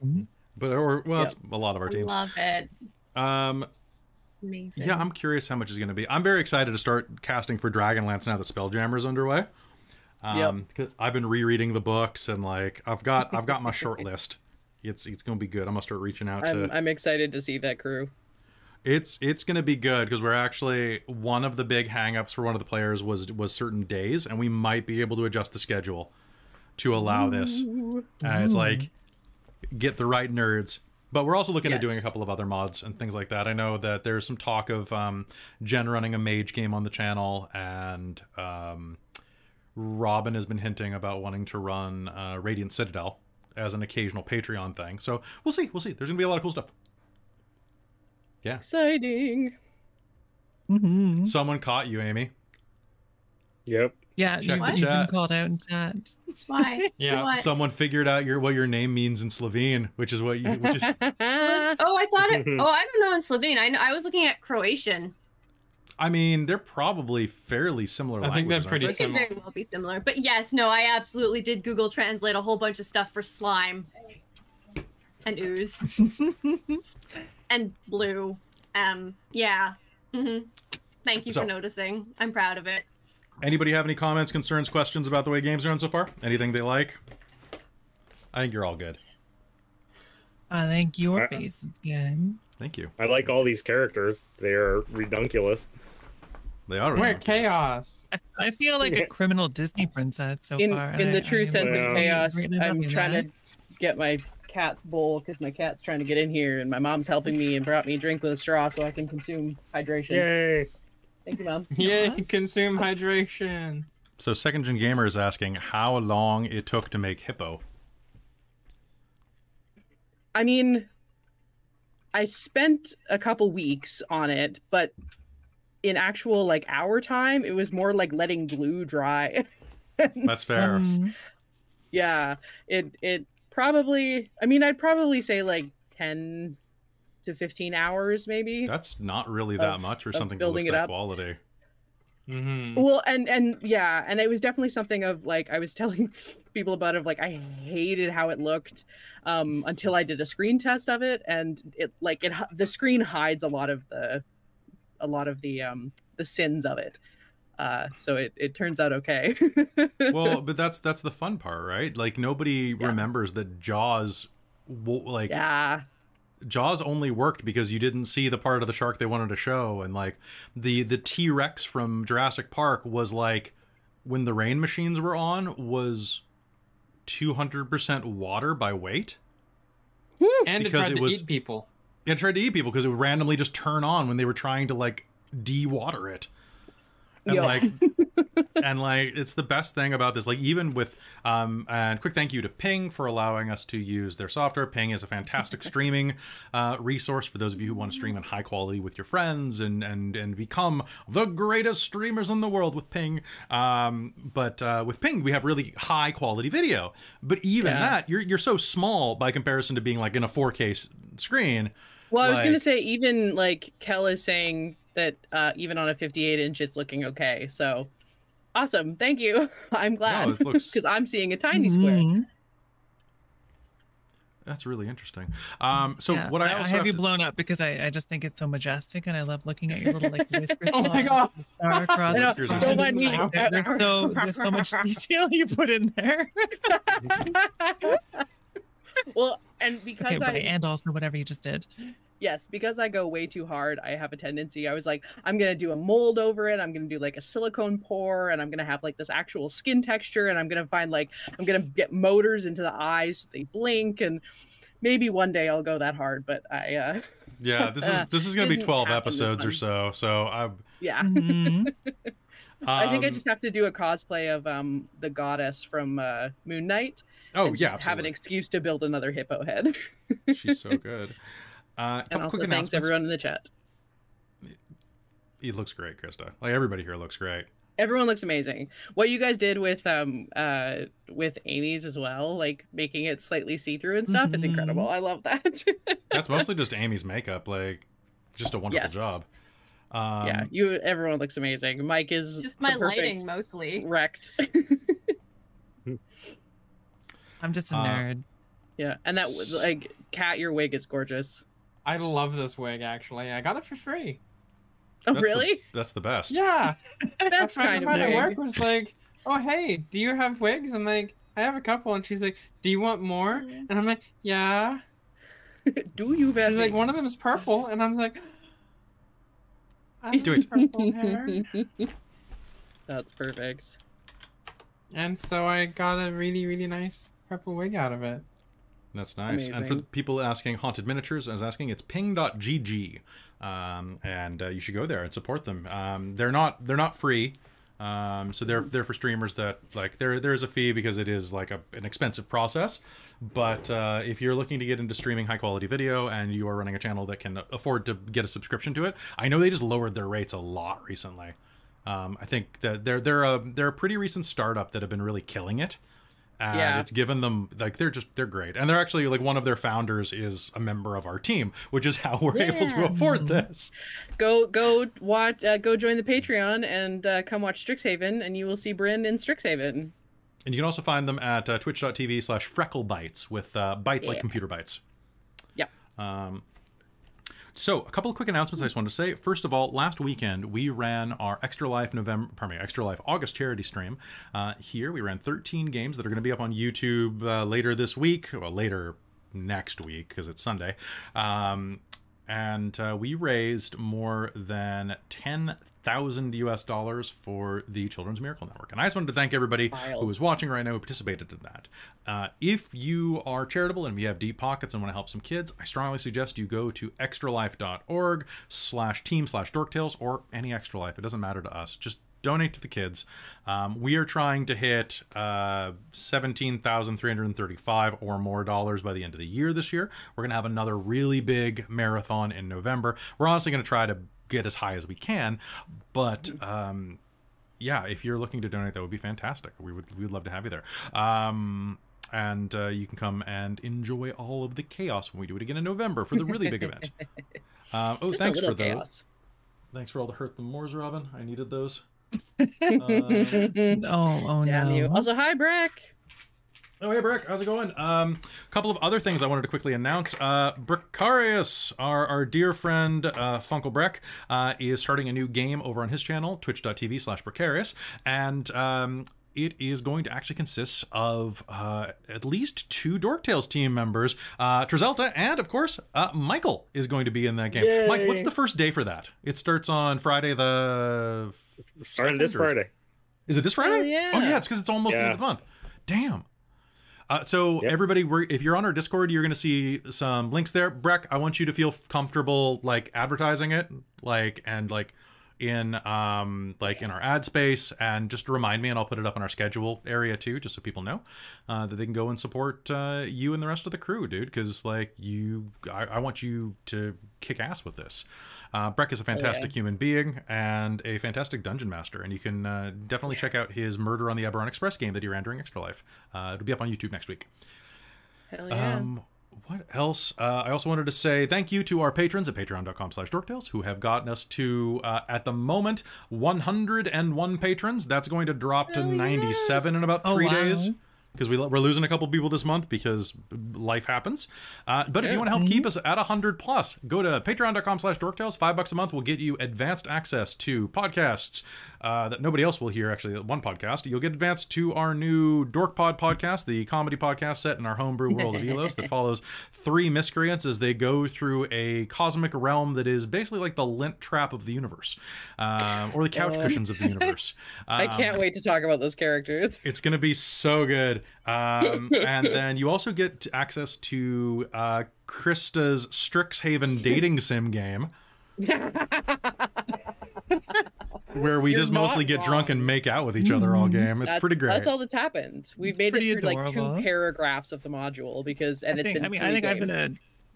a lot of our teams. Love it. Amazing. Yeah, I'm curious how much it's going to be. I'm very excited to start casting for Dragonlance now that Spelljammer is underway. Cause I've been rereading the books and like I've got my short list. It's gonna be good. I'm gonna start reaching out to. I'm excited to see that crew. It's gonna be good because we're actually one of the big hangups for one of the players was certain days, and we might be able to adjust the schedule to allow this. And it's like get the right nerds. But we're also looking at doing a couple of other mods and things like that. I know that there's some talk of Jen running a mage game on the channel, and Robin has been hinting about wanting to run Radiant Citadel as an occasional Patreon thing. So we'll see. There's going to be a lot of cool stuff. Yeah. Exciting. Someone caught you, Amy. Yep. Yeah, Check you've the been chat. called out in chat. Why? Yeah. What? Someone figured out what your name means in Slovene, which is what you. Which is. Oh, I thought it. Oh, I don't know in Slovene. I was looking at Croatian. I mean, they're probably fairly similar. I think they're languages, pretty aren't They could similar. very well be similar. But yes, no, I absolutely did Google Translate a whole bunch of stuff for slime and ooze and blue. Yeah. Thank you for noticing. I'm proud of it. Anybody have any comments, concerns, questions about the way games are on so far? Anything they like? I think you're all good. I think your face is good. Thank you. I like all these characters. They are redunculous. They are. We're ridiculous. chaos. I feel like a criminal Disney princess so far. In the true sense of chaos, really I'm loving trying that. to get my cat's bowl because my cat's trying to get in here, and my mom's helping me and brought me a drink with a straw so I can consume hydration. Yay! Thank you, Mom. Yay, consume hydration. So Second Gen Gamer is asking how long it took to make Hippo. I mean, I spent a couple weeks on it, but in actual like hour time, it was more like letting glue dry. That's fair. Yeah, it probably. I mean, I'd probably say like 10 to 15 hours, maybe. That's not really that much for something that looks building it that up. quality. Well, and yeah, and it was definitely something of like I was telling people about of like I hated how it looked until I did a screen test of it, and the screen hides a lot of the sins of it. So it turns out okay. Well, but that's the fun part, right? Like nobody remembers that Jaws Jaws only worked because you didn't see the part of the shark they wanted to show, and like the T-Rex from Jurassic Park was like when the rain machines were on was 200% water by weight. And it tried to eat people. It tried to eat people because it would randomly just turn on when they were trying to like de-water it. And like it's the best thing about this, like even with and quick thank you to Ping for allowing us to use their software. Ping is a fantastic streaming resource for those of you who want to stream in high quality with your friends and become the greatest streamers in the world with Ping. But with Ping we have really high quality video, but even that you're so small by comparison to being like in a 4K screen. Well, I was gonna say even like Kel is saying that even on a 58-inch it's looking okay, so awesome. Thank you. I'm glad because I'm seeing a tiny square. That's really interesting. So what I also have you blown up because I just think it's so majestic, and I love looking at your little like whiskers. Oh my god! There's so much detail you put in there. Well, and because and also whatever you just did. Yes, because I go way too hard, I have a tendency. I was like, I'm gonna do a mold over it. I'm gonna do like a silicone pour, and I'm gonna have like this actual skin texture, and I'm gonna find like I'm gonna get motors into the eyes so they blink, and maybe one day I'll go that hard. But I yeah, this is gonna be 12 episodes or so. So yeah. I think I just have to do a cosplay of the goddess from Moon Knight. Oh and yeah, just have an excuse to build another hippo head. She's so good. And also thanks everyone in the chat. It looks great, Krista. Like everybody here looks great. Everyone looks amazing. What you guys did with Amy's as well, like making it slightly see-through and stuff, is incredible. I love that. That's mostly just Amy's makeup, like just a wonderful job. Yeah, everyone looks amazing. Mike is just my lighting mostly wrecked. I'm just a nerd. Yeah, and that like Kat, your wig is gorgeous. I love this wig actually. I got it for free. Oh, really? That's the best. Yeah. That's kind of at work was like, "Oh, hey, do you have wigs?" I'm like, "I have a couple," and she's like, "Do you want more?" And I'm like, "Yeah." Do you have? She's like, "One of them is purple," and I'm like, "I Do it." Purple hair. That's perfect. And so I got a really, really nice purple wig out of it. That's nice. Amazing. And for the people asking Haunted Miniatures, I was asking, it's ping.gg. And you should go there and support them. They're not free. So they're for streamers that like there's a fee because it is like an expensive process. But if you're looking to get into streaming high quality video and you are running a channel that can afford to get a subscription to it, I know they just lowered their rates a lot recently. I think that they're a pretty recent startup that have been really killing it. And it's given them like they're great, and they're actually like one of their founders is a member of our team, which is how we're able to afford this. Go watch, go join the Patreon and come watch Strixhaven, and you will see Bryn in Strixhaven. And you can also find them at twitch.tv/frecklebytes with bites like computer bites. Yep. So a couple of quick announcements I just wanted to say. First of all, last weekend we ran our Extra Life August charity stream. Here we ran 13 games that are going to be up on YouTube later this week, well later next week because it's Sunday. And we raised more than $10,000 for the Children's Miracle Network. And I just wanted to thank everybody who is watching right now who participated in that. If you are charitable and you have deep pockets and want to help some kids, I strongly suggest you go to extralife.org/team/dorktales or any Extra Life. It doesn't matter to us. Just donate to the kids. We are trying to hit $17,335 or more by the end of the year this year. We're going to have another really big marathon in November. We're honestly going to try to get as high as we can, but yeah, if you're looking to donate, that would be fantastic. We'd love to have you there. And you can come and enjoy all of the chaos when we do it again in November for the really big event. Oh, thanks for those. Thanks for all the Hurt the Moors, Robin. I needed those. Oh Damn no. you. Also, hi, Wrek. Oh, hey, Wrek. How's it going? A couple of other things I wanted to quickly announce. Brecarius, our dear friend Funkle Breck, is starting a new game over on his channel, twitch.tv/Brecarius. And it is going to actually consist of at least 2 Dorktales team members. Trizelta and, of course, Michael is going to be in that game. Yay. Mike, what's the first day for that? It starts on Friday the... Starting this Friday. Is it this Friday? Oh, yeah. Oh, yeah, it's because it's almost the end of the month. Damn. So everybody, if you're on our Discord, you're going to see some links there. Breck, I want you to feel comfortable like advertising it, in our ad space, and just remind me, and I'll put it up in our schedule area too, just so people know that they can go and support you and the rest of the crew, dude. Because like I want you to kick ass with this. Breck is a fantastic human being and a fantastic dungeon master, and you can definitely check out his Murder on the Eberron Express game that he ran during Extra Life. It'll be up on YouTube next week. Hell yeah. What else? I also wanted to say thank you to our patrons at patreon.com/dorktales who have gotten us to, at the moment, 101 patrons. That's going to drop to 97 in about 3 days. Because we're losing a couple people this month because life happens. But if you want to help keep us at 100 plus, go to patreon.com/dorktales. $5 a month will get you advanced access to podcasts, that nobody else will hear, actually, one podcast. You'll get advanced to our new Dork Pod podcast, the comedy podcast set in our homebrew world of Ilott that follows 3 miscreants as they go through a cosmic realm that is basically like the lint trap of the universe, or the couch cushions of the universe. I can't wait to talk about those characters. It's going to be so good. And then you also get access to Krista's Strixhaven dating sim game. Where we just mostly get drunk and make out with each other all game. It's pretty great. That's all that's happened. We've made it through like 2 paragraphs of the module because I think I've been a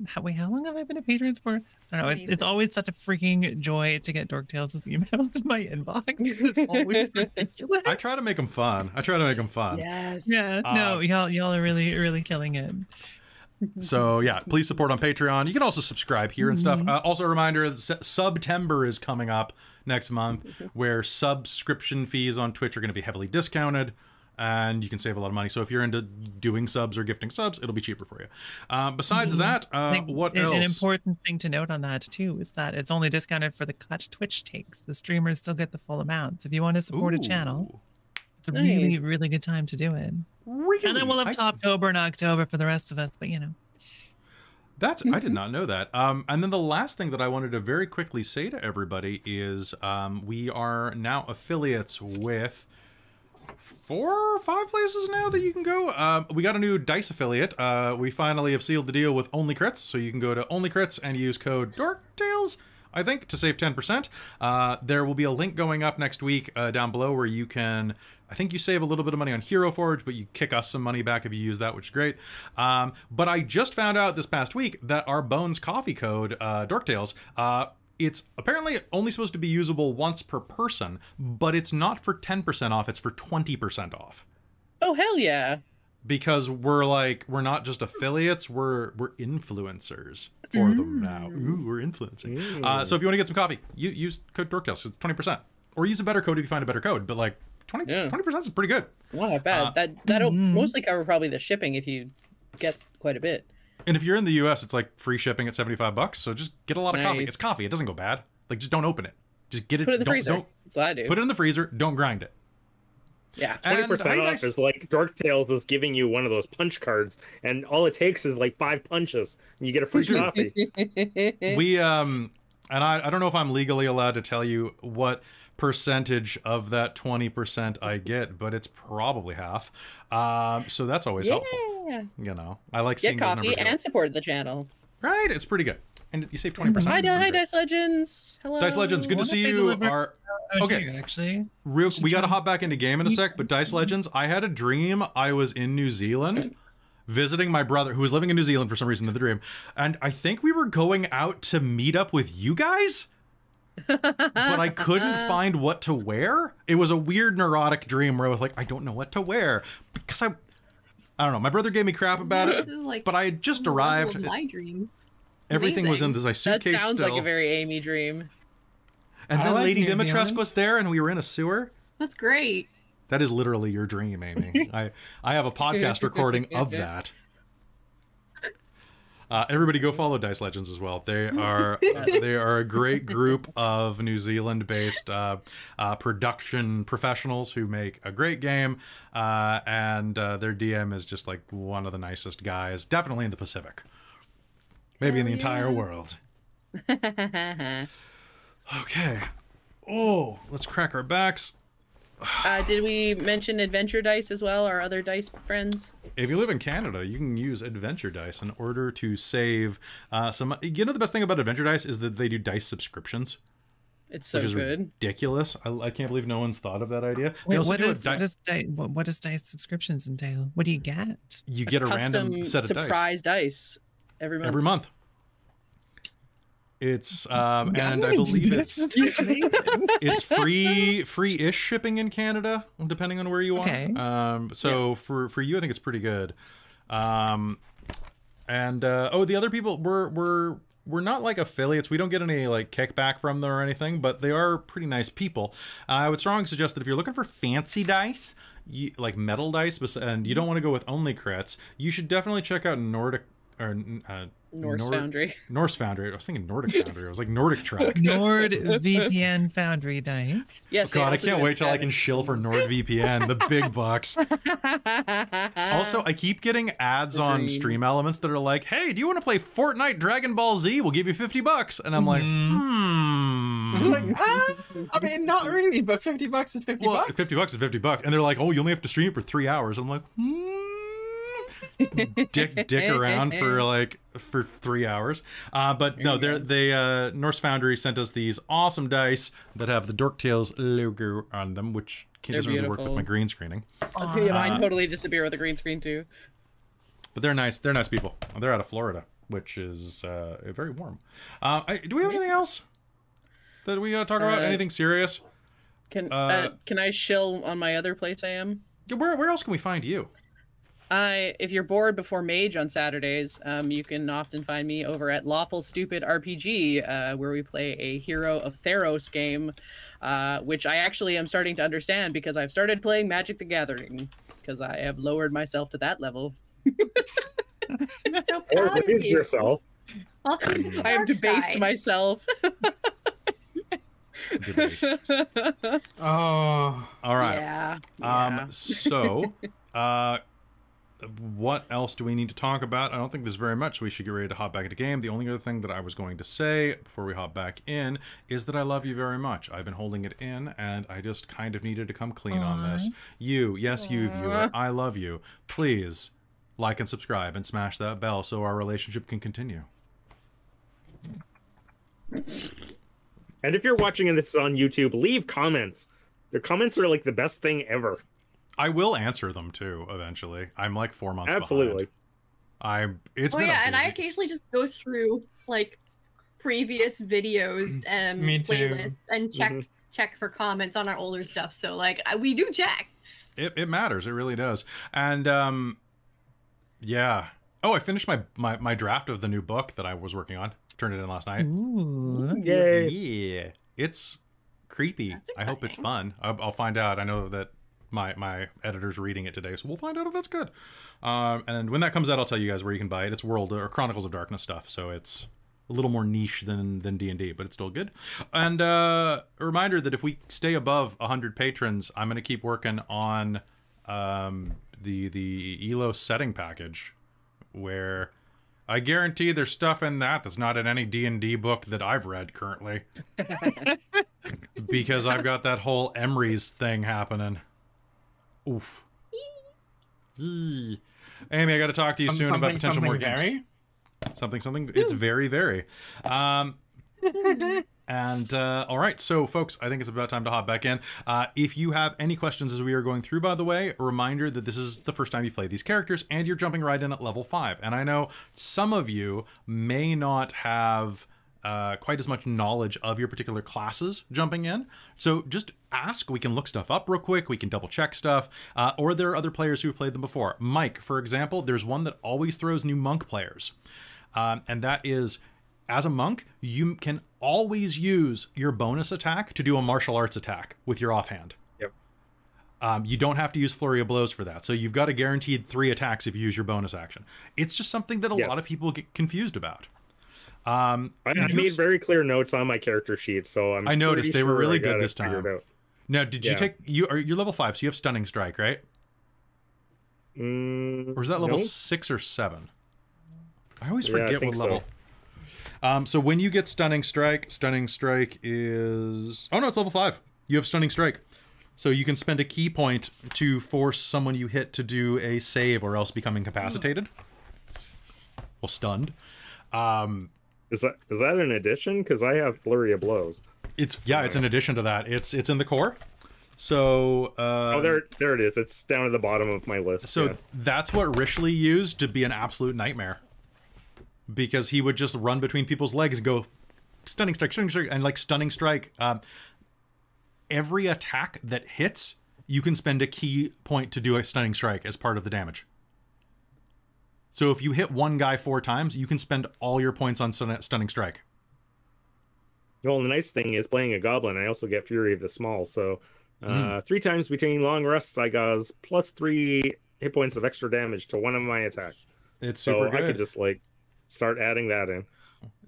how long have I been a patron for? I don't know. It's always such a freaking joy to get Dorktales' emails in my inbox. It's always ridiculous. I try to make them fun. Yes. Yeah. No, y'all are really killing it. So yeah, please support on Patreon. You can also subscribe here and stuff. Also a reminder, September is coming up next month, where subscription fees on Twitch are going to be heavily discounted, and you can save a lot of money. So if you're into doing subs or gifting subs, it'll be cheaper for you. Besides that, what else? An important thing to note on that too is that it's only discounted for the cut Twitch takes. The streamers still get the full amount. So if you want to support a channel, it's a really good time to do it. Really? And then we'll have Toptober and October for the rest of us, but you know. That's I did not know that. And then the last thing that I wanted to very quickly say to everybody is we are now affiliates with 4 or 5 places now that you can go. We got a new dice affiliate. We finally have sealed the deal with Only Crits, so you can go to Only Crits and use code DorkTales, I think, to save 10%. There will be a link going up next week down below where you can, I think you save a little bit of money on Hero Forge, but you kick us some money back if you use that, which is great. But I just found out this past week that our Bones Coffee code, Dorktales, it's apparently only supposed to be usable once per person, but it's not for 10% off, it's for 20% off. Oh, hell yeah. Because we're not just affiliates, we're influencers for them now. Ooh, we're influencing. So if you want to get some coffee, use code Dorktales, it's 20%. Or use a better code if you find a better code, but like 20% is pretty good. It's not bad. That'll mostly cover probably the shipping if you get quite a bit. And if you're in the US, it's like free shipping at $75. So just get a lot of coffee. It's coffee. It doesn't go bad. Like, just don't open it. Just get it. Put it in the freezer. That's what I do. Put it in the freezer. Don't grind it. Yeah. 20% off is like Dorktales is giving you one of those punch cards, and all it takes is like 5 punches, and you get a free coffee. We and I don't know if I'm legally allowed to tell you what percentage of that 20% I get, but it's probably half. So that's always helpful. You know, I like seeing those numbers. Get coffee and support the channel. Right, it's pretty good. And you save 20%. Hi, Dice Legends. Hello. Dice Legends, good to see you. Okay, actually, we got to hop back into game in a sec, but Dice Legends, I had a dream I was in New Zealand visiting my brother who was living in New Zealand for some reason in the dream, and I think we were going out to meet up with you guys, but I couldn't find what to wear. It was a weird neurotic dream where I was like, I don't know what to wear because I don't know. My brother gave me crap about it, but I had just arrived. My dreams. Everything was in this suitcase. That sounds still. like a very Amy dream. And then Lady Dimitrescu was there, and we were in a sewer. That's great. That is literally your dream, Amy. I have a podcast recording of that. Everybody go follow Dice Legends as well. They are a great group of New Zealand-based production professionals who make a great game, and their DM is just like one of the nicest guys, definitely in the Pacific, maybe in the entire world. Okay. Oh, let's crack our backs. Did we mention Adventure Dice as well, our other dice friends? If you live in Canada, you can use Adventure Dice in order to save some. You know, the best thing about Adventure Dice is that they do dice subscriptions. It's so which is good. Ridiculous. I can't believe no one's thought of that idea. Wait, what does dice subscriptions entail? What do you get? You get a random set of surprise dice every month. Every month. It's and I believe it's free-ish shipping in Canada, depending on where you are. Okay. So for you, I think it's pretty good. The other people we're not like affiliates. We don't get any like kickback from them or anything, but they are pretty nice people. I would strongly suggest that if you're looking for fancy dice, like metal dice, and you don't want to go with only crits, you should definitely check out Nordic or Norse Foundry. Norse Foundry. I was thinking Nordic Foundry. I was like Nordic Track. NordVPN Foundry dice. Yes. God, I can't wait till I can shill for NordVPN, the big bucks. Also, I keep getting ads on Stream Elements that are like, "Hey, do you want to play Fortnite Dragon Ball Z? We'll give you $50." And I'm like, Like, I mean, not really, but $50 is $50. Well, $50 is $50, and they're like, "Oh, you only have to stream it for 3 hours." I'm like, dick around for 3 hours. But no, they Norse Foundry sent us these awesome dice that have the Dorktales logo on them, which doesn't really work with my green screening. Mine totally disappear with the green screen too. But they're nice. They're nice people. They're out of Florida, which is very warm. Do we have anything else that we talk about? Anything serious? Can I shill on my other place I am? Where else can we find you? If you're bored before Mage on Saturdays, you can often find me over at Lawful Stupid RPG, where we play a Hero of Theros game, which I actually am starting to understand because I've started playing Magic the Gathering, because I have lowered myself to that level. So proud of you. Yourself. Welcome to the I have dark debased side. myself. Oh. All right. Yeah. So, what else do we need to talk about? I don't think there's very much, so we should get ready to hop back into game. The only other thing that I was going to say before we hop back in is that I love you very much. I've been holding it in, and I just kind of needed to come clean on this. You, yes, you viewer, I love you. Please like and subscribe and smash that bell so our relationship can continue. And if you're watching this on YouTube, leave comments. The comments are like the best thing ever. I will answer them too eventually. I'm like 4 months Absolutely. behind. It's Oh been yeah, a and I busy- occasionally just go through like previous videos and Me too. playlists and check for comments on our older stuff. So like we do check. It matters. It really does. And yeah. Oh, I finished my draft of the new book that I was working on. Turned it in last night. Ooh. Yay. Yeah. It's creepy. That's I hope it's exciting. fun. I'll find out. I know that my editor's reading it today, so we'll find out if that's good. And when that comes out, I'll tell you guys where you can buy it. It's World or Chronicles of Darkness stuff, so it's a little more niche than D&D, but it's still good. And a reminder that if we stay above 100 patrons, I'm going to keep working on the Elo setting package, where I guarantee there's stuff in that's not in any D&D book that I've read currently. Because I've got that whole Emery's thing happening. Oof. Amy, I got to talk to you soon about potential more games. Something. It's very. And all right, so folks, I think it's about time to hop back in. If you have any questions as we are going through, by the way, a reminder that this is the first time you play these characters and you're jumping right in at level 5. And I know some of you may not have quite as much knowledge of your particular classes jumping in. So just ask. We can look stuff up real quick. We can double check stuff. Or there are other players who've played them before. Mike, for example, there's one that always throws new monk players. And that is, as a monk, you can always use your bonus attack to do a martial arts attack with your offhand. Yep. You don't have to use flurry of blows for that. So you've got a guaranteed 3 attacks if you use your bonus action. It's just something that a lot of people get confused about. I made very clear notes on my character sheet, so I noticed they were really good this time. Out. Now, did you take you're level 5, so you have stunning strike, right? Or is that level 6 or 7? I always forget what level. So when you get stunning strike is it's level 5. You have stunning strike. So you can spend a key point to force someone you hit to do a save or else become incapacitated. Well, stunned. Is that an addition? Because I have flurry of blows. It's an addition to that. It's in the core. So there it is. It's down at the bottom of my list. So that's what Rishley used to be an absolute nightmare. Because he would just run between people's legs and go stunning strike, and like stunning strike. Every attack that hits, you can spend a key point to do a stunning strike as part of the damage. So if you hit one guy 4 times, you can spend all your points on stunning strike. Well, the nice thing is playing a goblin, I also get Fury of the Small. So 3 times between long rests, I got +3 hit points of extra damage to one of my attacks. It's super good. I could just like start adding that in.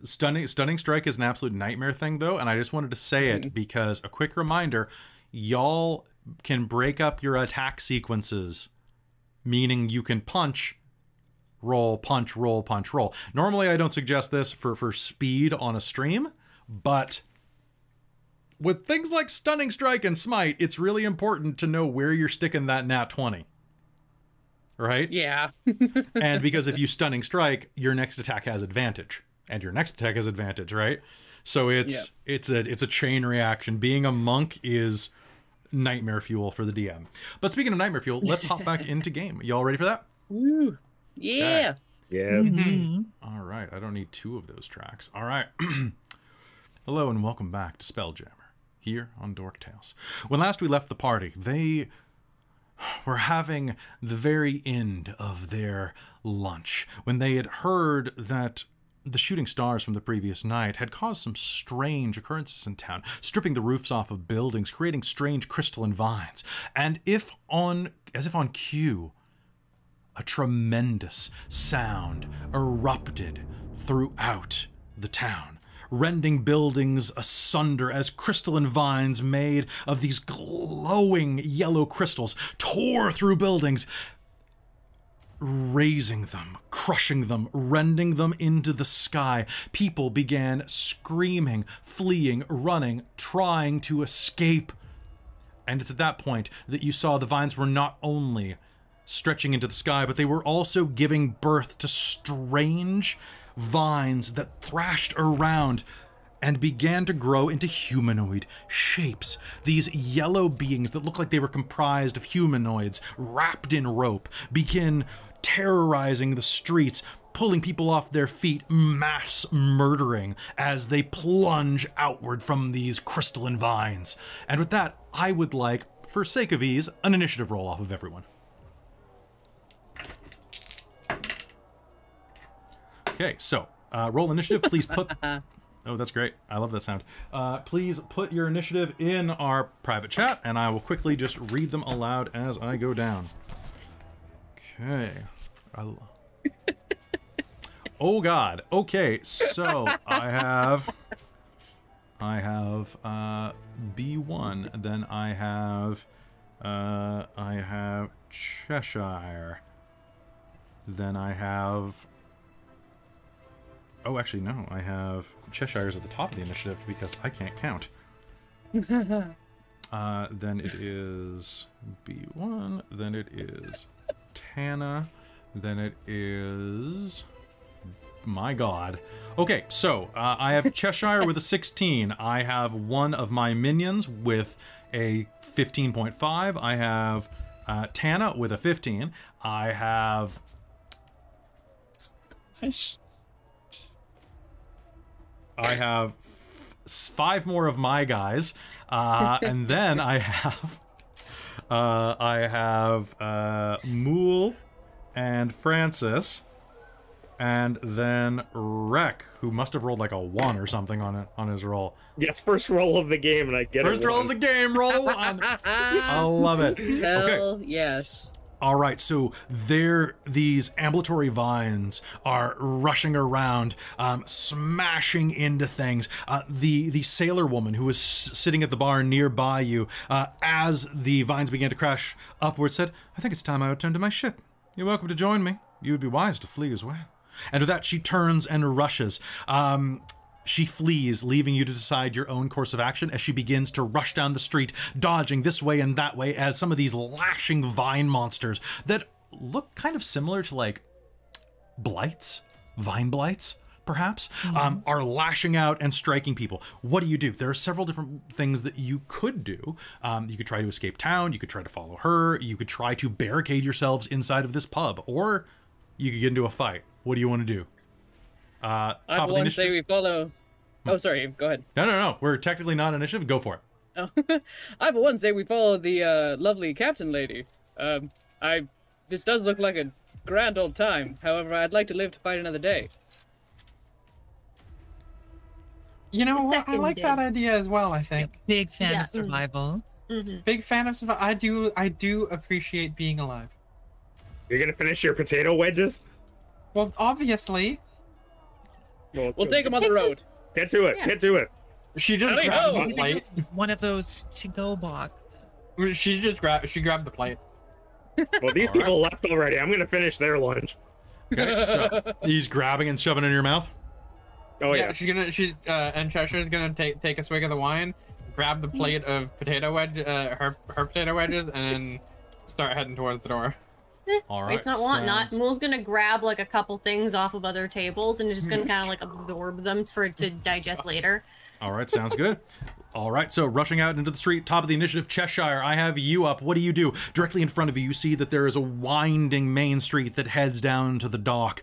Stunning strike is an absolute nightmare thing though, and I just wanted to say it because a quick reminder, y'all can break up your attack sequences, meaning you can punch, roll, punch, roll, punch, roll. Normally I don't suggest this for speed on a stream, but with things like Stunning Strike and Smite, it's really important to know where you're sticking that nat 20. Right? Yeah. And because if you Stunning Strike, your next attack has advantage. And your next attack has advantage, right? So it's a chain reaction. Being a monk is nightmare fuel for the DM. But speaking of nightmare fuel, let's hop back into game. Y'all ready for that? Woo. Yeah. Yeah. All right. I don't need 2 of those tracks. All right. Hello and welcome back to Spelljammer here on Dork Tales. When last we left the party, they were having the very end of their lunch when they had heard that the shooting stars from the previous night had caused some strange occurrences in town, stripping the roofs off of buildings, creating strange crystalline vines, and as if on cue, a tremendous sound erupted throughout the town, rending buildings asunder as crystalline vines made of these glowing yellow crystals tore through buildings, raising them, crushing them, rending them into the sky. People began screaming, fleeing, running, trying to escape. And it's at that point that you saw the vines were not only stretching into the sky, but they were also giving birth to strange vines that thrashed around and began to grow into humanoid shapes. These yellow beings that looked like they were comprised of humanoids wrapped in rope begin terrorizing the streets, pulling people off their feet, mass murdering as they plunge outward from these crystalline vines. And with that, I would like, for sake of ease, an initiative roll off of everyone. Okay, so roll initiative. Please put... Oh, that's great. I love that sound. Please put your initiative in our private chat, and I will quickly just read them aloud as I go down. Okay. Oh God. Okay, so I have B1. Then I have Cheshire. Then I have... Oh, actually, no. I have Cheshire's at the top of the initiative because I can't count. Then it is B1. Then it is Tana. Then it is... My God. Okay, so I have Cheshire with a 16. I have one of my minions with a 15.5. I have Tana with a 15. I have... I have 5 more of my guys, and then I have Mulj and Francis, and then Wrek, who must have rolled like a 1 or something on his roll. Yes, first roll of the game, and I get first roll of the game, roll a 1. I love it. Hell Okay. yes. All right, so these ambulatory vines are rushing around, smashing into things. The sailor woman who was sitting at the bar nearby you, as the vines began to crash upward, said, "I think it's time I return to my ship. You're welcome to join me. You would be wise to flee as well." And with that, she turns and rushes. She flees, leaving you to decide your own course of action as she begins to rush down the street, dodging this way and that way as some of these lashing vine monsters that look kind of similar to like blights, vine blights, perhaps, are lashing out and striking people. What do? There are several different things that you could do. You could try to escape town. You could try to follow her. You could try to barricade yourselves inside of this pub, or you could get into a fight. What do you want to do? I for one say we follow... Oh, sorry, go ahead. No. We're technically not initiative. Go for it. Oh. I for one say we follow the lovely captain lady. This does look like a grand old time. However, I'd like to live to fight another day. You know what? I like that idea as well, I think. Big fan of survival. Big fan of survival. I do appreciate being alive. You're gonna finish your potato wedges? Well, obviously. We'll take him on the road. Get to it. Yeah. Get to it. She just Camille! grabbed the plate. One of those to-go box. She grabbed the plate. Well, these people left already. I'm gonna finish their lunch. Okay, so he's grabbing and shoving it in your mouth. Oh yeah. And Cheshire's gonna take a swig of the wine, grab the plate of potato her potato wedges, and then start heading towards the door. All right. Waste not, want not. Mul's gonna grab like a couple things off of other tables and just gonna kind of like absorb them for it to digest later. All right, sounds good. All right, so rushing out into the street, top of the initiative, Cheshire, I have you up. What do you do? Directly in front of you, you see that there is a winding main street that heads down to the dock.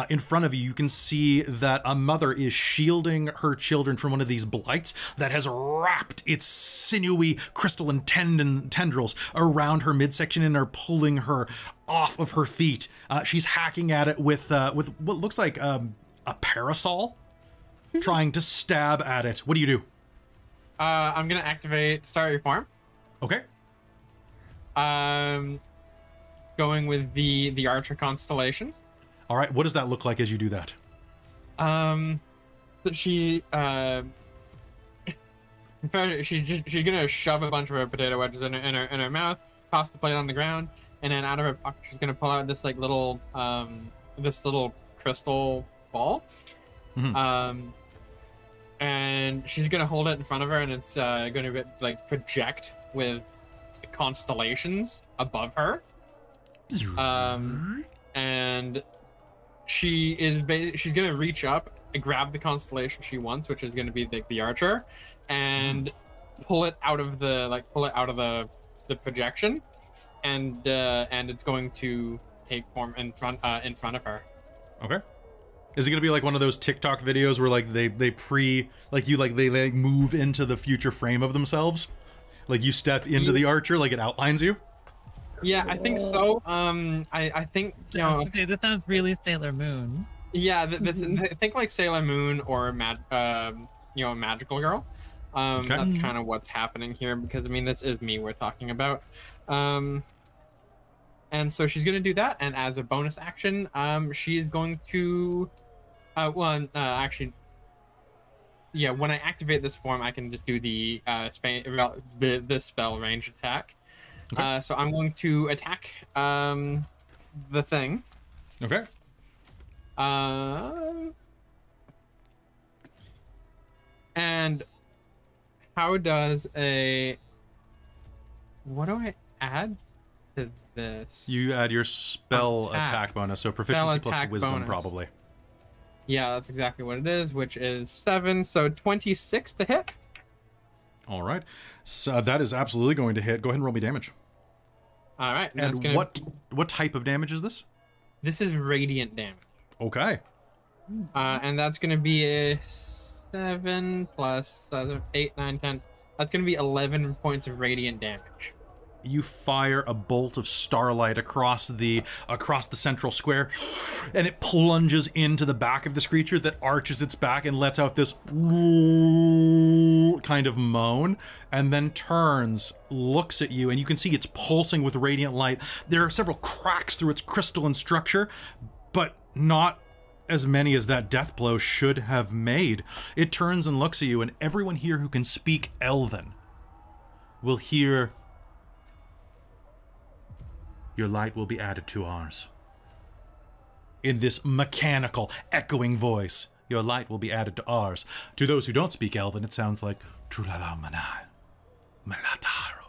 In front of you, you can see that a mother is shielding her children from one of these blights that has wrapped its sinewy crystalline tendrils around her midsection and are pulling her off of her feet. She's hacking at it with what looks like a parasol, trying to stab at it. What do you do? I'm gonna activate Star Reform. Okay. Going with the Archer constellation. All right. What does that look like as you do that? She's gonna shove a bunch of her potato wedges in her mouth, toss the plate on the ground, and then out of her pocket she's gonna pull out this like little crystal ball. Mm-hmm. And she's gonna hold it in front of her, and it's gonna like project with constellations above her. And she's gonna reach up and grab the constellation she wants, which is gonna be the Archer, and pull it out of the projection, and it's going to take form in front of her. Okay. Is it gonna be like one of those TikTok videos where like they move into the future frame of themselves? Like you step into the Archer, like it outlines you? Yeah, I think so. I think This sounds really Sailor Moon. Yeah, I think like Sailor Moon or Magical Girl. Okay. That's kind of what's happening here, because I mean this is me we're talking about. And so she's gonna do that, and as a bonus action, she's going to when I activate this form, I can just do the spell range attack. Okay. So I'm going to attack the thing. Okay. And how does what do I add to this? You add your spell attack bonus, so proficiency plus wisdom bonus. Probably. Yeah, that's exactly what it is, which is 7, so 26 to hit. All right. So that is absolutely going to hit. Go ahead and roll me damage. All right. And what type of damage is this? This is radiant damage. Okay. And that's going to be a 7 plus 8, 9, 10. That's going to be 11 points of radiant damage. You fire a bolt of starlight across the central square, and it plunges into the back of this creature that arches its back and lets out this kind of moan, and then turns, looks at you, and you can see it's pulsing with radiant light. There are several cracks through its crystalline structure, but not as many as that death blow should have made. It turns and looks at you, and everyone here who can speak Elven will hear, "Your light will be added to ours." In this mechanical, echoing voice, "Your light will be added to ours." To those who don't speak Elven, it sounds like "Trulala manai, Malataru."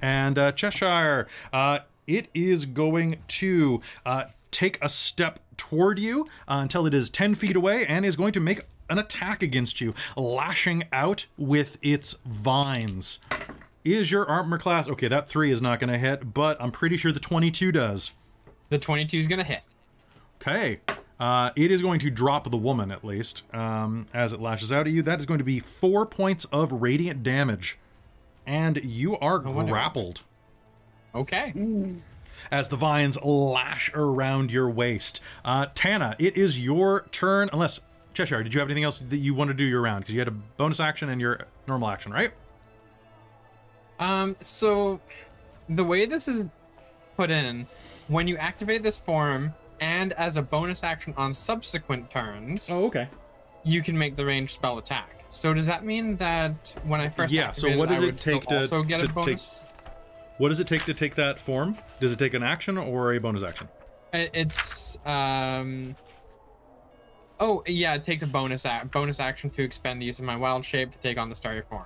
And Cheshire, it is going to take a step toward you until it is 10 feet away, and is going to make an attack against you, lashing out with its vines. Is your armor class... Okay, that 3 is not going to hit, but I'm pretty sure the 22 does. The 22 is going to hit. Okay. It is going to drop the woman, at least, as it lashes out at you. That is going to be 4 points of radiant damage. And you are grappled. Okay. As the vines lash around your waist. Tana, it is your turn. Unless, Cheshire, did you have anything else that you want to do your round? Because you had a bonus action and your normal action, right? So the way this is put in when you activate this form, and as a bonus action on subsequent turns, Oh, okay. you can make the ranged spell attack. So does that mean that when I first Yeah, so activate what does I it would still take to- also get to a take- bonus? What does it take to take that form? Does it take an action or a bonus action? It's Oh yeah, it takes a bonus action to expend the use of my wild shape to take on the starry form.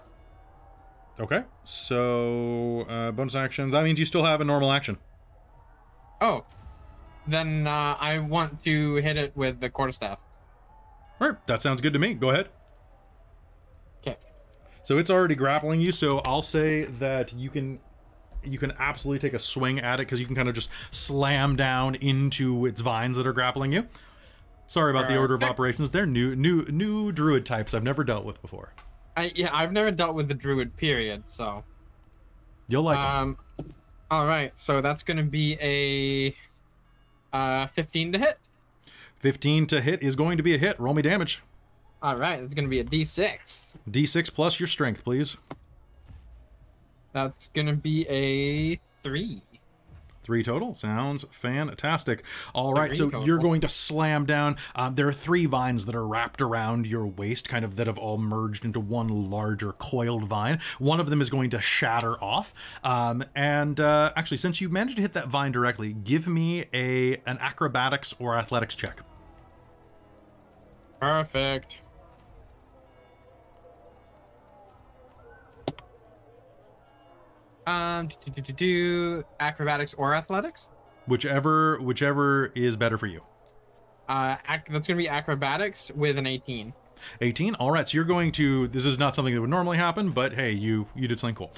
Okay. So bonus action. That means you still have a normal action. Oh, then I want to hit it with the quarterstaff. All right. That sounds good to me. Go ahead. Okay. So it's already grappling you. So I'll say that you can absolutely take a swing at it because you can kind of just slam down into its vines that are grappling you. Sorry about the order of operations. They're new druid types I've never dealt with before. I've never dealt with the druid period, so You'll like them. All right, so that's gonna be a 15 to hit. 15 to hit is going to be a hit. Roll me damage. All right, it's gonna be a D6. D6 plus your strength, please. That's gonna be a 3. 3 total. Sounds fantastic. All right, 3 so total. you're going to slam down. There are 3 vines that are wrapped around your waist, kind of that have all merged into one larger coiled vine. One of them is going to shatter off. Actually, since you managed to hit that vine directly, give me an acrobatics or athletics check. Perfect. Acrobatics or athletics? Whichever is better for you. That's gonna be acrobatics with an 18. 18. All right, so you're going to, this is not something that would normally happen, but hey, you did something cool.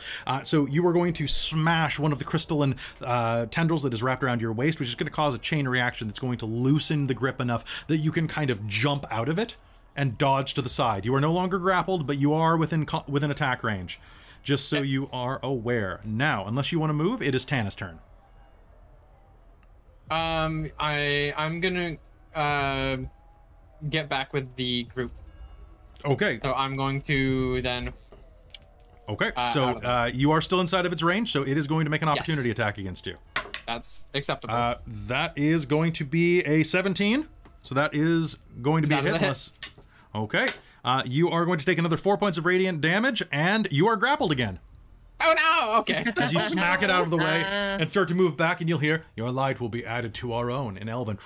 So you are going to smash one of the crystalline tendrils that is wrapped around your waist, which is going to cause a chain reaction that's going to loosen the grip enough that you can kind of jump out of it and dodge to the side. You are no longer grappled, but you are within attack range, just so you are aware. Now, unless you want to move, it is Tana's turn. I'm gonna get back with the group. Okay. So I'm going to then. Okay. So you are still inside of its range, so it is going to make an opportunity attack against you. That's acceptable. That is going to be a 17. So that is going to be a hit. Unless... Okay. You are going to take another 4 points of radiant damage, and you are grappled again. Oh no! Okay. As you smack it out of the way and start to move back, and you'll hear, "Your light will be added to our own" in Elven.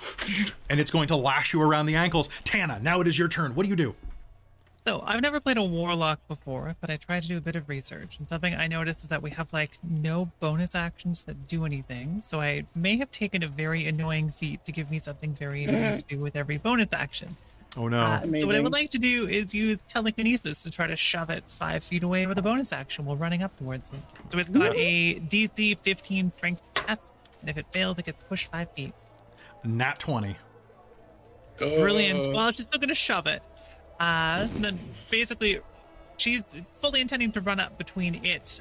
And it's going to lash you around the ankles. Tana, now it is your turn. What do you do? So I've never played a warlock before, but I tried to do a bit of research, and something I noticed is that we have like no bonus actions that do anything. So I may have taken a very annoying feat to give me something very annoying to do with every bonus action. Oh no. So what I would like to do is use telekinesis to try to shove it 5 feet away with a bonus action while running up towards it. So it's got a DC 15 strength test, and if it fails, it gets pushed 5 feet. Nat 20. Brilliant. Well, she's still going to shove it. Then basically, she's fully intending to run up between it.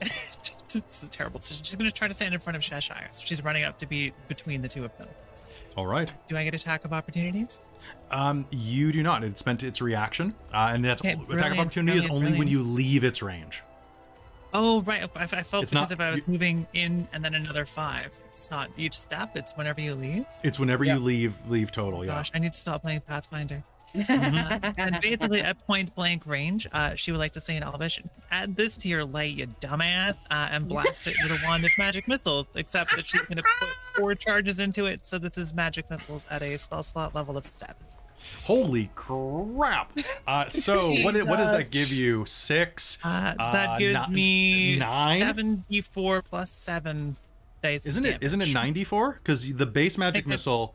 It's a terrible decision. She's going to try to stand in front of Cheshire. So she's running up to be between the two of them. All right. Do I get attack of opportunities? You do not. It spent its reaction, and that's Okay, attack of opportunity is only when you leave its range. Oh, right. I felt It's because not- if I was moving in and then another 5, it's not each step. It's whenever you leave. It's whenever you leave total. Yeah. Gosh, I need to stop playing Pathfinder. And basically at point blank range, she would like to say in Elvish, "Add this to your light, you dumbass," and blast it with a wand of magic missiles, except that she's going to put 4 charges into it, so this is magic missiles at a spell slot level of 7. Holy crap! So what does that give you? 6? That gives me 9? 74 plus 7 dice. Isn't it 94? Because the base magic missile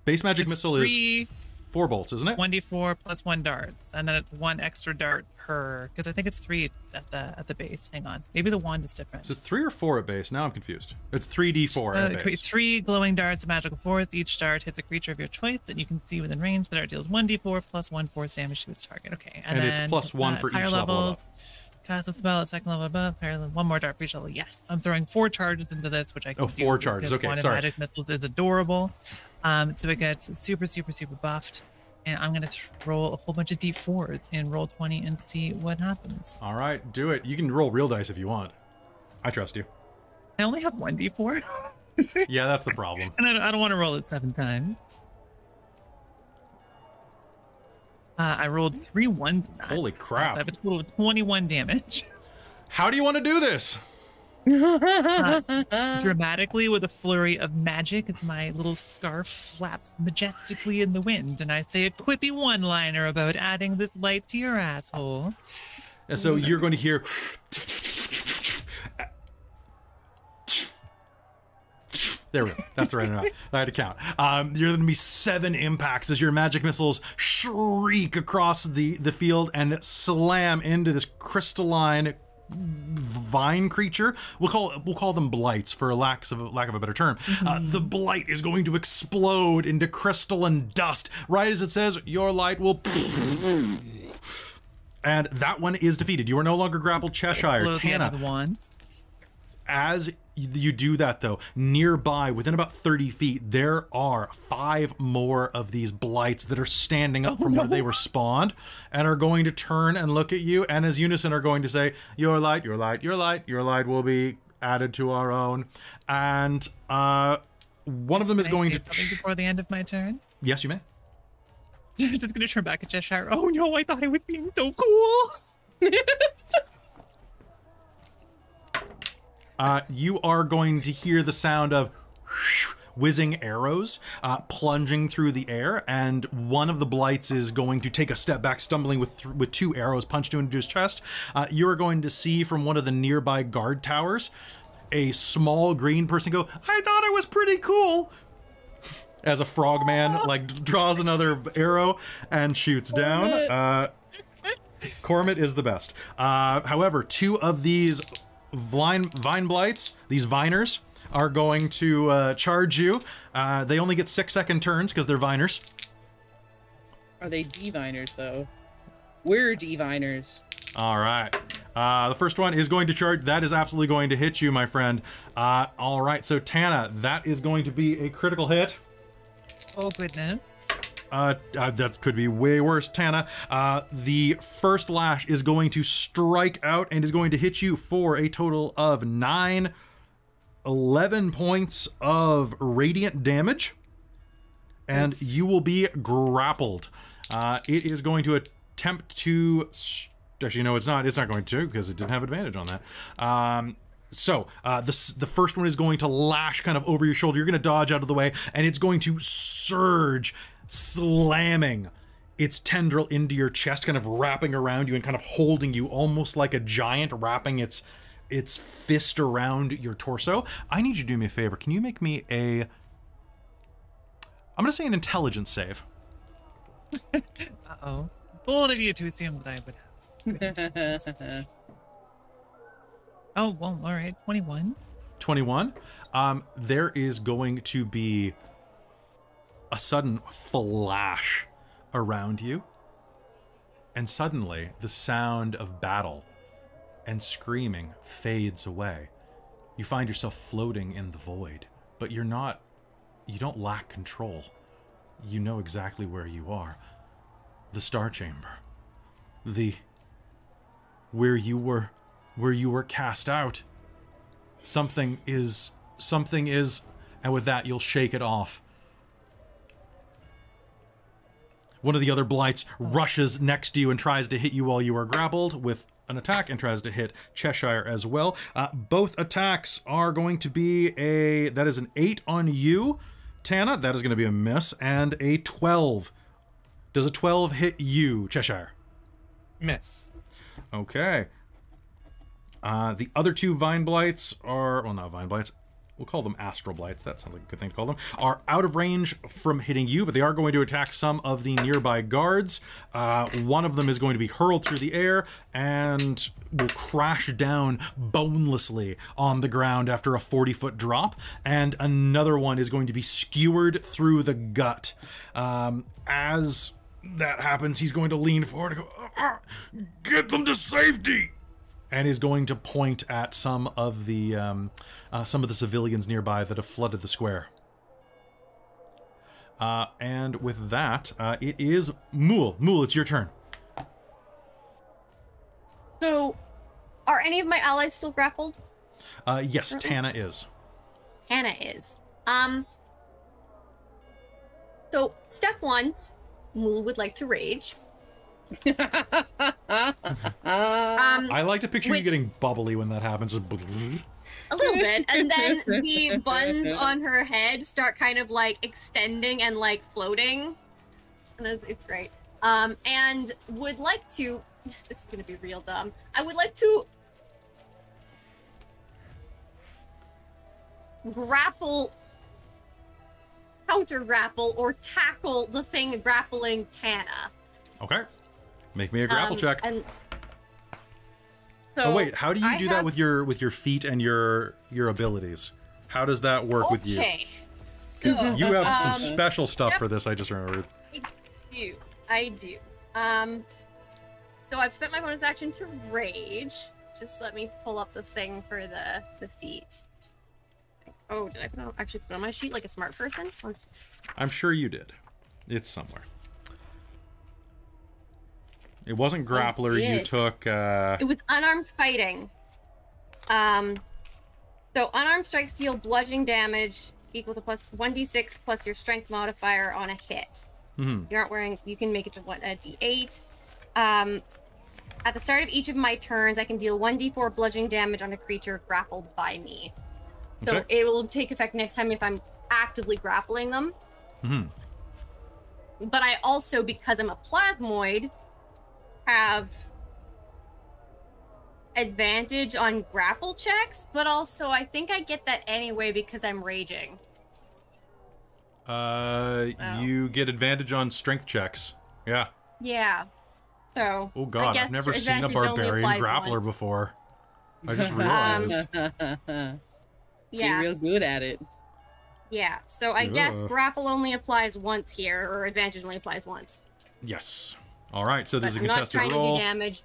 is 4 bolts, isn't it? 1d4 plus 1 darts, and then it's 1 extra dart per. Because I think it's 3 at the base. Hang on, maybe the wand is different. Is it 3 or 4 at base? Now I'm confused. It's 3d4 at base. 3 glowing darts of magical force. Each dart hits a creature of your choice that you can see within range. The dart deals 1d4 plus 1 force damage to its target. Okay, and it's plus 1 for each higher level levels. Cast a spell at second level above. Higher level, 1 more dart for each level. Yes, I'm throwing 4 charges into this, which I can do. 4 charges. because Okay, one of sorry. Magic missiles is adorable. So it gets super buffed. And I'm going to roll a whole bunch of d4s in roll 20 and see what happens. All right, do it. You can roll real dice if you want. I trust you. I only have 1 d4. Yeah, that's the problem. And I don't want to roll it 7 times. I rolled 3 ones. Holy crap. I have a total of 21 damage. How do you want to do this? Dramatically, with a flurry of magic, as my little scarf flaps majestically in the wind, and I say a quippy one-liner about adding this light to your asshole. And so you're going to hear... There we go. That's the right amount. I had to count. You're going to be 7 impacts as your magic missiles shriek across the field and slam into this crystalline vine creature. We'll call them blights for lack of a better term. The blight is going to explode into crystalline dust right as it says, "Your light will." And that one is defeated. You are no longer grappled, Cheshire. Tana. As you do that, though, nearby, within about 30 feet, there are 5 more of these blights that are standing up from where they were spawned and are going to turn and look at you, and as unison are going to say, "Your light, your light, your light, your light will be added to our own." And one of them is going to... something before the end of my turn? Yes, you may. Just going to turn back at Cheshire. Oh no, I thought I was being so cool. You are going to hear the sound of whizzing arrows plunging through the air, and one of the blights is going to take a step back, stumbling with 2 arrows punched into his chest. You are going to see from one of the nearby guard towers a small green person go, "I thought it was pretty cool," as a frogman like draws another arrow and shoots down. Cormit is the best. However, 2 of these vine blights, these viners, are going to charge you. They only get 6-second turns because they're viners. Are they diviners though? We're diviners. All right. The first one is going to charge. That is absolutely going to hit you, my friend. All right. So Tana, that is going to be a critical hit. Oh goodness. That could be way worse, Tana. The first lash is going to strike out and is going to hit you for a total of 11 points of radiant damage. And you will be grappled. It is going to attempt to... Actually, no, it's not. It's not going to, because it didn't have advantage on that. The first one is going to lash kind of over your shoulder. You're going to dodge out of the way, and it's going to surge, slamming its tendril into your chest, kind of wrapping around you and kind of holding you almost like a giant wrapping its fist around your torso. I need you to do me a favor. Can you make me I'm going to say an intelligence save. Uh-oh. Bold of you to assume that I would have. Oh, well, all right. 21. 21. There is going to be a sudden flash around you, and suddenly the sound of battle and screaming fades away. You find yourself floating in the void, but you don't lack control. You know exactly where you are. The Star Chamber. Where you were cast out. Something is, and with that you'll shake it off. One of the other blights rushes next to you and tries to hit you while you are grappled with an attack, and tries to hit Cheshire as well. Both attacks are going to be that is an 8 on you, Tana. That is going to be a miss, and a 12. Does a 12 hit you, Cheshire? Miss. Okay. The other 2 vine blights are, well, not vine blights, we'll call them astral blights, that sounds like a good thing to call them, are out of range from hitting you, but they are going to attack some of the nearby guards. One of them is going to be hurled through the air and will crash down bonelessly on the ground after a 40-foot drop, and another one is going to be skewered through the gut. As that happens, he's going to lean forward and go, "Get them to safety!" and is going to point at some of the civilians nearby that have flooded the square. And with that, it is Mulj. Mulj, it's your turn. So, are any of my allies still grappled? Yes, Tana is. Tana is. So step 1, Mulj would like to rage. I like to picture you getting bubbly when that happens. A little bit, and then the buns on her head start kind of like extending and like floating. And it's great. And would like to. This is gonna be real dumb. I would like to grapple, counter grapple, or tackle the thing grappling Tana. Okay. Make me a grapple check. And so oh wait, how do you do that with your feet and your abilities? How does that work with you? Okay. So, you have some special stuff for this, I just remembered. I do. So I've spent my bonus action to rage. Just let me pull up the thing for the feet. Oh, did I actually put on my sheet like a smart person? I'm sure you did. It's somewhere. It wasn't grappler. You took. It was unarmed fighting. So unarmed strikes deal bludgeoning damage equal to plus 1d6 plus your strength modifier on a hit. You aren't wearing. You can make it to a d8. At the start of each of my turns, I can deal 1d4 bludgeoning damage on a creature grappled by me. So it will take effect next time if I'm actively grappling them. But I also, because I'm a plasmoid, have advantage on grapple checks, but also I think I get that anyway because I'm raging. You get advantage on strength checks. Yeah. Yeah. So. Oh god, I've never seen a barbarian grappler before. I just realized. Yeah. You're real good at it. Yeah. So I guess grapple only applies once here, or advantage only applies once. Yes. All right. So this is a I'm contested not trying roll. To do damage.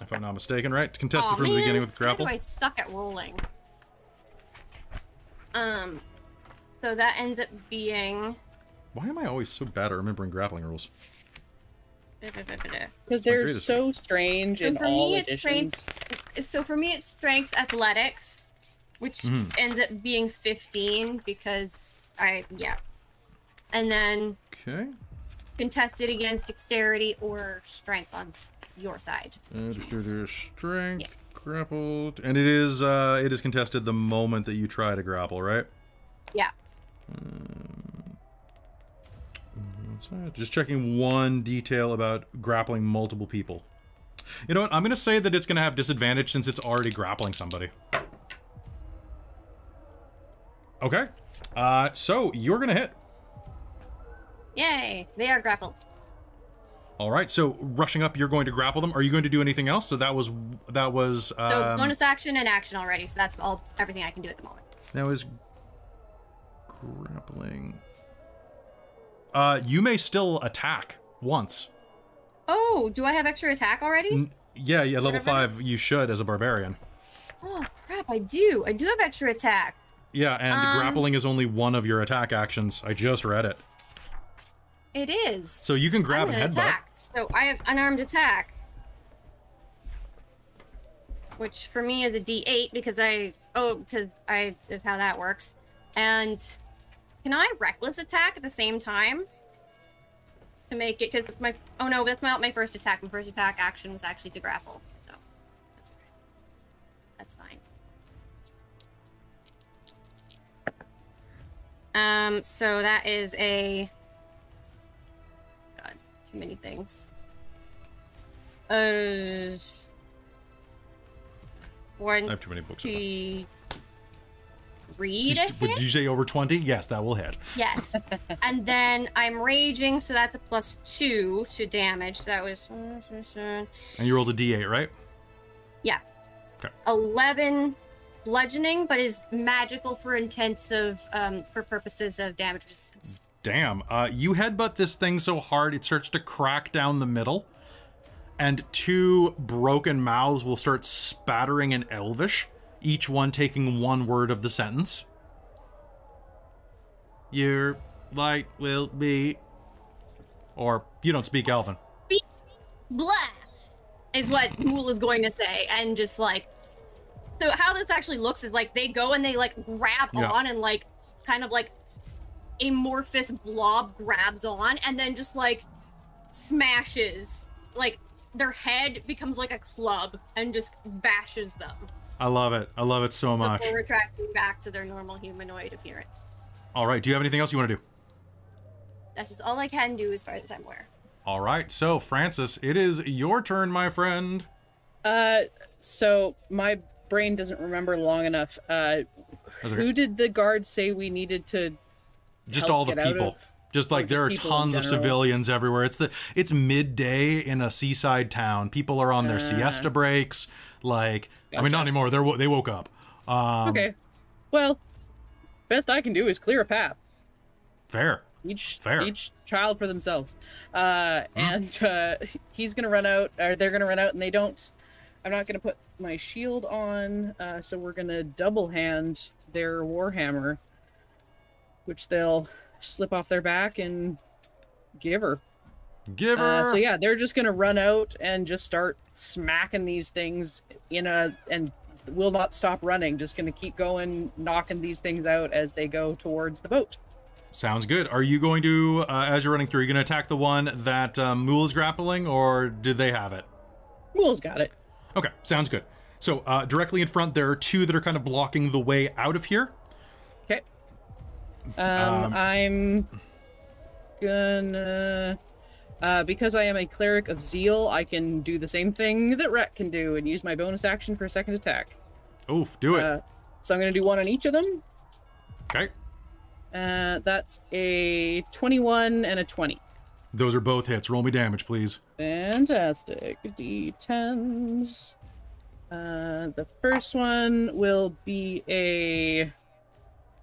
If I'm not mistaken, right? It's contested from the beginning with grapple. Why do I suck at rolling? So that ends up being. Why am I always so bad at remembering grappling rules? Because they're so strange in all editions. So for me, it's strength athletics, which ends up being 15 because and then contested against dexterity or strength on your side. Strength, grappled, and it is contested the moment that you try to grapple, right? Yeah. Just checking one detail about grappling multiple people. You know what? I'm going to say that it's going to have disadvantage since it's already grappling somebody. Okay. So you're going to hit. Yay! They are grappled. All right. So rushing up, you're going to grapple them. Are you going to do anything else? So that was. So bonus action and action already. So that's everything I can do at the moment. That was grappling. You may still attack once. Oh, do I have extra attack already? Yeah, level 5 you should as a barbarian. Oh, crap, I do. I do have extra attack. Yeah, and grappling is only one of your attack actions. I just read it. It is. So you can grab and headbutt. Attack. So I have unarmed attack. Which for me is a D8 because of how that works. And can I reckless attack at the same time? To make it, because oh no, that's not my first attack. My first attack action was actually to grapple, so that's fine. So that is a God, too many things. I have too many books. Did you say over 20? Yes, that will hit. Yes. And then I'm raging, so that's a +2 to damage. So that was. And you rolled a d8, right? Yeah. Okay. 11 bludgeoning, but is magical for for purposes of damage resistance. Damn. You headbutt this thing so hard it starts to crack down the middle, and 2 broken mouths will start spattering in Elvish, each one taking one word of the sentence. Your light will be... Or, you don't speak Elven. Blah! Is what Mulj is going to say, and just, like, So how this actually looks is like they go and they like grab on and like kind of like amorphous blob grabs on and then just like smashes, like their head becomes like a club and just bashes them. I love it. I love it so much. Before retracting back to their normal humanoid appearance. All right. Do you have anything else you want to do? That's just all I can do as far as I'm aware. All right. So, Francis, it is your turn, my friend. So my brain doesn't remember long enough. Who did the guards say we needed to Just all the people. Just like there are tons of civilians everywhere. It's midday in a seaside town. People are on their siesta breaks. Like, I mean, not anymore. They woke up. Okay. Well, best I can do is clear a path. Fair. Each child for themselves. And he's gonna run out, or they're gonna run out, and they don't. I'm not gonna put my shield on, so we're gonna double hand their warhammer, which they'll slip off their back and give her. So yeah, they're just gonna run out and just start smacking these things and will not stop running. Just gonna keep going, knocking these things out as they go towards the boat. Sounds good. Are you going to, as you're running through, are you going to attack the one that Mulj is grappling, or do they have it? Mulj's got it. Okay, sounds good. So directly in front, there are two that are kind of blocking the way out of here. Okay. I'm gonna, because I am a cleric of zeal, I can do the same thing that Wrek can do and use my bonus action for a second attack. Oof, do it. So I'm gonna do one on each of them. Okay. That's a 21 and a 20. Those are both hits. Roll me damage, please. Fantastic. D10s. The first one will be a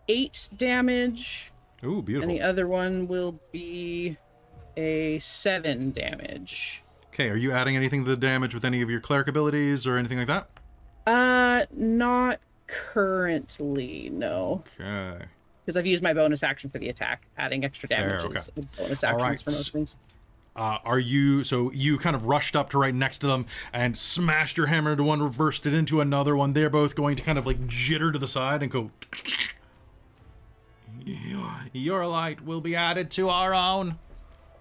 8 damage. Ooh, beautiful. And the other one will be a 7 damage. Okay, are you adding anything to the damage with any of your cleric abilities or anything like that? Not currently, no. Okay. Because I've used my bonus action for the attack, adding extra damages. Okay. Bonus actions for most things. So you kind of rushed up to right next to them and smashed your hammer into one, reversed it into another one. They're both going to kind of like jitter to the side and go. Your light will be added to our own.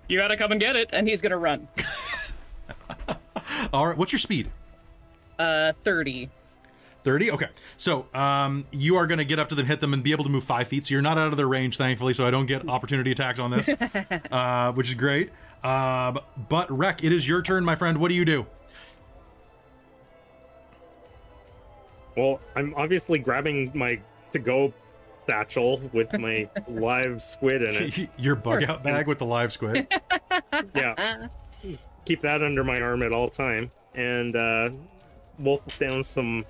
You gotta come and get it, and he's gonna run. All right, what's your speed? 30. 30? Okay. So, you are going to get up to them, hit them, and be able to move 5 feet. So you're not out of their range, thankfully, so I don't get opportunity attacks on this, which is great. But, Wrek, it is your turn, my friend. What do you do? Well, I'm obviously grabbing my to-go satchel with my live squid in it. Your bug-out bag with the live squid? Yeah. Keep that under my arm at all time. And wolf down some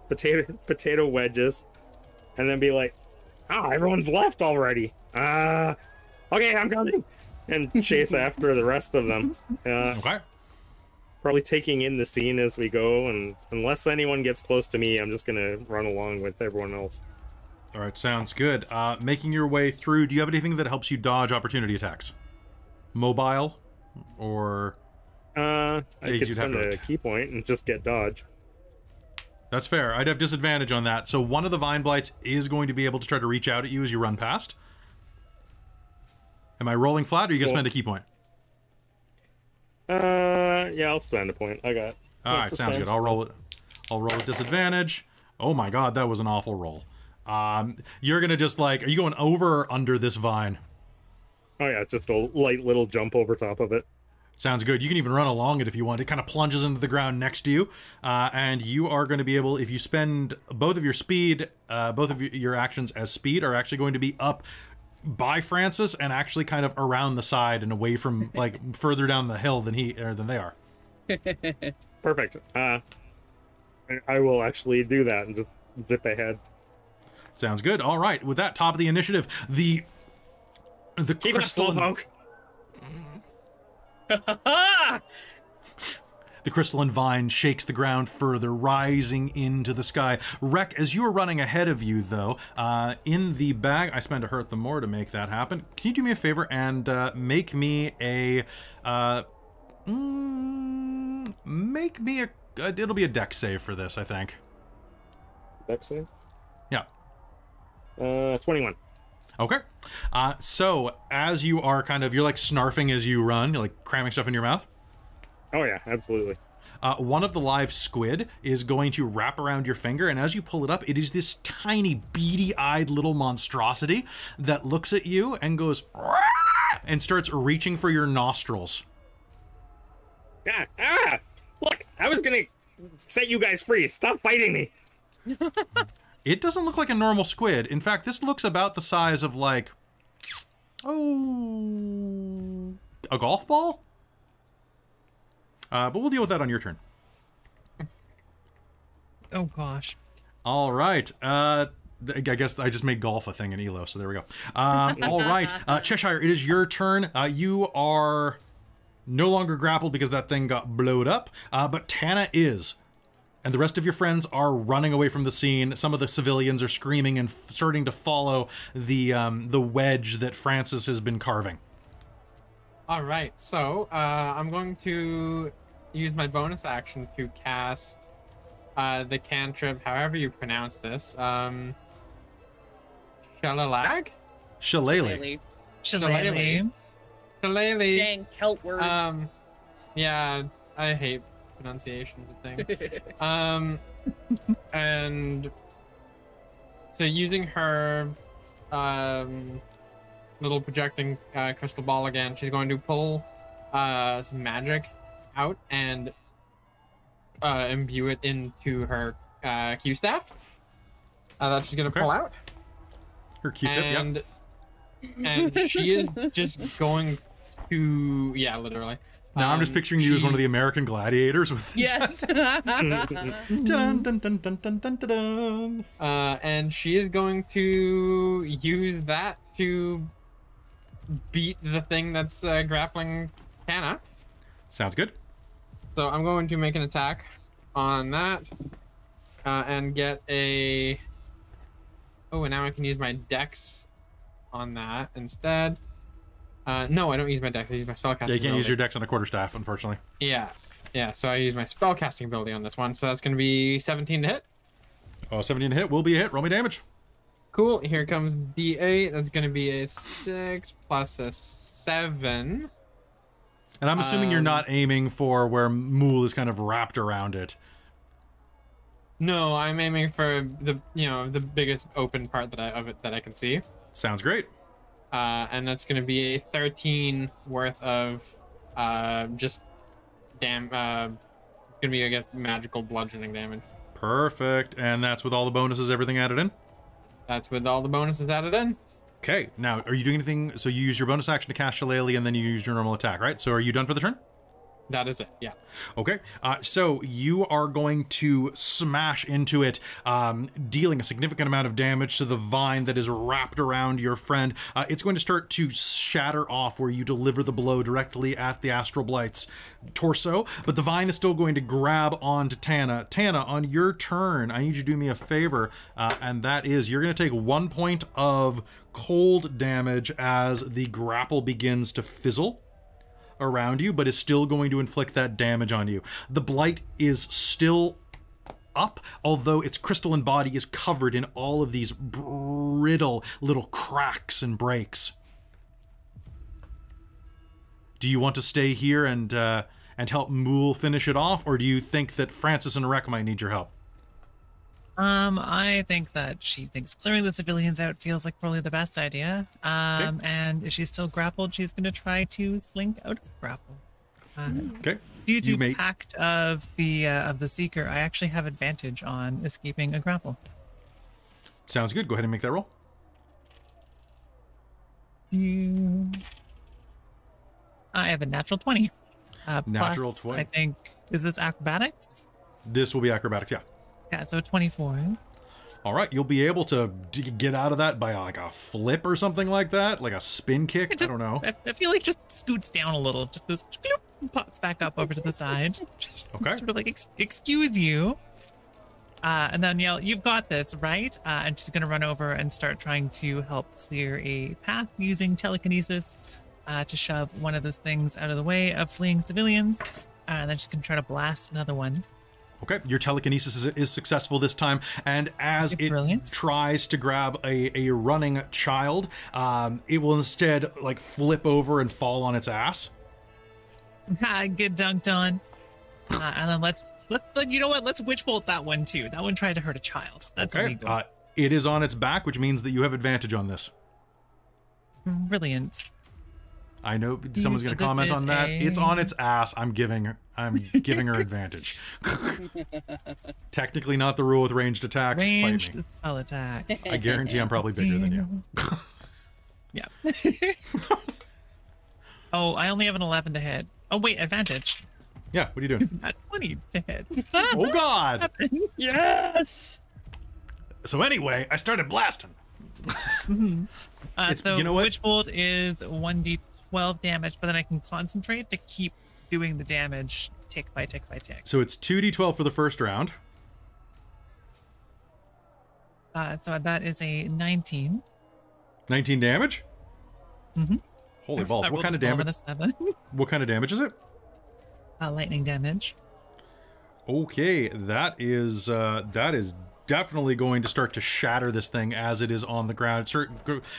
potato wedges, and then be like, "Oh, everyone's left already. Okay, I'm coming," and chase after the rest of them. Okay. Probably taking in the scene as we go, and unless anyone gets close to me, I'm just gonna run along with everyone else. All right, sounds good. Making your way through. Do you have anything that helps you dodge opportunity attacks? Mobile, or I could spend a key point and just get dodge. That's fair. I'd have disadvantage on that. So one of the Vine Blights is going to be able to try to reach out at you as you run past. Am I rolling flat, or are you going to spend a key point? Yeah, I'll spend a point. I got. All right, sounds good. I'll roll it. I'll roll with disadvantage. Oh my god, that was an awful roll. You're going to just like, are you going over or under this vine? Oh yeah, it's just a light little jump over top of it. Sounds good. You can even run along it if you want. It kind of plunges into the ground next to you. And you are going to be able, if you spend both of your speed, both of your actions as speed are actually going to be up by Francis and actually kind of around the side and away from, like, further down the hill than they are. Perfect. I will actually do that and just zip ahead. Sounds good. All right. With that, top of the initiative, the crystalline... The crystalline vine shakes the ground further, rising into the sky. Wrek, as you are running ahead of you, though, in the bag, I spent a hurt the more to make that happen. Can you do me a favor and make me a it'll be a dex save for this, I think. Dex save? Yeah. 21. Okay. So as you are you're like snarfing as you run, you're like cramming stuff in your mouth. Oh yeah, absolutely. One of the live squid is going to wrap around your finger, and as you pull it up, it is this tiny, beady-eyed little monstrosity that looks at you and goes, "Rah!" and starts reaching for your nostrils. Look, I was gonna set you guys free. Stop fighting me. It doesn't look like a normal squid. In fact, this looks about the size of a golf ball? But we'll deal with that on your turn. Oh gosh. All right. I guess I just made golf a thing in Elo, so there we go. All right. Cheshire, it is your turn. You are no longer grappled because that thing got blowed up, but Tana is. And the rest of your friends are running away from the scene. Some of the civilians are screaming and starting to follow the wedge that Francis has been carving. All right, so I'm going to use my bonus action to cast the cantrip, however you pronounce this. Shalalag? Shillelagh. Shillelagh. Shillelagh. Dang, Celt words. Yeah, I hate pronunciations of things. And so using her little projecting crystal ball again, she's going to pull some magic out and imbue it into her Q staff that she's going to pull out. Her Q-tip, and she is just going to, yeah, literally. Now I'm just picturing you as one of the American gladiators with yes. dun, dun, dun, dun, dun, dun, dun, dun. And she is going to use that to beat the thing that's grappling Tana. Sounds good. So I'm going to make an attack on that and get a... Oh, and now I can use my dex on that instead. No, I don't use my dex. I use my spellcasting ability. Yeah, you can't use your dex on a quarterstaff, unfortunately. Yeah. So I use my spellcasting ability on this one. So that's going to be 17 to hit. Oh, 17 to hit will be a hit. Roll me damage. Cool. Here comes D8. That's going to be a 6 plus a 7. And I'm assuming you're not aiming for where Mulj is kind of wrapped around it. No, I'm aiming for the biggest open part that I can see. Sounds great. And that's going to be a 13 worth of just going to be, I guess, magical bludgeoning damage. Perfect. And that's with all the bonuses, everything added in? That's with all the bonuses added in. Okay. Now, are you doing anything? So you use your bonus action to cast Shillelagh, and then you use your normal attack, right? So are you done for the turn? That is it, yeah. Okay, so you are going to smash into it, dealing a significant amount of damage to the vine that is wrapped around your friend. It's going to start to shatter off where you deliver the blow directly at the Astral Blight's torso, but the vine is still going to grab onto Tana. Tana, on your turn, I need you to do me a favor, and that is you're going to take 1 point of cold damage as the grapple begins to fizzle around you, but is still going to inflict that damage on you. The blight is still up, although its crystalline body is covered in all of these brittle little cracks and breaks. Do you want to stay here and help Mulj finish it off, or do you think that Francis and Wrek might need your help? I think that she thinks clearing the civilians out feels like probably the best idea. And if she's still grappled, she's going to try to slink out of the grapple. Okay. Due to Pact of the Seeker, I actually have advantage on escaping a grapple. Sounds good. Go ahead and make that roll. I have a natural 20. Natural plus, 20. I think, is this acrobatics? This will be acrobatics, yeah. Yeah, so 24. All right, you'll be able to get out of that by like a flip or something like that, like a spin kick. I don't know. I feel like just scoots down a little, just goes, and pops back up over to the side. Okay. Sort of like, excuse you. And then yell, you've got this, right? And she's going to run over and start trying to help clear a path using telekinesis to shove one of those things out of the way of fleeing civilians. And then she's going to try to blast another one. Okay, your telekinesis is successful this time, and as it tries to grab a running child, it will instead like flip over and fall on its ass. Get dunked on. And then let's you know what? Let's witch bolt that one too. That one tried to hurt a child. That's illegal. It is on its back, which means that you have advantage on this. Brilliant. I know someone's going to comment on that. It's on its ass. I'm giving her advantage. Technically not the rule with ranged attacks. Ranged spell attack. I guarantee I'm probably bigger than you. Yeah. Oh, I only have an 11 to hit. Oh wait, advantage. Yeah, what are you doing? At 20 to hit. Oh God! Yes. So anyway, I started blasting. So you know what? Witch bolt is 1d12 damage, but then I can concentrate to keep doing the damage tick by tick by tick. So it's 2d12 for the first round. So that is a 19. 19 damage? Mm-hmm. Holy balls! What kind of damage? What kind of damage is it? Lightning damage. Okay, that is definitely going to start to shatter this thing as it is on the ground.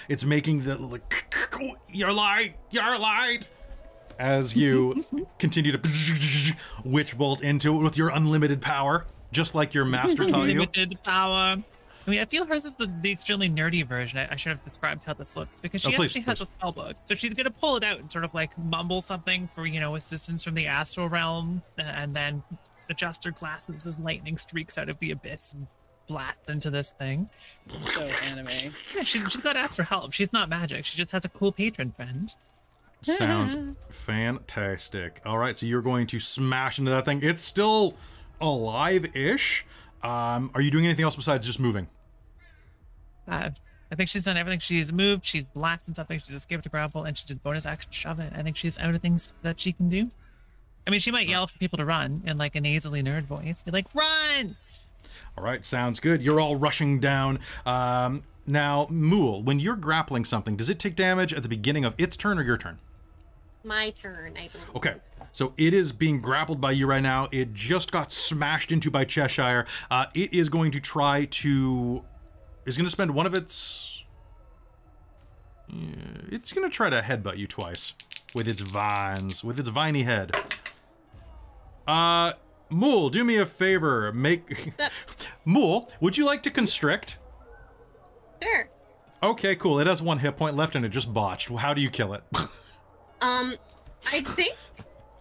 It's making the like, your light, as you continue to witch bolt into it with your unlimited power, just like your master taught you. Unlimited power. I mean, I feel hers is the extremely nerdy version. I should have described how this looks because she actually has a spell book. So she's going to pull it out and sort of like mumble something for, you know, assistance from the astral realm, and then adjust her glasses as lightning streaks out of the abyss and blasts into this thing. So anime. Yeah, she's got to ask for help. She's not magic. She just has a cool patron friend. Sounds fantastic. All right, so you're going to smash into that thing. It's still alive-ish. Are you doing anything else besides just moving? I think she's done everything. She's moved, she's blasted something, she's escaped a grapple, and she did bonus action shove it. I think she's out of things that she can do. I mean, she might yell for people to run in like a nasally nerd voice. Be like, run! All right, sounds good. You're all rushing down. Now, Mulj, when you're grappling something, does it take damage at the beginning of its turn or your turn? My turn, I believe. Okay, so it is being grappled by you right now. It just got smashed into by Cheshire. It is going to try to... It's going to spend one of its... it's going to try to headbutt you twice with its vines, with its viney head. Mulj, do me a favor. Mulj, would you like to constrict? Sure. Okay, cool. It has 1 hit point left and it just botched. How do you kill it? I think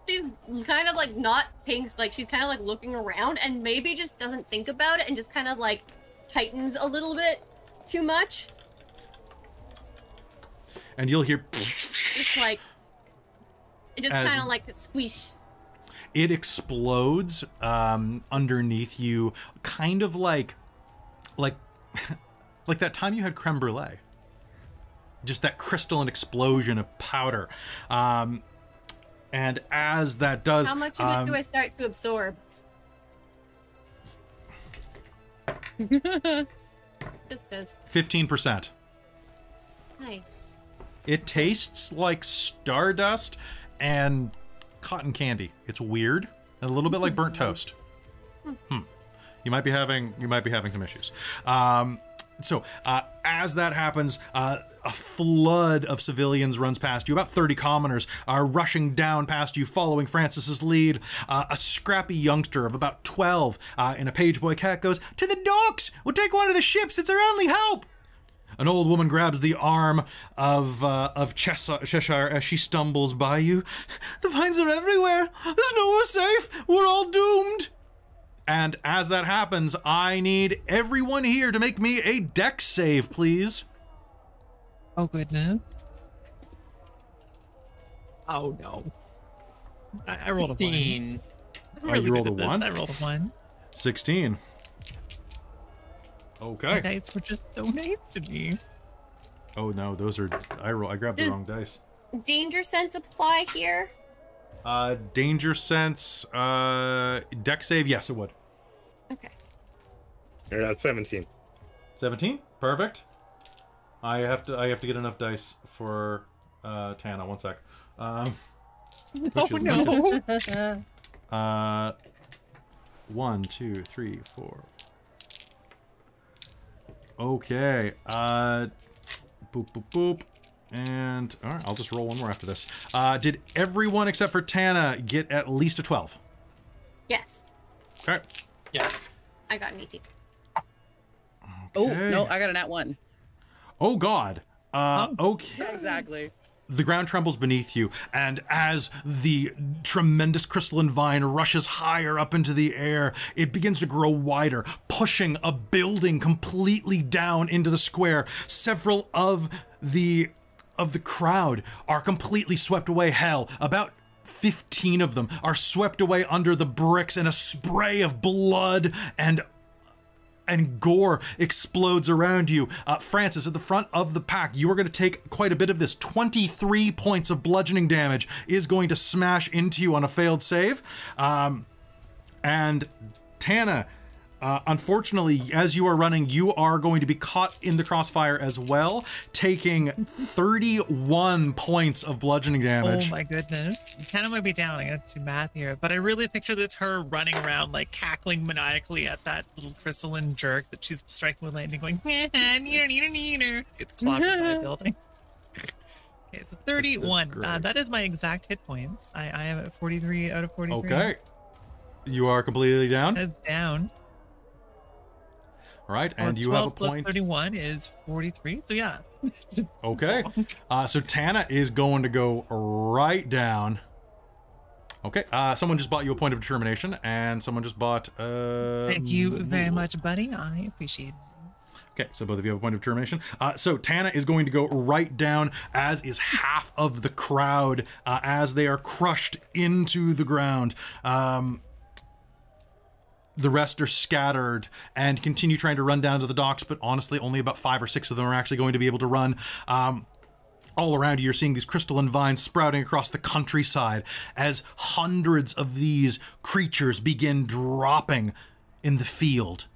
she's kind of like not paying, like she's kind of like looking around and maybe just doesn't think about it and just kind of like tightens a little bit too much. And you'll hear just like it just kind of like squish. It explodes underneath you, kind of like that time you had creme brulee. Just that crystalline explosion of powder. And as that does... How much of it do I start to absorb? Just does. 15%. Nice. It tastes like stardust and cotton candy. It's weird. And a little bit like burnt toast. You might be having some issues. So as that happens, a flood of civilians runs past you. About 30 commoners are rushing down past you, following Francis's lead. A scrappy youngster of about 12 in a pageboy cat goes, "To the docks! We'll take one of the ships. It's our only hope." An old woman grabs the arm of Cheshire as she stumbles by you. "The vines are everywhere. There's nowhere safe. We're all doomed." And as that happens, I need everyone here to make me a dex save, please. Oh, goodness. Oh, no. I rolled a 1. You rolled a 1? I rolled a 1. 16. Okay. The dice were just so nice to me. Oh, no, those are... I grabbed the wrong dice. Danger sense apply here? Danger sense, dex save, yes, it would. Okay. You're at 17. 17? Perfect. I have to get enough dice for Tana. 1 sec. Oh no. 1, 2, 3, 4. Okay. Boop, boop, boop. And, all right, I'll just roll one more after this. Did everyone except for Tana get at least a 12? Yes. Okay. Yes. I got an 18. Oh, no, I got a nat 1. Oh, God. Okay. Yeah, exactly. The ground trembles beneath you, and as the tremendous crystalline vine rushes higher up into the air, it begins to grow wider, pushing a building completely down into the square. Several of the crowd are completely swept away. Hell, about 15 of them are swept away under the bricks, and a spray of blood and gore explodes around you. Francis, at the front of the pack, you are going to take quite a bit of this. 23 points of bludgeoning damage is going to smash into you on a failed save. And Tana, unfortunately, as you are running, you are going to be caught in the crossfire as well, taking 31 points of bludgeoning damage. Oh my goodness. Tana might be down. I gotta do math here. But I really picture this her running around, like cackling maniacally at that little crystalline jerk that she's striking with lightning, going, neener. It's clobbered by a building. Okay, so 31. That is my exact hit points. I am at 43 out of 43. Okay. You are completely down? It's down. All right, and you have a point. 31 is 43, so yeah. Okay, so Tana is going to go right down. Okay, someone just bought you a point of determination, and someone just bought... Thank you very much, buddy. I appreciate it. Okay, so both of you have a point of determination. So Tana is going to go right down, as is half of the crowd, as they are crushed into the ground. The rest are scattered and continue trying to run down to the docks, but honestly, only about 5 or 6 of them are actually going to be able to run. All around you, you're seeing these crystalline vines sprouting across the countryside as hundreds of these creatures begin dropping in the field.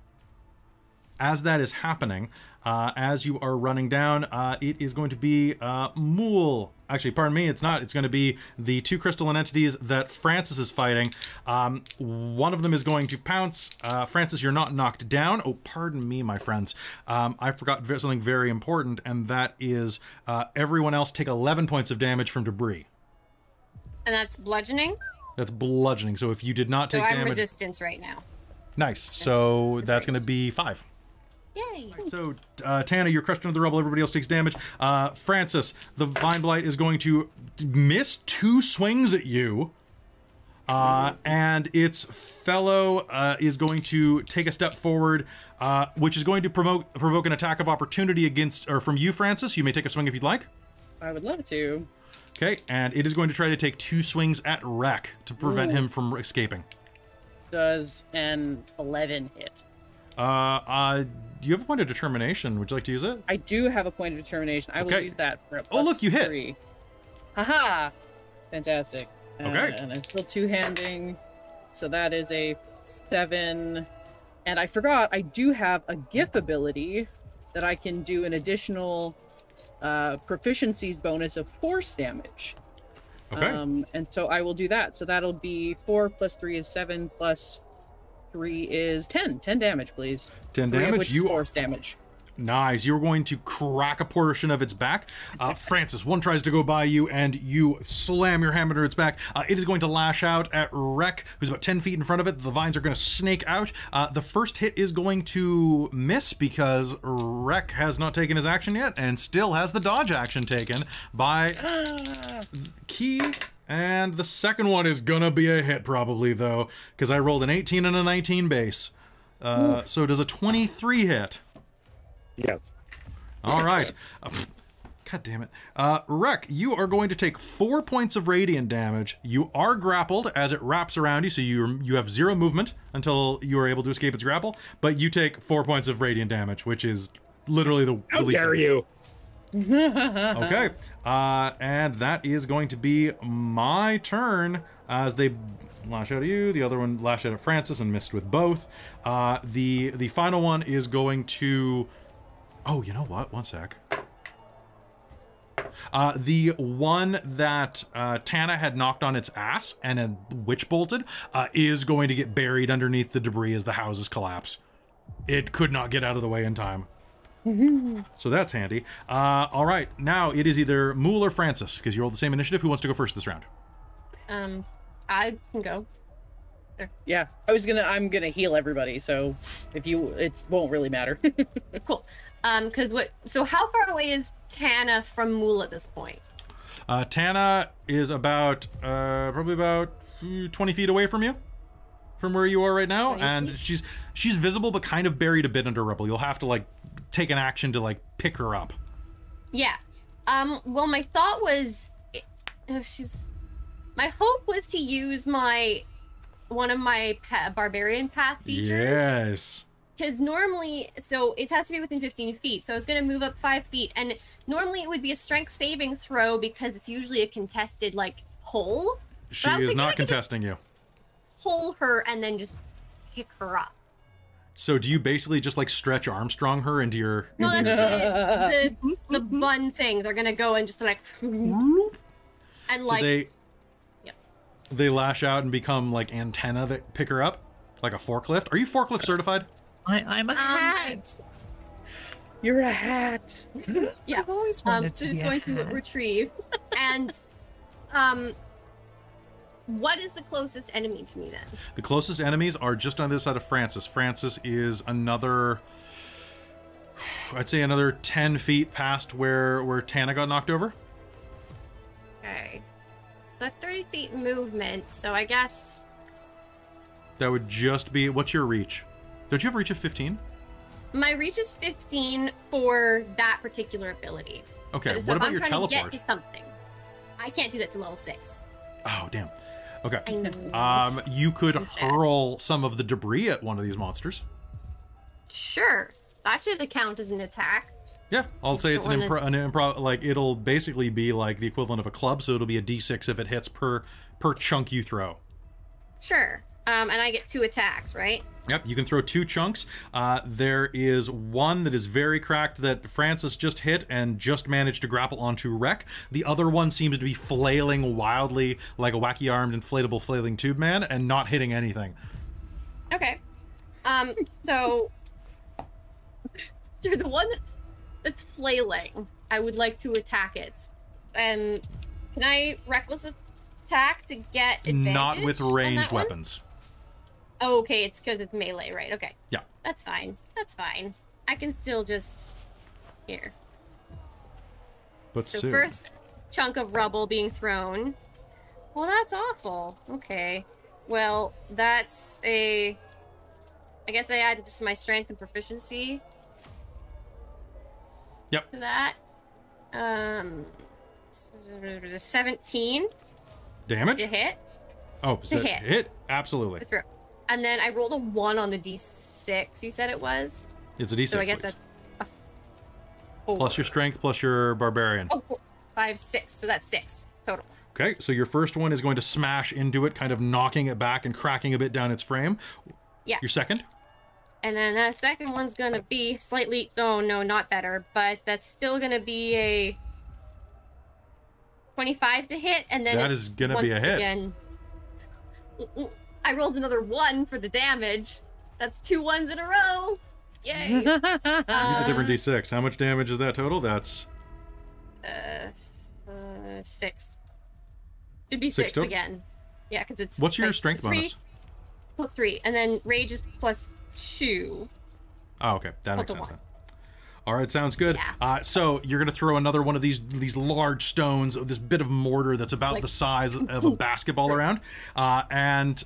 As that is happening, as you are running down, it is going to be Mulj. Actually, pardon me, it's not. It's going to be the 2 crystalline entities that Francis is fighting. One of them is going to pounce. Francis, you're not knocked down. Oh, pardon me, my friends. I forgot something very important, and that is everyone else take 11 points of damage from debris. And that's bludgeoning? That's bludgeoning. So if you did not take damage... So I'm damage... resistance right now. Nice. So that's going to be 5. Yay! So, Tana, you're crushed into the rubble. Everybody else takes damage. Francis, the Vine Blight is going to miss 2 swings at you. And its fellow is going to take a step forward, which is going to provoke an attack of opportunity against, or from you, Francis. You may take a swing if you'd like. I would love to. Okay, and it is going to try to take 2 swings at Wrek to prevent him from escaping. Does an 11 hit? Do you have a point of determination? Would you like to use it? I do have a point of determination. I will use that for a plus Oh, look, you hit. 3. Haha! Fantastic. Okay. And I'm still two-handing, so that is a 7. And I forgot, I do have a GIF ability that I can do an additional proficiencies bonus of force damage. Okay. And so I will do that. So that'll be 4 plus 3 is 7 plus 3 is 10. 10 damage, please. 10 damage. Which is force damage. Nice. You're going to crack a portion of its back. Francis, one tries to go by you, and you slam your hammer to its back. It is going to lash out at Wrek, who's about 10 feet in front of it. The vines are going to snake out. The first hit is going to miss because Wrek has not taken his action yet and still has the dodge action taken by Key. And the second one is gonna be a hit probably, though, because I rolled an 18 and a 19 base. So does a 23 hit? Yes. All right. God damn it. Wrek, you are going to take 4 points of radiant damage. You are grappled as it wraps around you, so you have 0 movement until you are able to escape its grapple, but you take 4 points of radiant damage, which is literally the How least. How dare you? Okay, and that is going to be my turn as they lash out at you. The other one lashed out at Francis and missed with both. The final one is going to... Oh, you know what? One sec. The one that Tana had knocked on its ass and then witch bolted is going to get buried underneath the debris as the houses collapse. It could not get out of the way in time. So that's handy. All right, now it is either Mulj or Francis, because you rolled the same initiative. Who wants to go first this round? I can go. Yeah, I'm gonna heal everybody, so if you, it won't really matter. Cool. So how far away is Tana from Mulj at this point? Tana is about, probably about 20 feet away from you, from where you are right now, and she's visible but kind of buried a bit under rubble. You'll have to like take an action to like pick her up. Yeah. Well, my thought was, my hope was to use one of my barbarian path features. Yes. Because normally, so it has to be within 15 feet, so it's going to move up 5 feet, and normally it would be a strength saving throw because it's usually a contested, like, hole. She is not contesting you. Pull her and then just pick her up. So do you basically just, like, stretch Armstrong her into your... No, that's the bun things are going to go and just, like... And, so like... They lash out and become, like, antenna that pick her up? Like a forklift? Are you forklift certified? I'm a hat. You're a hat. Yeah. I've always wanted to just be going a to hat. retrieve. And what is the closest enemy to me then? The closest enemies are just on the other side of Francis. Francis is another, I'd say another 10 feet past where Tana got knocked over. Okay. The 30 feet movement, so I guess... That would just be, what's your reach? Don't you have reach of 15? My reach is 15 for that particular ability. Okay, So what if about I'm your trying teleport? to get to something, I can't do that to level 6. Oh, damn. Okay. I know. You could hurl some of the debris at one of these monsters. Sure. That should count as an attack. Yeah, I'll say it's an don't improv, like, it'll basically be like the equivalent of a club, so it'll be a d6 if it hits per chunk you throw. Sure. And I get 2 attacks, right? Yep, you can throw 2 chunks. There is one that is very cracked that Francis just hit and just managed to grapple onto Wrek. The other one seems to be flailing wildly like a wacky-armed inflatable flailing tube man and not hitting anything. Okay. So the one that's flailing, I would like to attack it. And can I reckless attack to get advantage? Not with on ranged that one? weapons. Oh, okay, it's because it's melee, right? Okay. Yeah. That's fine. That's fine. I can still just... Here. But So soon. first chunk of rubble being thrown. Well, that's awful. Okay. Well, that's a... I guess I added just my strength and proficiency. Yep. To that. 17 Damage? to hit. Oh, To hit. hit? Absolutely. To throw. And then I rolled a 1 on the d6, you said it was? It's a d6, So I guess please. that's a 4. Plus your strength, plus your barbarian. Oh, 4, 5, 6. So that's 6 total. Okay, so your first one is going to smash into it, kind of knocking it back and cracking a bit down its frame. Yeah. Your second? And then the second one's gonna be slightly... Oh, no, not better. But that's still gonna be a 25 to hit. And then That it's is gonna be once a hit. Again, I rolled another 1 for the damage. That's 2 1s in a row. Yay. Use a different d6. How much damage is that total? That's... 6. It'd be 6 6 total? again. Yeah, because it's... What's your like, strength 3 bonus? Plus 3. And then rage is plus 2. Oh, okay. That makes Plus a sense then. All right, sounds good. Yeah. So you're going to throw another one of these large stones, this bit of mortar that's about like- the size of a basketball around. And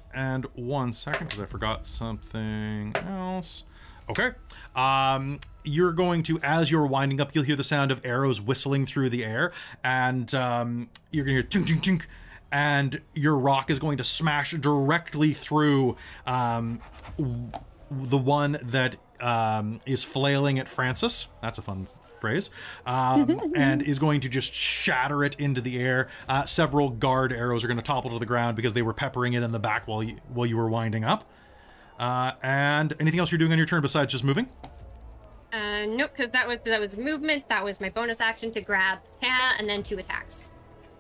1 second, because I forgot something else. Okay. You're going to, as you're winding up, you'll hear the sound of arrows whistling through the air, and you're going to hear chink, chink, chink, and your rock is going to smash directly through the one that is flailing at Francis. That's a fun phrase. And is going to just shatter it into the air. Several guard arrows are going to topple to the ground because they were peppering it in the back while you were winding up. And anything else you're doing on your turn besides just moving? Nope, because that was movement. That was my bonus action to grab Tana, and then 2 attacks.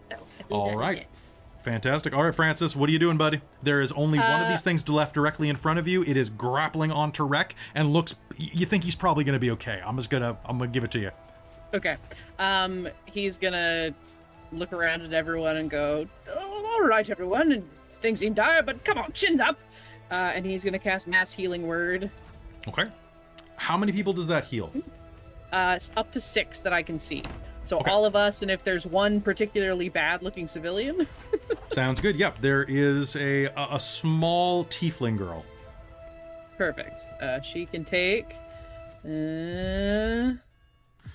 So I think All that right. is it. Fantastic. All right, Francis, what are you doing, buddy? There is only one of these things left directly in front of you. It is grappling onto Wrek and looks. You think he's probably going to be okay. I'm gonna give it to you. Okay. He's gonna look around at everyone and go, "Oh, all right, everyone. And things seem dire, but come on, chins up." And he's gonna cast Mass Healing Word. Okay. How many people does that heal? It's up to 6 that I can see. So Okay. all of us, and if there's one particularly bad-looking civilian. Sounds good. Yep. There is a small tiefling girl. Perfect. She can take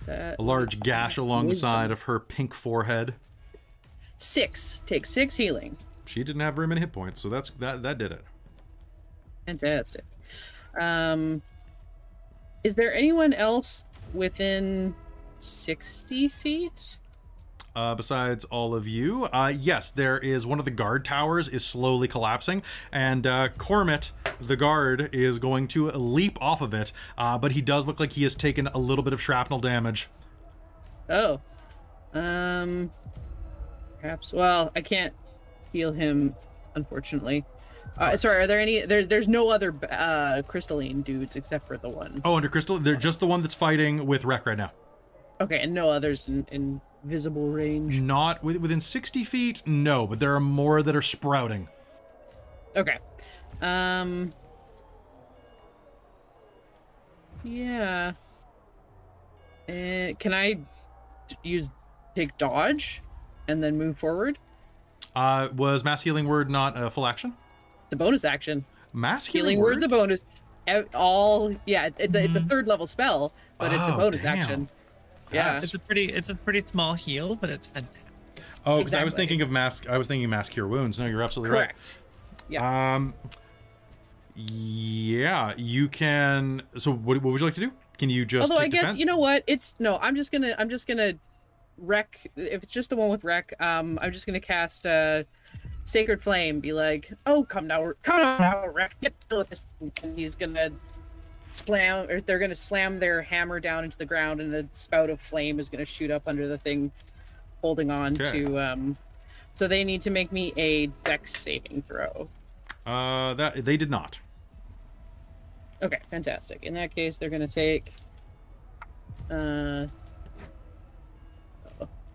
A large gash along the side of her pink forehead. 6. Take 6 healing. She didn't have very many hit points, so that did it. Fantastic. Is there anyone else within 60 feet? Besides all of you, yes, there is one of the guard towers is slowly collapsing, and Cormit, the guard, is going to leap off of it, but he does look like he has taken a little bit of shrapnel damage. Oh. Perhaps. Well, I can't heal him, unfortunately. Sorry, are there any... There's no other crystalline dudes except for the one. Oh, under Crystal? They're just the one that's fighting with Wrek right now. Okay, and no others in visible range? Not within 60 feet, no, but there are more that are sprouting. Okay. Yeah. Can I take dodge and then move forward? Was Mass Healing Word not a full action? It's a bonus action. Mass Healing Word's a bonus. It's a 3rd level spell, but it's a bonus action. Yeah, it's a pretty small heal, but it's fantastic. Oh, because I was thinking Mass Cure Wounds. No, you're absolutely Correct. Right. Yeah. Yeah, you can. So what would you like to do? Can you just? Although I guess you know what? I'm just gonna Wrek. If it's just the one with Wrek, I'm just gonna cast Sacred Flame. Be like, oh, come now, Wrek, get to with this. And he's gonna slam, or they're gonna slam their hammer down into the ground, and the spout of flame is gonna shoot up under the thing, holding on to. So they need to make me a Dex saving throw. That they did not. Okay, fantastic. In that case, they're gonna take. This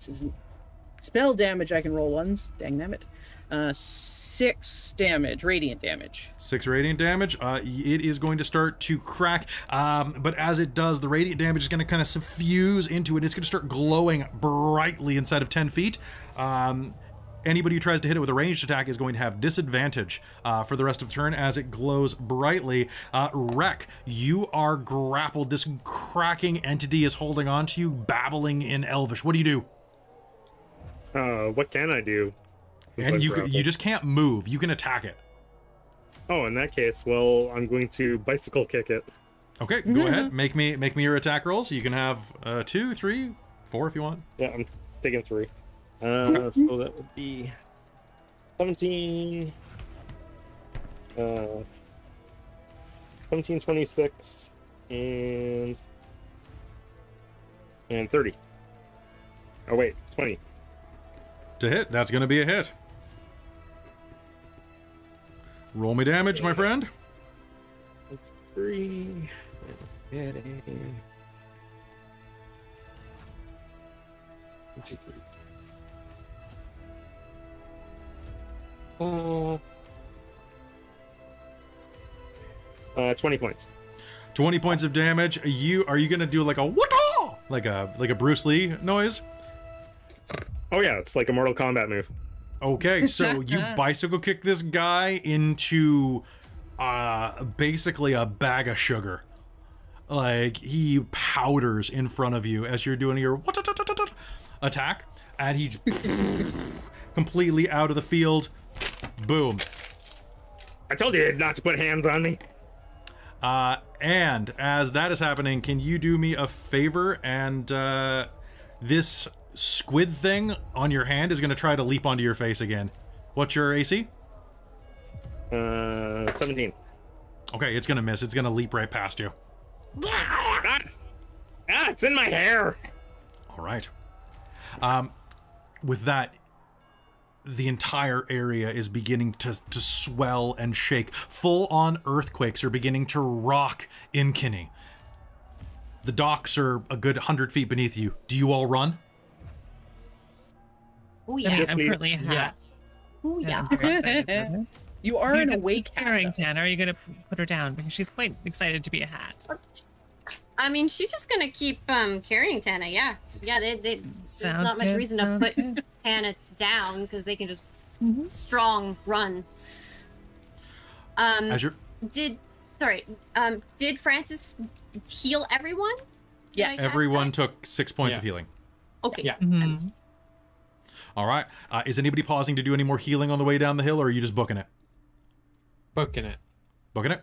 isn't spell damage. I can roll ones. Dang them it. 6 damage, radiant damage. 6 radiant damage. It is going to start to crack, but as it does, the radiant damage is going to kind of suffuse into it. It's going to start glowing brightly inside of 10 feet. Anybody who tries to hit it with a ranged attack is going to have disadvantage for the rest of the turn as it glows brightly. Wrek, you are grappled. This cracking entity is holding on to you, babbling in Elvish. What do you do? What can I do? And you just can't move. You can attack it. Oh, in that case, well, I'm going to bicycle kick it. Okay, go ahead. Make me your attack rolls. You can have 2, 3, 4 if you want. Yeah, I'm taking 3. So that would be 17, 17, 26, and 30. Oh wait, 20. To hit, that's going to be a hit. Roll me damage, my friend. 3. Get a... 2, 3. 20 points. 20 points of damage. Are you going to do like a whoa, like a Bruce Lee noise? Oh yeah, it's like a Mortal Kombat move. Okay, so you bicycle kick this guy into basically a bag of sugar. Like, he powders in front of you as you're doing your attack, and he's completely out of the field. Boom. I told you not to put hands on me. And as that is happening, can you do me a favor? And this squid thing on your hand is going to try to leap onto your face again. What's your AC? 17. Okay, it's going to miss. It's going to leap right past you. Ah, it's in my hair. All right. With that, the entire area is beginning to swell and shake. Full-on earthquakes are beginning to rock Innkinny. The docks are a good 100 feet beneath you. Do you all run? Oh I mean, yeah. I'm currently a hat. Oh yeah. I'm very excited for her. You are an awake carrying hat, though. Tana. Are you going to put her down? Because she's quite excited to be a hat. I mean, she's just gonna keep carrying Tana. Yeah. There's Sounds not much good, reason to sounds put good. Tana down because they can just strong run. As you're... Did Francis heal everyone? Yes. Everyone took 6 points of healing. Okay. Yeah. Mhm. All right. Is anybody pausing to do any more healing on the way down the hill, or are you just booking it? Booking it. Booking it?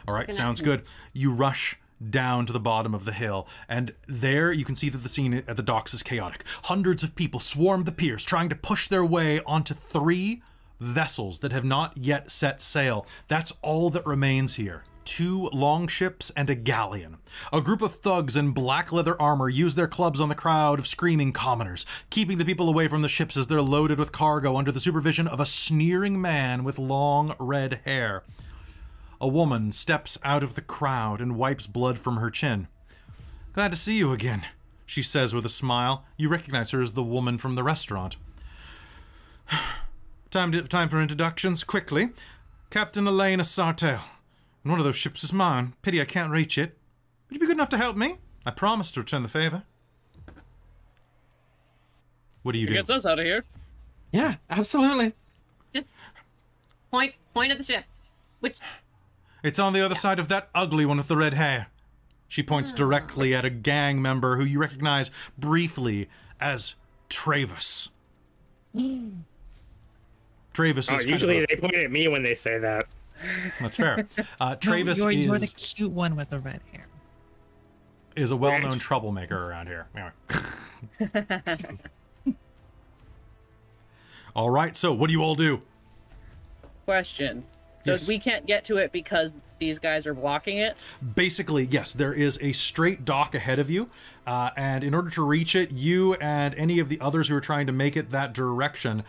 All right, sounds good. You rush down to the bottom of the hill, and there you can see that the scene at the docks is chaotic. Hundreds of people swarm the piers, trying to push their way onto 3 vessels that have not yet set sail. That's all that remains here. 2 longships and a galleon. A group of thugs in black leather armor use their clubs on the crowd of screaming commoners, keeping the people away from the ships as they're loaded with cargo under the supervision of a sneering man with long red hair. A woman steps out of the crowd and wipes blood from her chin. "Glad to see you again," she says with a smile. You recognize her as the woman from the restaurant. Time for introductions, quickly. Captain Elena Sartell. And one of those ships is mine. Pity I can't reach it. Would you be good enough to help me? I promise to return the favor. What do you do? Gets us out of here. Yeah, absolutely. Just point at the ship. Which It's on the other side of that ugly one with the red hair. She points directly at a gang member who you recognize briefly as Travis. Travis is usually they point at me when they say that. That's fair. Travis No, you're the cute one with the red hair. is a well-known troublemaker around here. Anyway. All right, so what do you all do? Question. So Yes. we can't get to it because these guys are blocking it? Basically, yes, there is a straight dock ahead of you, and in order to reach it, you and any of the others who are trying to make it that direction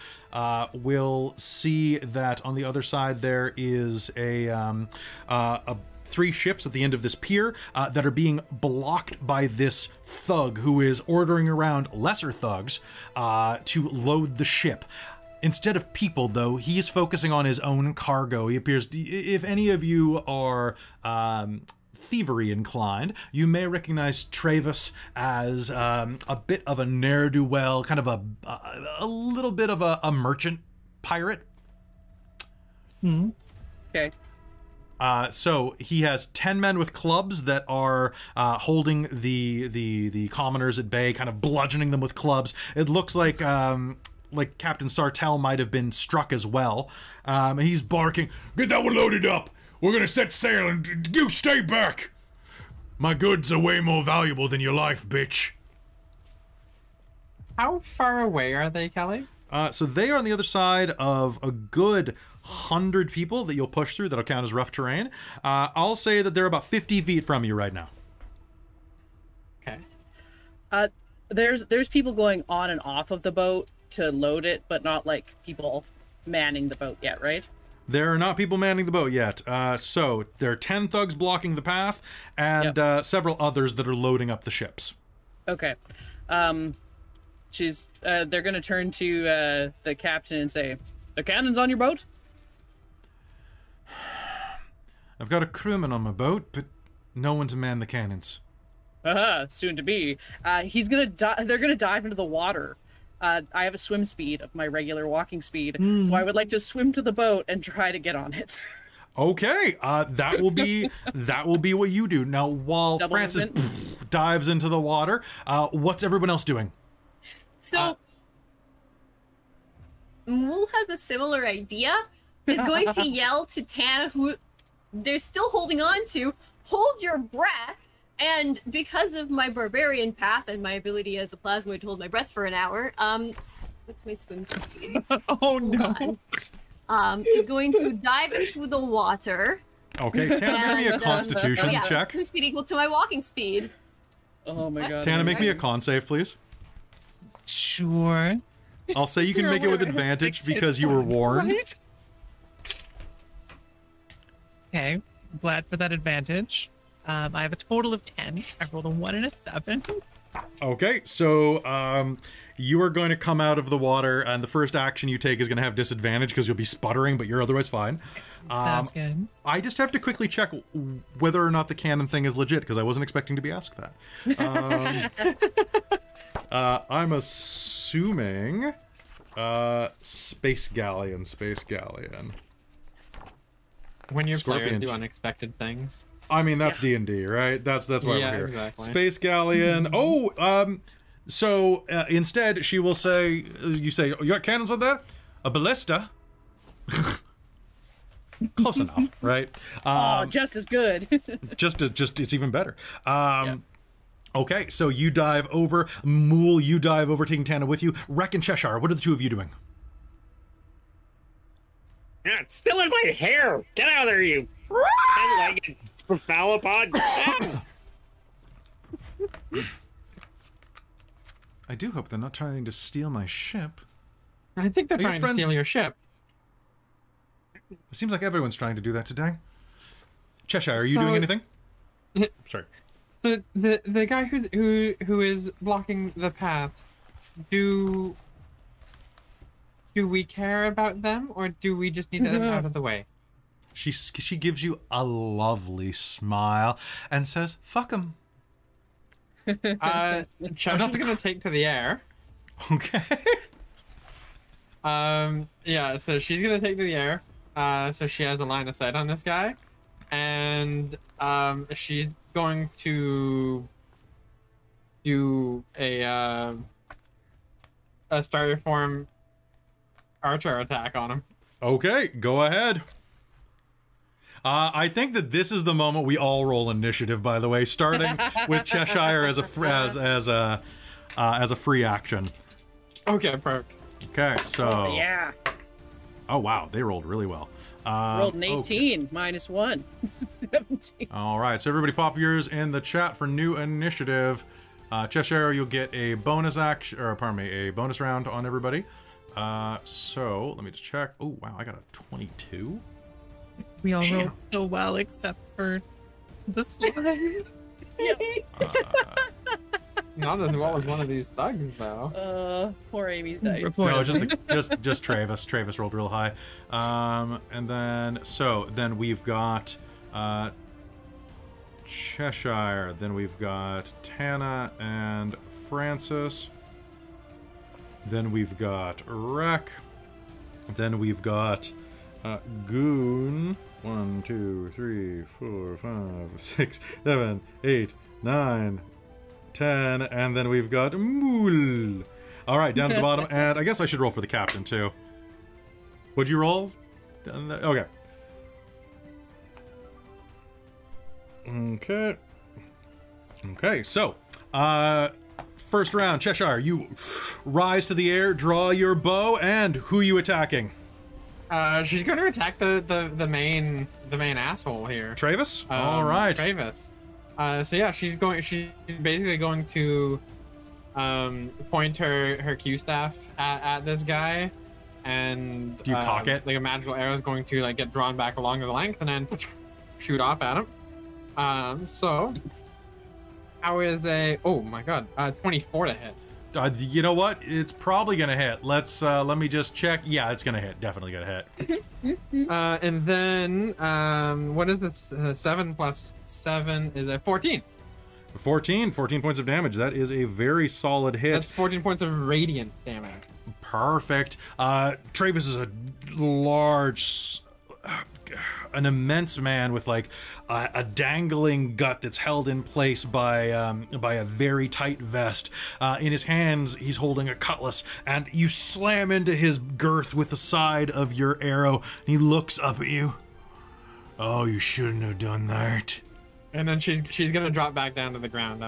will see that on the other side there is a 3 ships at the end of this pier that are being blocked by this thug who is ordering around lesser thugs to load the ship. Instead of people, though, he is focusing on his own cargo. He appears, if any of you are thievery inclined, you may recognize Travis as a bit of a ne'er-do-well, kind of a little bit of a merchant pirate. Okay. So he has 10 men with clubs that are holding the commoners at bay, kind of bludgeoning them with clubs. It looks like Captain Sartell might have been struck as well. And he's barking, "Get that one loaded up! We're gonna set sail and you stay back! My goods are way more valuable than your life, bitch." How far away are they, Kelly? So they are on the other side of a good 100 people that you'll push through. That'll count as rough terrain. I'll say that they're about 50 feet from you right now. Okay. There's people going on and off of the boat to load it, but not like people manning the boat yet, right? There are not people manning the boat yet. So there are 10 thugs blocking the path and several others that are loading up the ships. Okay. They're gonna turn to the captain and say, "The cannon's on your boat?" I've got a crewman on my boat, but no one to man the cannons. Soon to be. They're gonna dive into the water. I have a swim speed of my regular walking speed, so I would like to swim to the boat and try to get on it. Okay, that will be what you do. Now, while Double Francis movement. dives into the water, what's everyone else doing? So Mulj has a similar idea. Is going to yell to Tana, who they're still holding on to, "Hold your breath." And because of my barbarian path and my ability as a plasmoid to hold my breath for an hour, what's my swim speed? Oh no! Is going to dive into the water. Okay, Tana, give me a Constitution check. Swim speed equal to my walking speed. Oh my god. Tana, make me a con save, please. Sure. I'll say you can You're make it with aware I have advantage 6 hit because you were points, warned. right? Okay, glad for that advantage. I have a total of 10. I rolled a 1 and a 7. Okay, so you are going to come out of the water, and the first action you take is going to have disadvantage because you'll be sputtering, but you're otherwise fine. Sounds good. I just have to quickly check whether or not the cannon thing is legit because I wasn't expecting to be asked that. I'm assuming space galleon. When your Scorpion. players do unexpected things. I mean, that's D&D, right? That's why we're here. Exactly. Space galleon. So instead, she will say, you say, you got cannons on there? A ballista? Close enough, right? Just as good. just it's even better. Okay, so you dive over. Mulj, you dive over, taking Tana with you. Wrek and Cheshire, what are the two of you doing? Yeah, it's still in my hair. Get out of there, you ten-legged cephalopod. I do hope they're not trying to steal my ship. I think they're trying to steal your ship. It seems like everyone's trying to do that today. Cheshire, are you doing anything? Sorry. So the guy who is blocking the path, do we care about them, or do we just need them out of the way? She gives you a lovely smile and says, "Fuck 'em." Cheshire's gonna take to the air. Okay. Yeah. So she's gonna take to the air. So she has a line of sight on this guy, and she's going to do a styrofoam archer attack on him. Okay, go ahead. I think that this is the moment we all roll initiative. By the way, starting with Cheshire as a free action. Okay, perfect. Okay, so Yeah. Oh wow, they rolled really well. Rolled an 18, -1. 17. All right, so everybody pop yours in the chat for new initiative. Cheshire, you'll get a bonus action, or pardon me, a bonus round on everybody. So let me just check. Oh wow, I got a 22. We all rolled so well except for the slime. Not as well as one of these thugs, though. Poor Amy's dice. No, just Travis. Travis rolled real high. And then we've got Cheshire. Then we've got Tana and Francis. Then we've got Wrek. Then we've got Goon. 1, 2, 3, 4, 5, 6, 7, 8, 9, 10, and then we've got Mulj. All right, down to the bottom, and I guess I should roll for the captain too. Would you roll? Okay. Okay, so first round, Cheshire, you rise to the air, draw your bow, and who are you attacking? She's going to attack the main asshole here. Travis? All right. Travis. So yeah, she's basically going to point her Q staff at this guy, and do you cock it? Like a magical arrow is going to like get drawn back along the length and then shoot off at him. So how is a 24 to hit? You know what? It's probably gonna hit. Let me just check. Yeah, it's gonna hit. Definitely gonna hit. And then what is this? 7 plus 7 is a 14. 14 points of damage. That is a very solid hit. That's 14 points of radiant damage. Perfect. Travis is a large, an immense man with like a dangling gut that's held in place by a very tight vest. In his hands, he's holding a cutlass, and you slam into his girth with the side of your arrow. And he looks up at you. Oh, you shouldn't have done that. And then she's gonna drop back down to the ground.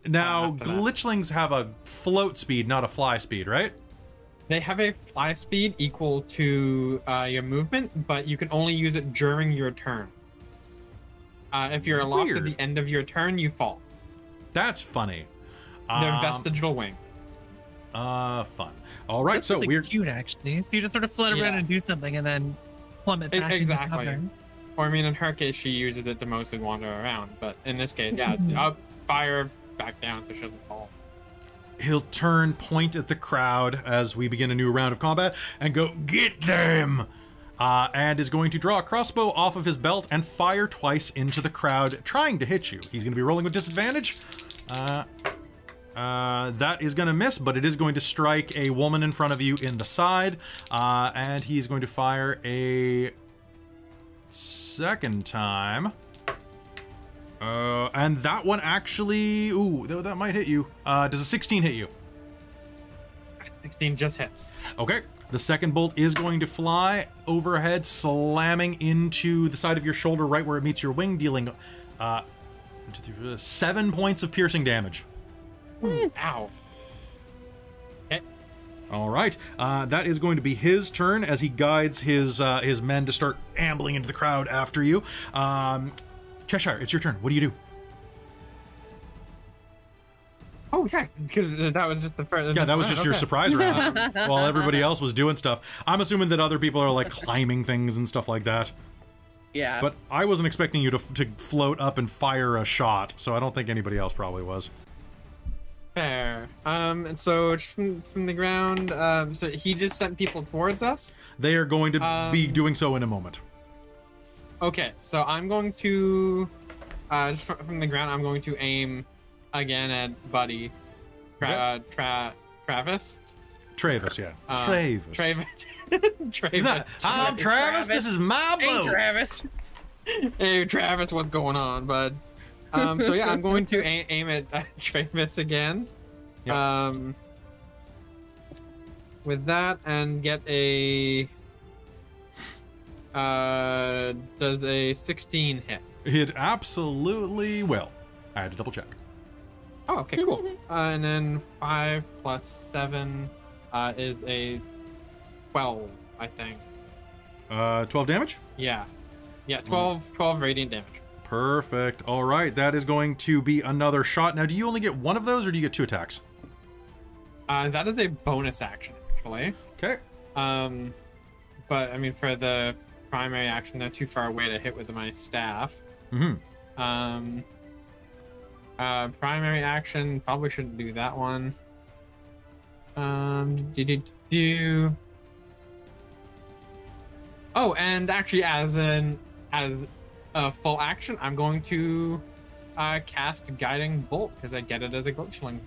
Now, glitchlings have a float speed, not a fly speed, right? They have a fly speed equal to your movement, but you can only use it during your turn. If you're aloft at the end of your turn, you fall. That's funny. Their vestigial wing. Fun. All right, That's so really we're cute, actually. So you just sort of float around and do something, and then plummet back Exactly. into cover. Or I mean, in her case, she uses it to mostly wander around. But in this case, yeah, it's up, fire, back down, so she doesn't fall. He'll turn, point at the crowd as we begin a new round of combat, and go, "Get them!" And is going to draw a crossbow off of his belt and fire twice into the crowd, trying to hit you. He's going to be rolling with disadvantage. That is going to miss, but it is going to strike a woman in front of you in the side. And he's going to fire a second time. And that one actually... Ooh, that might hit you. Does a 16 hit you? 16 just hits. Okay. The second bolt is going to fly overhead, slamming into the side of your shoulder right where it meets your wing, dealing 7 points of piercing damage. Ow. Okay. All right. That is going to be his turn as he guides his men to start ambling into the crowd after you. Cheshire, it's your turn. What do you do? Oh, yeah, because that was just the first... Yeah, that was just your surprise round while everybody else was doing stuff. I'm assuming that other people are, like, climbing things and stuff like that. Yeah. But I wasn't expecting you to float up and fire a shot, so I don't think anybody else probably was. Fair. And so from the ground, so he just sent people towards us? They are going to be doing so in a moment. Okay, so I'm going to, just from the ground, I'm going to aim again at Buddy. Travis? Travis, yeah. Travis. I'm Travis, this is my boat. Hey, Travis. Hey, Travis, what's going on, bud? So yeah, I'm going to aim at Travis again. Yep. With that, and get a... does a 16 hit? It absolutely will. I had to double check. Oh, okay, cool. And then 5 plus 7 is a 12, I think. 12 damage? Yeah. Yeah, 12 radiant damage. Perfect. All right, that is going to be another shot. Now, do you only get one of those, or do you get 2 attacks? That is a bonus action, actually. Okay. But, I mean, for the primary action, they're too far away to hit with my staff. Mm-hmm. Primary action, probably shouldn't do that one. Oh, and actually, as a full action, I'm going to cast Guiding Bolt because I get it as a glitchling.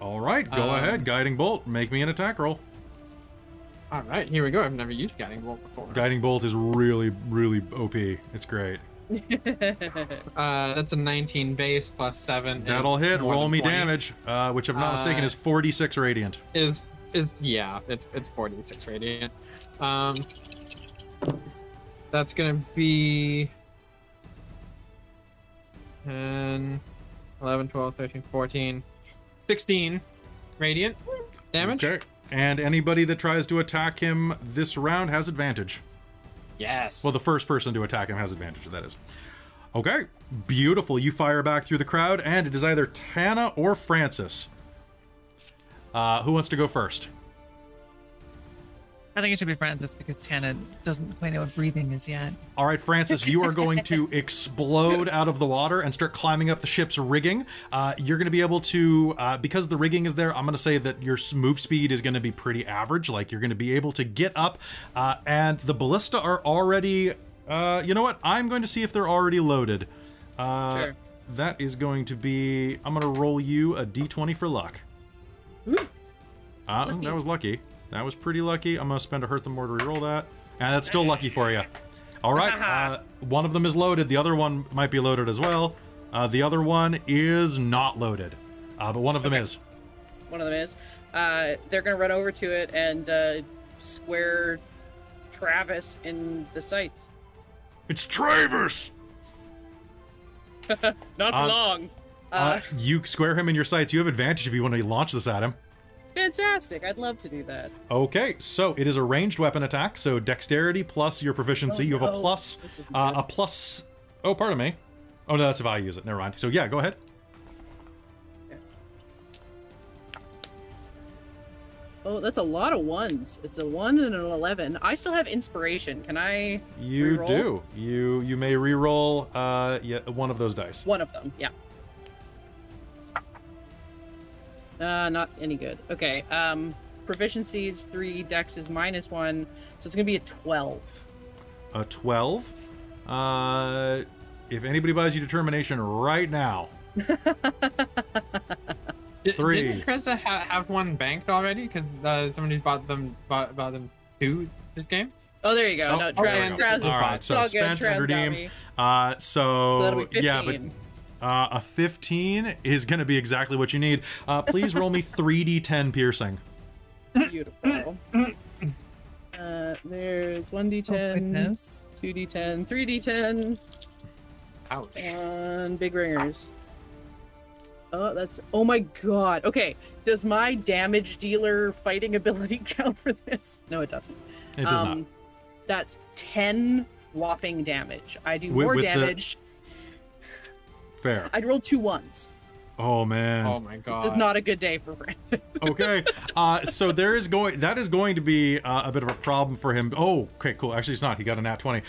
All right, go ahead. Guiding Bolt. Make me an attack roll. All right, here we go. I've never used Guiding Bolt before. Guiding Bolt is really, really OP. It's great. That's a 19 base plus 7. That'll hit. Roll me damage, which, if not mistaken, is 46 radiant. Yeah, it's 46 radiant. That's gonna be 10, 11, 12, 13, 14, 16 radiant damage. Okay. And anybody that tries to attack him this round has advantage. Yes. Well, the first person to attack him has advantage, that is. Okay. Beautiful. You fire back through the crowd, and it is either Tana or Francis. Who wants to go first? I think it should be Francis because Tana doesn't quite know what breathing is yet. All right, Francis, you are going to explode out of the water and start climbing up the ship's rigging. You're going to be able to, because the rigging is there, I'm going to say that your move speed is going to be pretty average. Like, you're going to be able to get up, and the ballista are already, you know what? I'm going to see if they're already loaded. Sure. That is going to be, I'm going to roll you a d20 for luck. That was lucky. That was pretty lucky. I'm going to spend a hurt them more to reroll that. And that's still lucky for you. All right. One of them is loaded. The other one might be loaded as well. The other one is not loaded. But one of them is. One of them is. They're going to run over to it and square Travis in the sights. It's Travis! Not for long. You square him in your sights. You have advantage if you want to launch this at him. Fantastic. I'd love to do that. Okay, so it is a ranged weapon attack, so dexterity plus your proficiency. You have a plus, oh, pardon me. Oh, no, that's if I use it. Never mind. So yeah, go ahead. Oh, that's a lot of ones. It's a 1 and an 11. I still have inspiration. Can I You reroll? do. You may re-roll one of those dice. One of them, yeah. Not any good. Okay. Proficiency is 3, dex is -1, so it's gonna be a 12. A 12. If anybody buys you determination right now. 3. Didn't Krista have one banked already? Because somebody bought them two this game. Oh, there you go. Oh, No, there we go. Traz. All right, so all good. spent Traz and got redeemed. me. So that'll be 15. yeah, but a 15 is going to be exactly what you need. Please roll me 3d10 piercing. Beautiful. There's 1d10, 2d10, 3d10. Ouch. And big ringers. Oh, oh my god. Okay, does my damage dealer fighting ability count for this? No, it doesn't. It does not. That's 10 whopping damage. I do more with damage. Fair. I'd roll 2 1s. Oh man. Oh my god. This is not a good day for Brandon. Okay. So that is going to be a bit of a problem for him. Oh, okay, cool. Actually, it's not. He got a nat 20.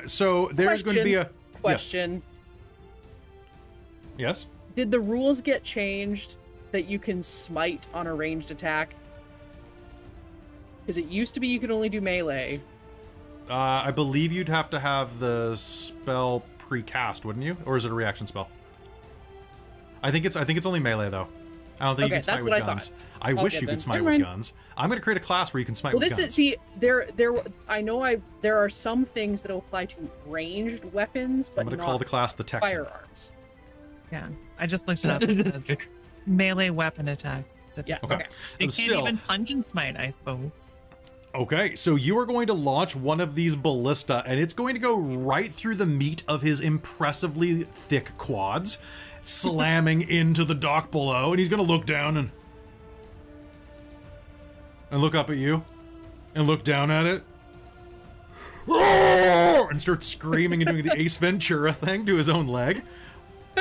So there's going to be a question. Yes. Did the rules get changed that you can smite on a ranged attack? Because it used to be you could only do melee. I believe you'd have to have the spell pre-cast, wouldn't you? Or is it a reaction spell? I think it's only melee though. I don't think you can smite with guns. I wish you could smite with guns. I'm going to create a class where you can smite with guns. See, there are some things that apply to ranged weapons, but I'm going to call the class the Texan. Firearms. Yeah, I just looked it up. It says melee weapon attacks. Yeah. Okay. They can't even punch and smite, I suppose. Okay, so you are going to launch one of these ballista, and it's going to go right through the meat of his impressively thick quads, slamming into the dock below, and he's going to look down and look up at you, and look down at it, and start screaming and doing the Ace Ventura thing to his own leg.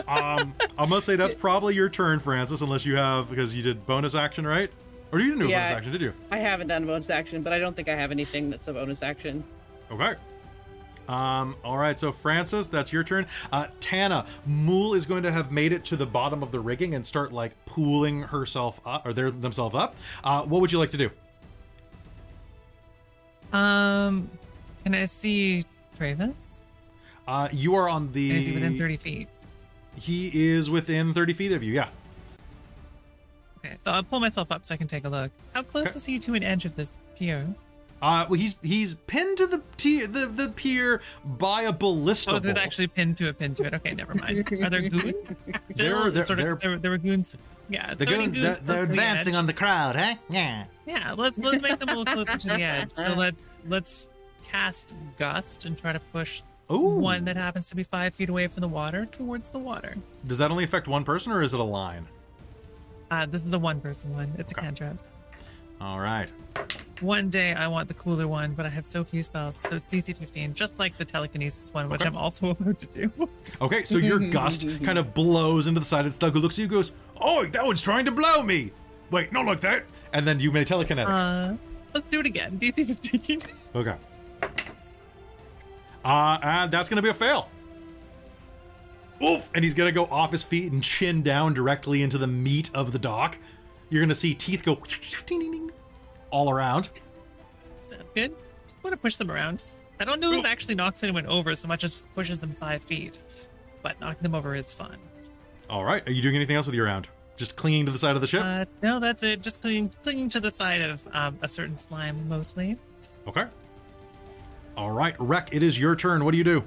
I'm gonna say that's probably your turn, Francis, unless you have, because you did bonus action, right? Or you didn't do a bonus action, did you? I haven't done a bonus action, but I don't think I have anything that's a bonus action. Okay. All right, so Francis, that's your turn. Tana, Mulj is going to have made it to the bottom of the rigging and start like pooling herself up, or themselves up. What would you like to do? Can I see Travis? You are on the... Is he within 30 feet? He is within 30 feet of you, yeah. Okay, so I'll pull myself up so I can take a look. How close is he to an edge of this pier? Well, he's pinned to the pier by a ballista. Oh, is it actually pinned to it? Okay, never mind. Are there goons? There were goons. Yeah, the goons. They're advancing on the crowd, huh? Yeah. Yeah, let's make them a little closer to the edge. So let's cast Gust and try to push one that happens to be 5 feet away from the water towards the water. Does that only affect one person, or is it a line? This is a one-person one. It's a cantrip. All right. One day I want the cooler one, but I have so few spells, so it's DC 15, just like the telekinesis one, which I'm also about to do. Okay, so your gust kind of blows into the side of the Stug, who looks at you and goes, "Oh, that one's trying to blow me! Wait, not like that!" And then you may telekinetic. Let's do it again. DC 15. Okay. And that's going to be a fail. Oof! And he's going to go off his feet and chin down directly into the meat of the dock. You're going to see teeth go all around. Sounds good. Just want to push them around. I don't know if it actually knocks anyone over so much as pushes them 5 feet. But knocking them over is fun. All right. Are you doing anything else with your round? Just clinging to the side of the ship? No, that's it. Just clinging to the side of a certain slime, mostly. Okay. All right. Wrek, it is your turn. What do you do?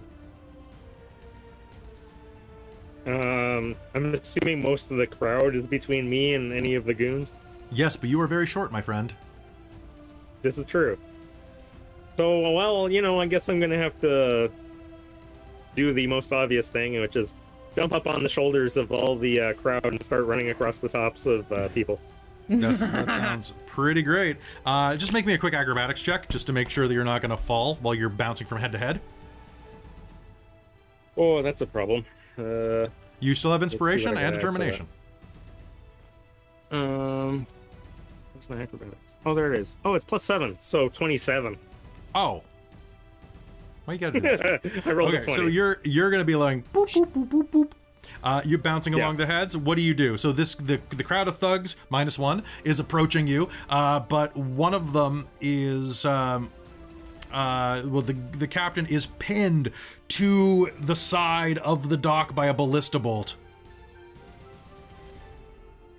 I'm assuming most of the crowd is between me and any of the goons. Yes, but you are very short, my friend. This is true. So, well, you know, I guess I'm gonna have to do the most obvious thing, which is jump up on the shoulders of all the crowd and start running across the tops of people. That sounds pretty great. Just make me a quick acrobatics check, just to make sure that you're not going to fall while you're bouncing from head to head. Oh, that's a problem. You still have inspiration and determination. What's my acrobatics? Oh, there it is. Oh, it's +7, so 27. Oh. Why you gotta do that? I rolled a Okay, 20. so you're gonna be like boop boop boop boop boop. You're bouncing along the heads. What do you do? So the crowd of thugs -1 is approaching you, but one of them is well, the captain is pinned to the side of the dock by a ballista bolt.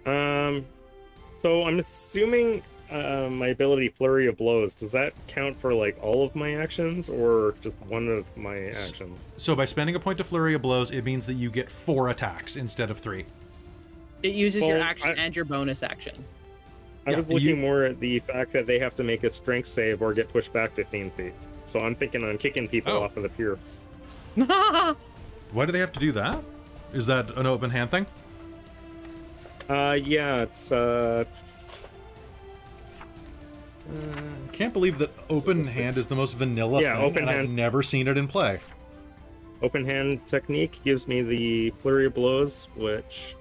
So I'm assuming my ability Flurry of Blows, does that count for like all of my actions or just one of my actions? So by spending a point to Flurry of Blows, it means that you get 4 attacks instead of 3. It uses your Well, action and your bonus action. I was looking more at the fact that they have to make a strength save or get pushed back 15 feet. So I'm thinking on kicking people off of the pier. Why do they have to do that? Is that an open hand thing? Yeah, it's Can't believe that open hand is the most vanilla thing, open and hand. I've never seen it in play. Open hand technique gives me the Flurry of Blows, which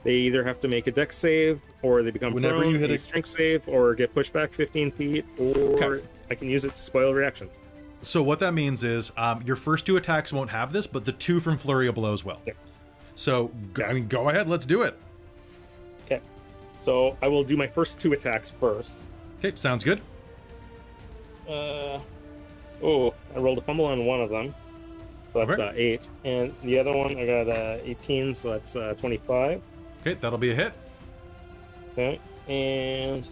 they either have to make a dex save, or they become Whenever prone, you hit a a- strength save, or get pushed back 15 feet, or I can use it to spoil reactions. So what that means is your first 2 attacks won't have this, but the 2 from Flurry of Blows will. Yeah. So, I mean, go ahead, let's do it. Okay, so I will do my first 2 attacks first. Okay, sounds good. I rolled a fumble on one of them. So that's 8. And the other one, I got 18, so that's 25. Okay, that'll be a hit. Okay, and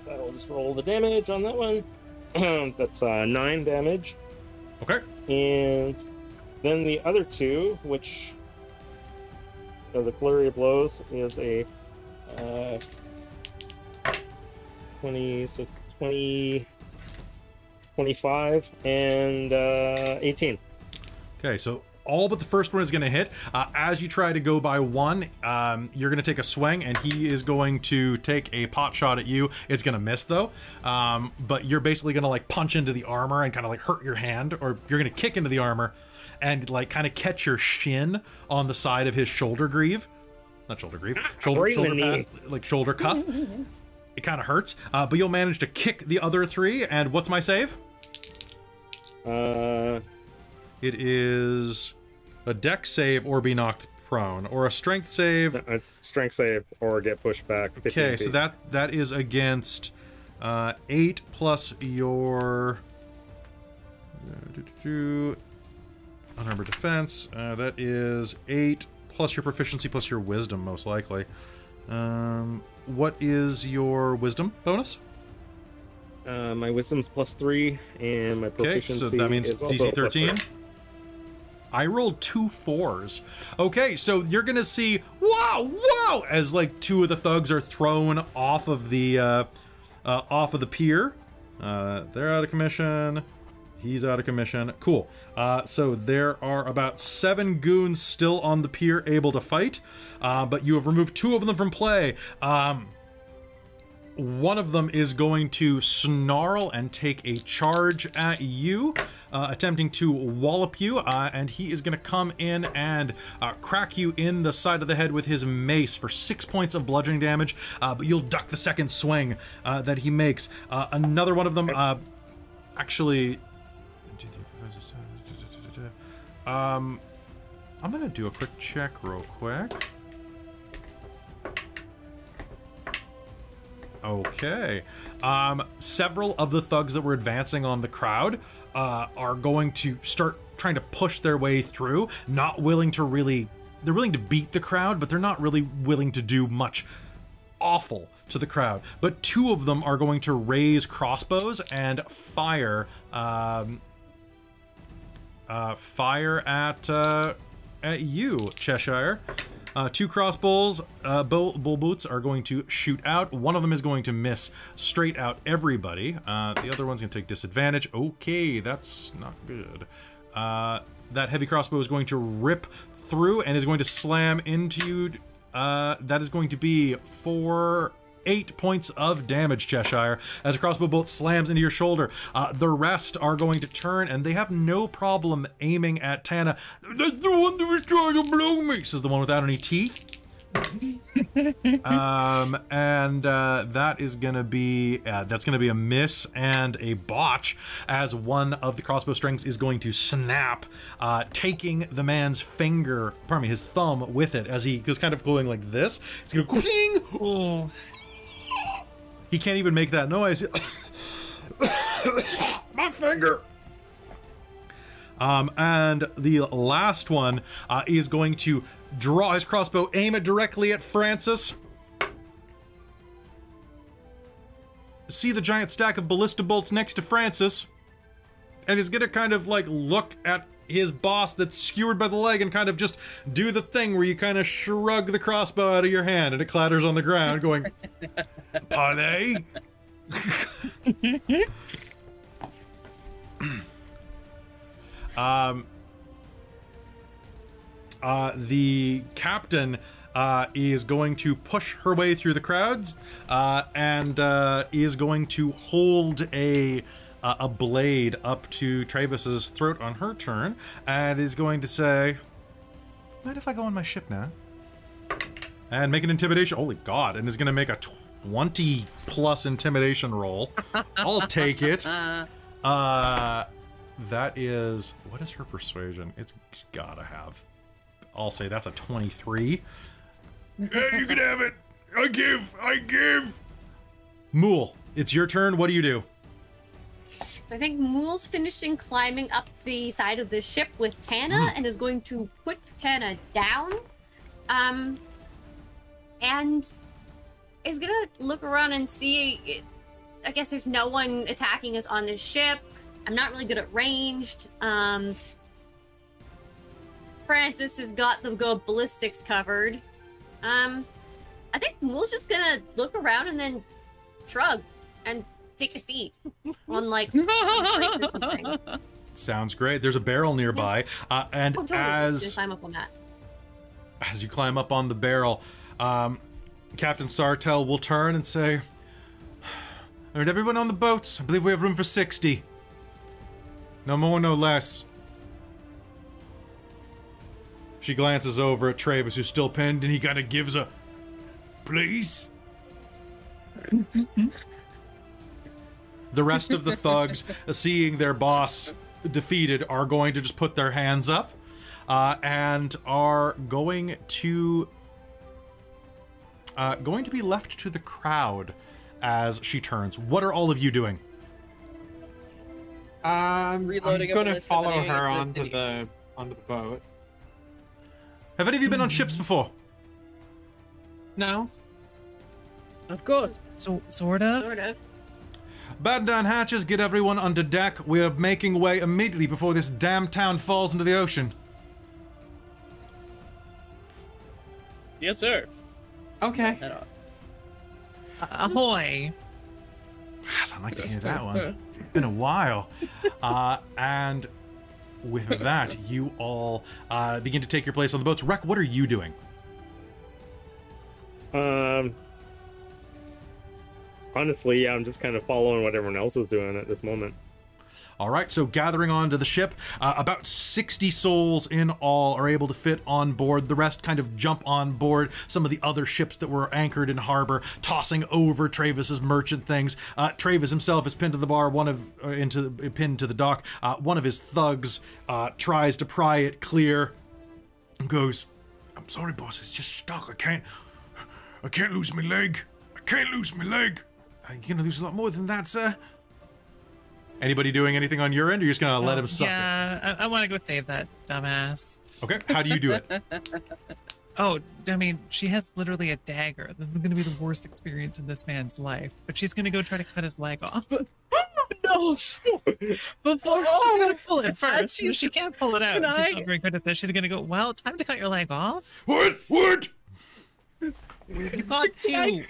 I'll just roll the damage on that one. That's 9 damage. Okay. And then the other 2, which the Flurry of Blows is a 20, so 20, 25, and 18. Okay, so all but the first one is going to hit. As you try to go by one, you're going to take a swing, and he is going to take a pot shot at you. It's going to miss, though. But you're basically going to, like, punch into the armor and kind of, like, hurt your hand, or you're going to kick into the armor and, like, kind of catch your shin on the side of his shoulder greave. Not shoulder greave. Shoulder pad, like shoulder cuff. It kind of hurts, but you'll manage to kick the other 3. And what's my save? It is a dex save or be knocked prone, or a strength save. It's strength save or get pushed back 15 Okay, feet. so that is against 8 plus your unarmored defense. That is 8 plus your proficiency plus your wisdom, most likely. What is your wisdom bonus? My wisdom's +3, and my proficiency so that means is also DC 13. +3. I rolled 2 4s. Okay, so you're gonna see wow as like 2 of the thugs are thrown off of the pier. They're out of commission. He's out of commission. Cool. So there are about 7 goons still on the pier able to fight, but you have removed 2 of them from play. One of them is going to snarl and take a charge at you, attempting to wallop you, and he is going to come in and crack you in the side of the head with his mace for 6 points of bludgeoning damage, but you'll duck the second swing that he makes. Another one of them, actually... I'm going to do a quick check real quick. Okay. Several of the thugs that were advancing on the crowd are going to start trying to push their way through, not willing to really... They're willing to beat the crowd, but they're not really willing to do much awful to the crowd. But 2 of them are going to raise crossbows and fire... fire at you, Cheshire. 2 crossbows, bull boots are going to shoot out. One of them is going to miss straight out everybody. The other one's going to take disadvantage. Okay, that's not good. That heavy crossbow is going to rip through and is going to slam into you. That is going to be for 8 points of damage, Cheshire, as a crossbow bolt slams into your shoulder. The rest are going to turn, and they have no problem aiming at Tana. That's the one that was trying to blow me, says the one without any teeth. That is gonna be that's gonna be a miss and a botch, as one of the crossbow strings is going to snap, taking the man's finger, pardon me, his thumb with it, as he goes kind of going like this. It's gonna go. He can't even make that noise. My finger. And the last one is going to draw his crossbow, aim it directly at Francis. See the giant stack of ballista bolts next to Francis, and he's gonna kind of like look at his boss that's skewered by the leg and kind of just do the thing where you kind of shrug the crossbow out of your hand and it clatters on the ground, going, "Parley." The captain is going to push her way through the crowds and is going to hold a blade up to Travis's throat on her turn, and is going to say, "Mind if I go on my ship now?" And make an intimidation. Holy God! And is going to make a 20+ intimidation roll. I'll take it. That is, what is her persuasion? It's gotta have, I'll say that's a 23. Hey, you can have it. I give. Mulj, it's your turn. What do you do? I think Mulj's finishing climbing up the side of the ship with Tana and is going to put Tana down. And is gonna look around and see, I guess there's no one attacking us on this ship. I'm not really good at ranged. Francis has got the ballistics covered. I think Mulj's just gonna look around and then shrug and take a seat on like some crate or something. Sounds great. There's a barrel nearby, and totally. as climb up on that. As you climb up on the barrel, Captain Sartell will turn and say, "All right, everyone on the boats. I believe we have room for 60. No more, no less." She glances over at Travis, who's still pinned, and he kind of gives a, "Please." The rest of the thugs, seeing their boss defeated, are going to just put their hands up, and are going to be left to the crowd as she turns. What are all of you doing? Reloading I'm gonna follow her onto the boat. Have any of you been on ships before? No. Of course. So, sort of. Sort of. Batten down hatches, get everyone under deck. We're making way immediately before this damn town falls into the ocean. Yes, sir. Okay. Ahoy. Yes, I'd like to hear that one. It's been a while. And with that, you all begin to take your place on the boats. Wrek, what are you doing? Honestly, yeah, I'm just kind of following what everyone else is doing at this moment. All right, so gathering onto the ship, about 60 souls in all are able to fit on board. The rest kind of jump on board some of the other ships that were anchored in harbor, tossing over Travis's merchant things. Travis himself is pinned to the bar, pinned to the dock. One of his thugs tries to pry it clear and goes, "I'm sorry, boss, it's just stuck. I can't lose my leg. You're gonna lose a lot more than that, sir." Anybody doing anything on your end, or you're just gonna let him suck it? Yeah, I want to go save that dumbass. Okay, how do you do it? Oh, I mean, she has literally a dagger. This is gonna be the worst experience in this man's life. But she's gonna go try to cut his leg off. No! Before she's gonna pull it first. She's- She can't pull it out. Can She's I- not very good at this. She's gonna go, well, time to cut your leg off. What? You got two.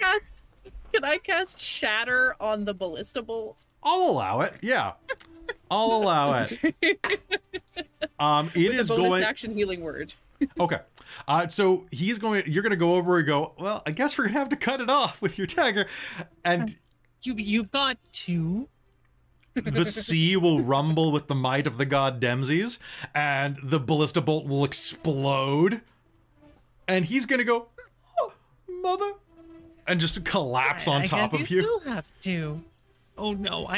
Can I cast Shatter on the ballista bolt? I'll allow it. Yeah, I'll allow it. It With is a bonus going. action healing word. Okay. So he's going. You're going to go over and go, "Well, I guess we're going to have to cut it off with your dagger," and You've got two. the sea will rumble with the might of the god Dempsey's, and the ballista bolt will explode, and he's going to go, "Oh, mother, and just collapse on top guess of you. you. Still have to. Oh no,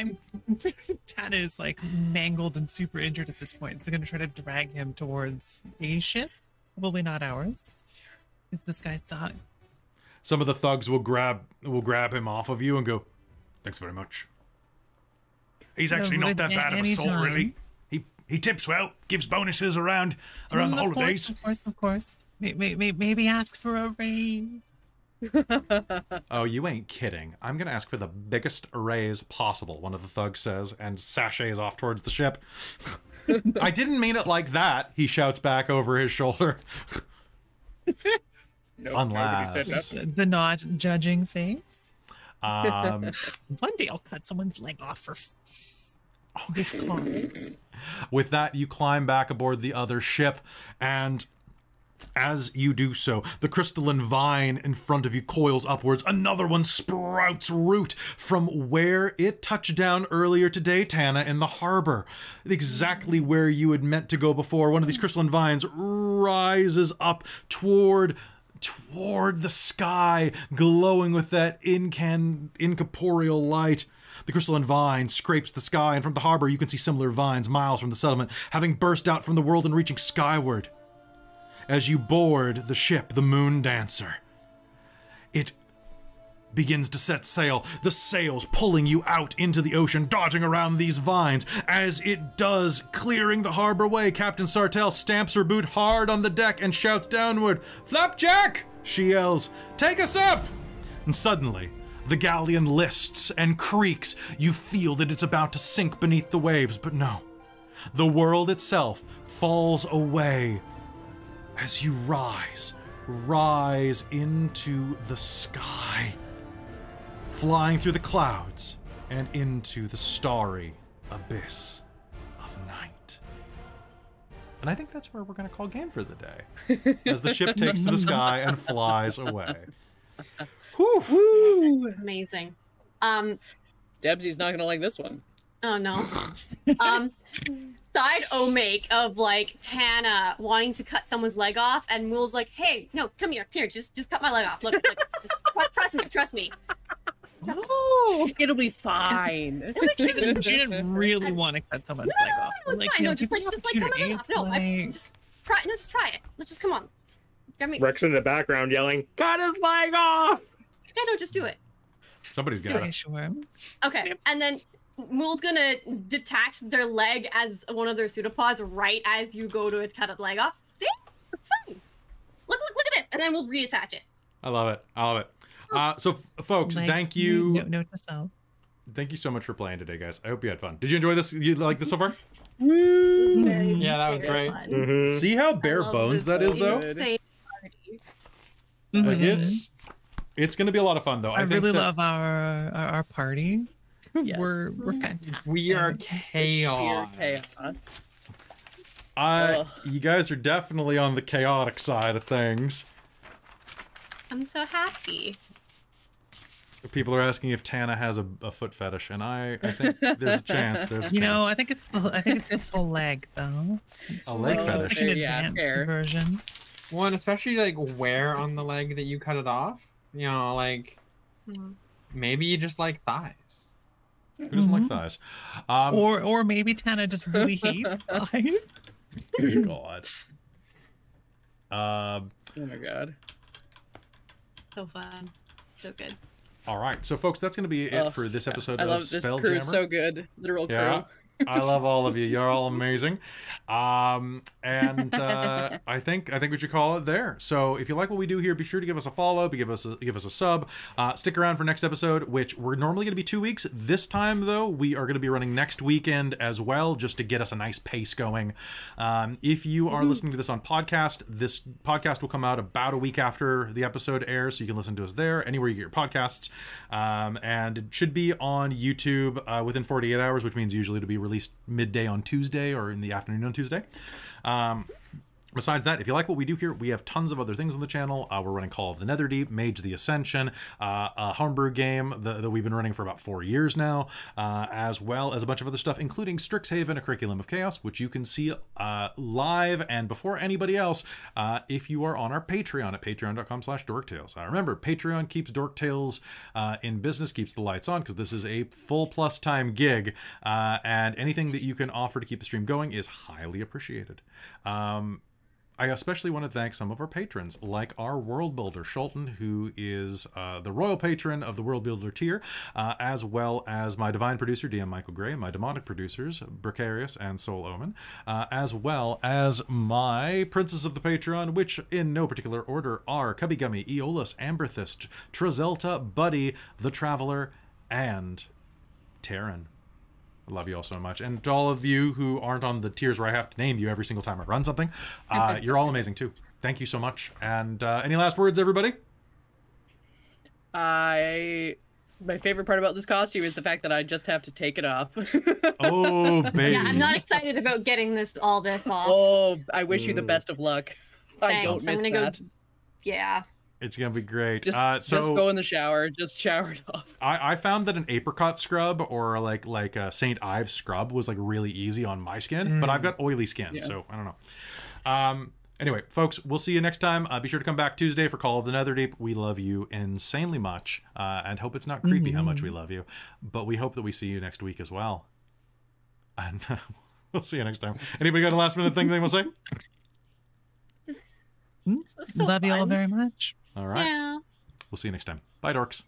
Tana is like mangled and super injured at this point. So they're gonna try to drag him towards a ship, probably not ours. Is this guy's dog? Some of the thugs will grab him off of you and go, "Thanks very much." He's actually not that bad of a sort, really. He tips well, gives bonuses around the holidays. Of course. Maybe ask for a raise. Oh, you ain't kidding. I'm gonna ask for the biggest raise possible, one of the thugs says, and sachets off towards the ship. I didn't mean it like that, he shouts back over his shoulder. Unless the not judging face. One day I'll cut someone's leg off for With that, you climb back aboard the other ship, and as you do so, the crystalline vine in front of you coils upwards. Another one sprouts root from where it touched down earlier today, Tana, in the harbor. Exactly where you had meant to go before. One of these crystalline vines rises up toward the sky, glowing with that incorporeal light. The crystalline vine scrapes the sky, and from the harbor you can see similar vines miles from the settlement, having burst out from the world and reaching skyward. As you board the ship, the Moon Dancer, it begins to set sail, the sails pulling you out into the ocean, dodging around these vines. As it does, clearing the harbor way, Captain Sartell stamps her boot hard on the deck and shouts downward, "Flapjack!" she yells, "Take us up!" And suddenly, the galleon lists and creaks. You feel that it's about to sink beneath the waves, but no. The world itself falls away as you rise into the sky, flying through the clouds and into the starry abyss of night. And I think that's where we're going to call game for the day, as the ship takes to the sky and flies away. Woo! Amazing. Debsy's not gonna like this one. Oh no. Side O-make of like Tana wanting to cut someone's leg off, and Mulj's like, "Hey, no, come here, just cut my leg off. Look, just trust me. Oh, it'll be fine." She didn't really want to cut someone's leg off. No, it's fine. No, just cut my leg off. No, just try it. Let's just come on. Wrek's in the background yelling, "Cut his leg off!" Yeah, no, just do it. Somebody's got it. Sure. Okay, and then Mulj's gonna detach their leg as one of their pseudopods right as you go to cut a leg off. See? It's fine. Look at this, and then we'll reattach it. I love it. So, folks, thank you. Note to self. Thank you so much for playing today, guys. I hope you had fun. Did you enjoy this? You like this so far? Yeah, that was great. Mm-hmm. See how bare bones that is, though? Like it's going to be a lot of fun, though. I really love our party. Yes. We're fantastic. We are chaos. You guys are definitely on the chaotic side of things. I'm so happy. People are asking if Tana has a foot fetish, and I think there's a chance. I think it's the full leg though. It's a leg fetish. An advanced version. One, especially like where on the leg that you cut it off. You know, like maybe you just like thighs. Who doesn't like thighs? Or maybe Tana just really hates thighs. God. Oh my god. So fun. So good. All right, so folks, that's going to be it for this episode of Spelljammer. I love this crew so good. Literal crew. Yeah, I love all of you. You're all amazing. I think we should call it there. So if you like what we do here, be sure to give us a follow, give us a sub. Stick around for next episode, which we're normally going to be 2 weeks. This time, though, we are going to be running next weekend as well, just to get us a nice pace going. If you are listening to this on podcast, this podcast will come out about a week after the episode airs, so you can listen to us there, anywhere you get your podcasts. And it should be on YouTube within 48 hours, which means usually to be released midday on Tuesday or in the afternoon on Tuesday. Besides that, if you like what we do here, we have tons of other things on the channel. We're running Call of the Netherdeep, Mage the Ascension, a homebrew game that we've been running for about 4 years now, as well as a bunch of other stuff, including Strixhaven, a Curriculum of Chaos, which you can see live and before anybody else if you are on our Patreon at patreon.com/dorktales. Remember, Patreon keeps Dorktales in business, keeps the lights on, because this is a full plus time gig, and anything that you can offer to keep the stream going is highly appreciated. I especially want to thank some of our patrons, like our world builder, Shulton, who is the royal patron of the world builder tier, as well as my divine producer, DM Michael Gray, my demonic producers, Precarious and Soul Omen, as well as my princes of the Patreon, which in no particular order are Cubby Gummy, Aeolus, Amberthist, Trazelta, Buddy, The Traveler, and Terran. I love you all so much. And to all of you who aren't on the tiers where I have to name you every single time I run something, you're all amazing too. Thank you so much. And any last words, everybody? My favorite part about this costume is the fact that I just have to take it off. Oh, baby. Yeah, I'm not excited about getting all this off. Oh, I wish you the best of luck. Thanks. I don't miss that. Yeah. It's gonna be great. Just go in the shower. Just shower it off. I found that an apricot scrub or like a St. Ives scrub was like really easy on my skin, but I've got oily skin, so I don't know. Anyway, folks, we'll see you next time. Be sure to come back Tuesday for Call of the Netherdeep. We love you insanely much, and hope it's not creepy how much we love you. But we hope that we see you next week as well. And we'll see you next time. Anybody got a last minute thing they want to say? Love you all very much. All right. Yeah. We'll see you next time. Bye, dorks.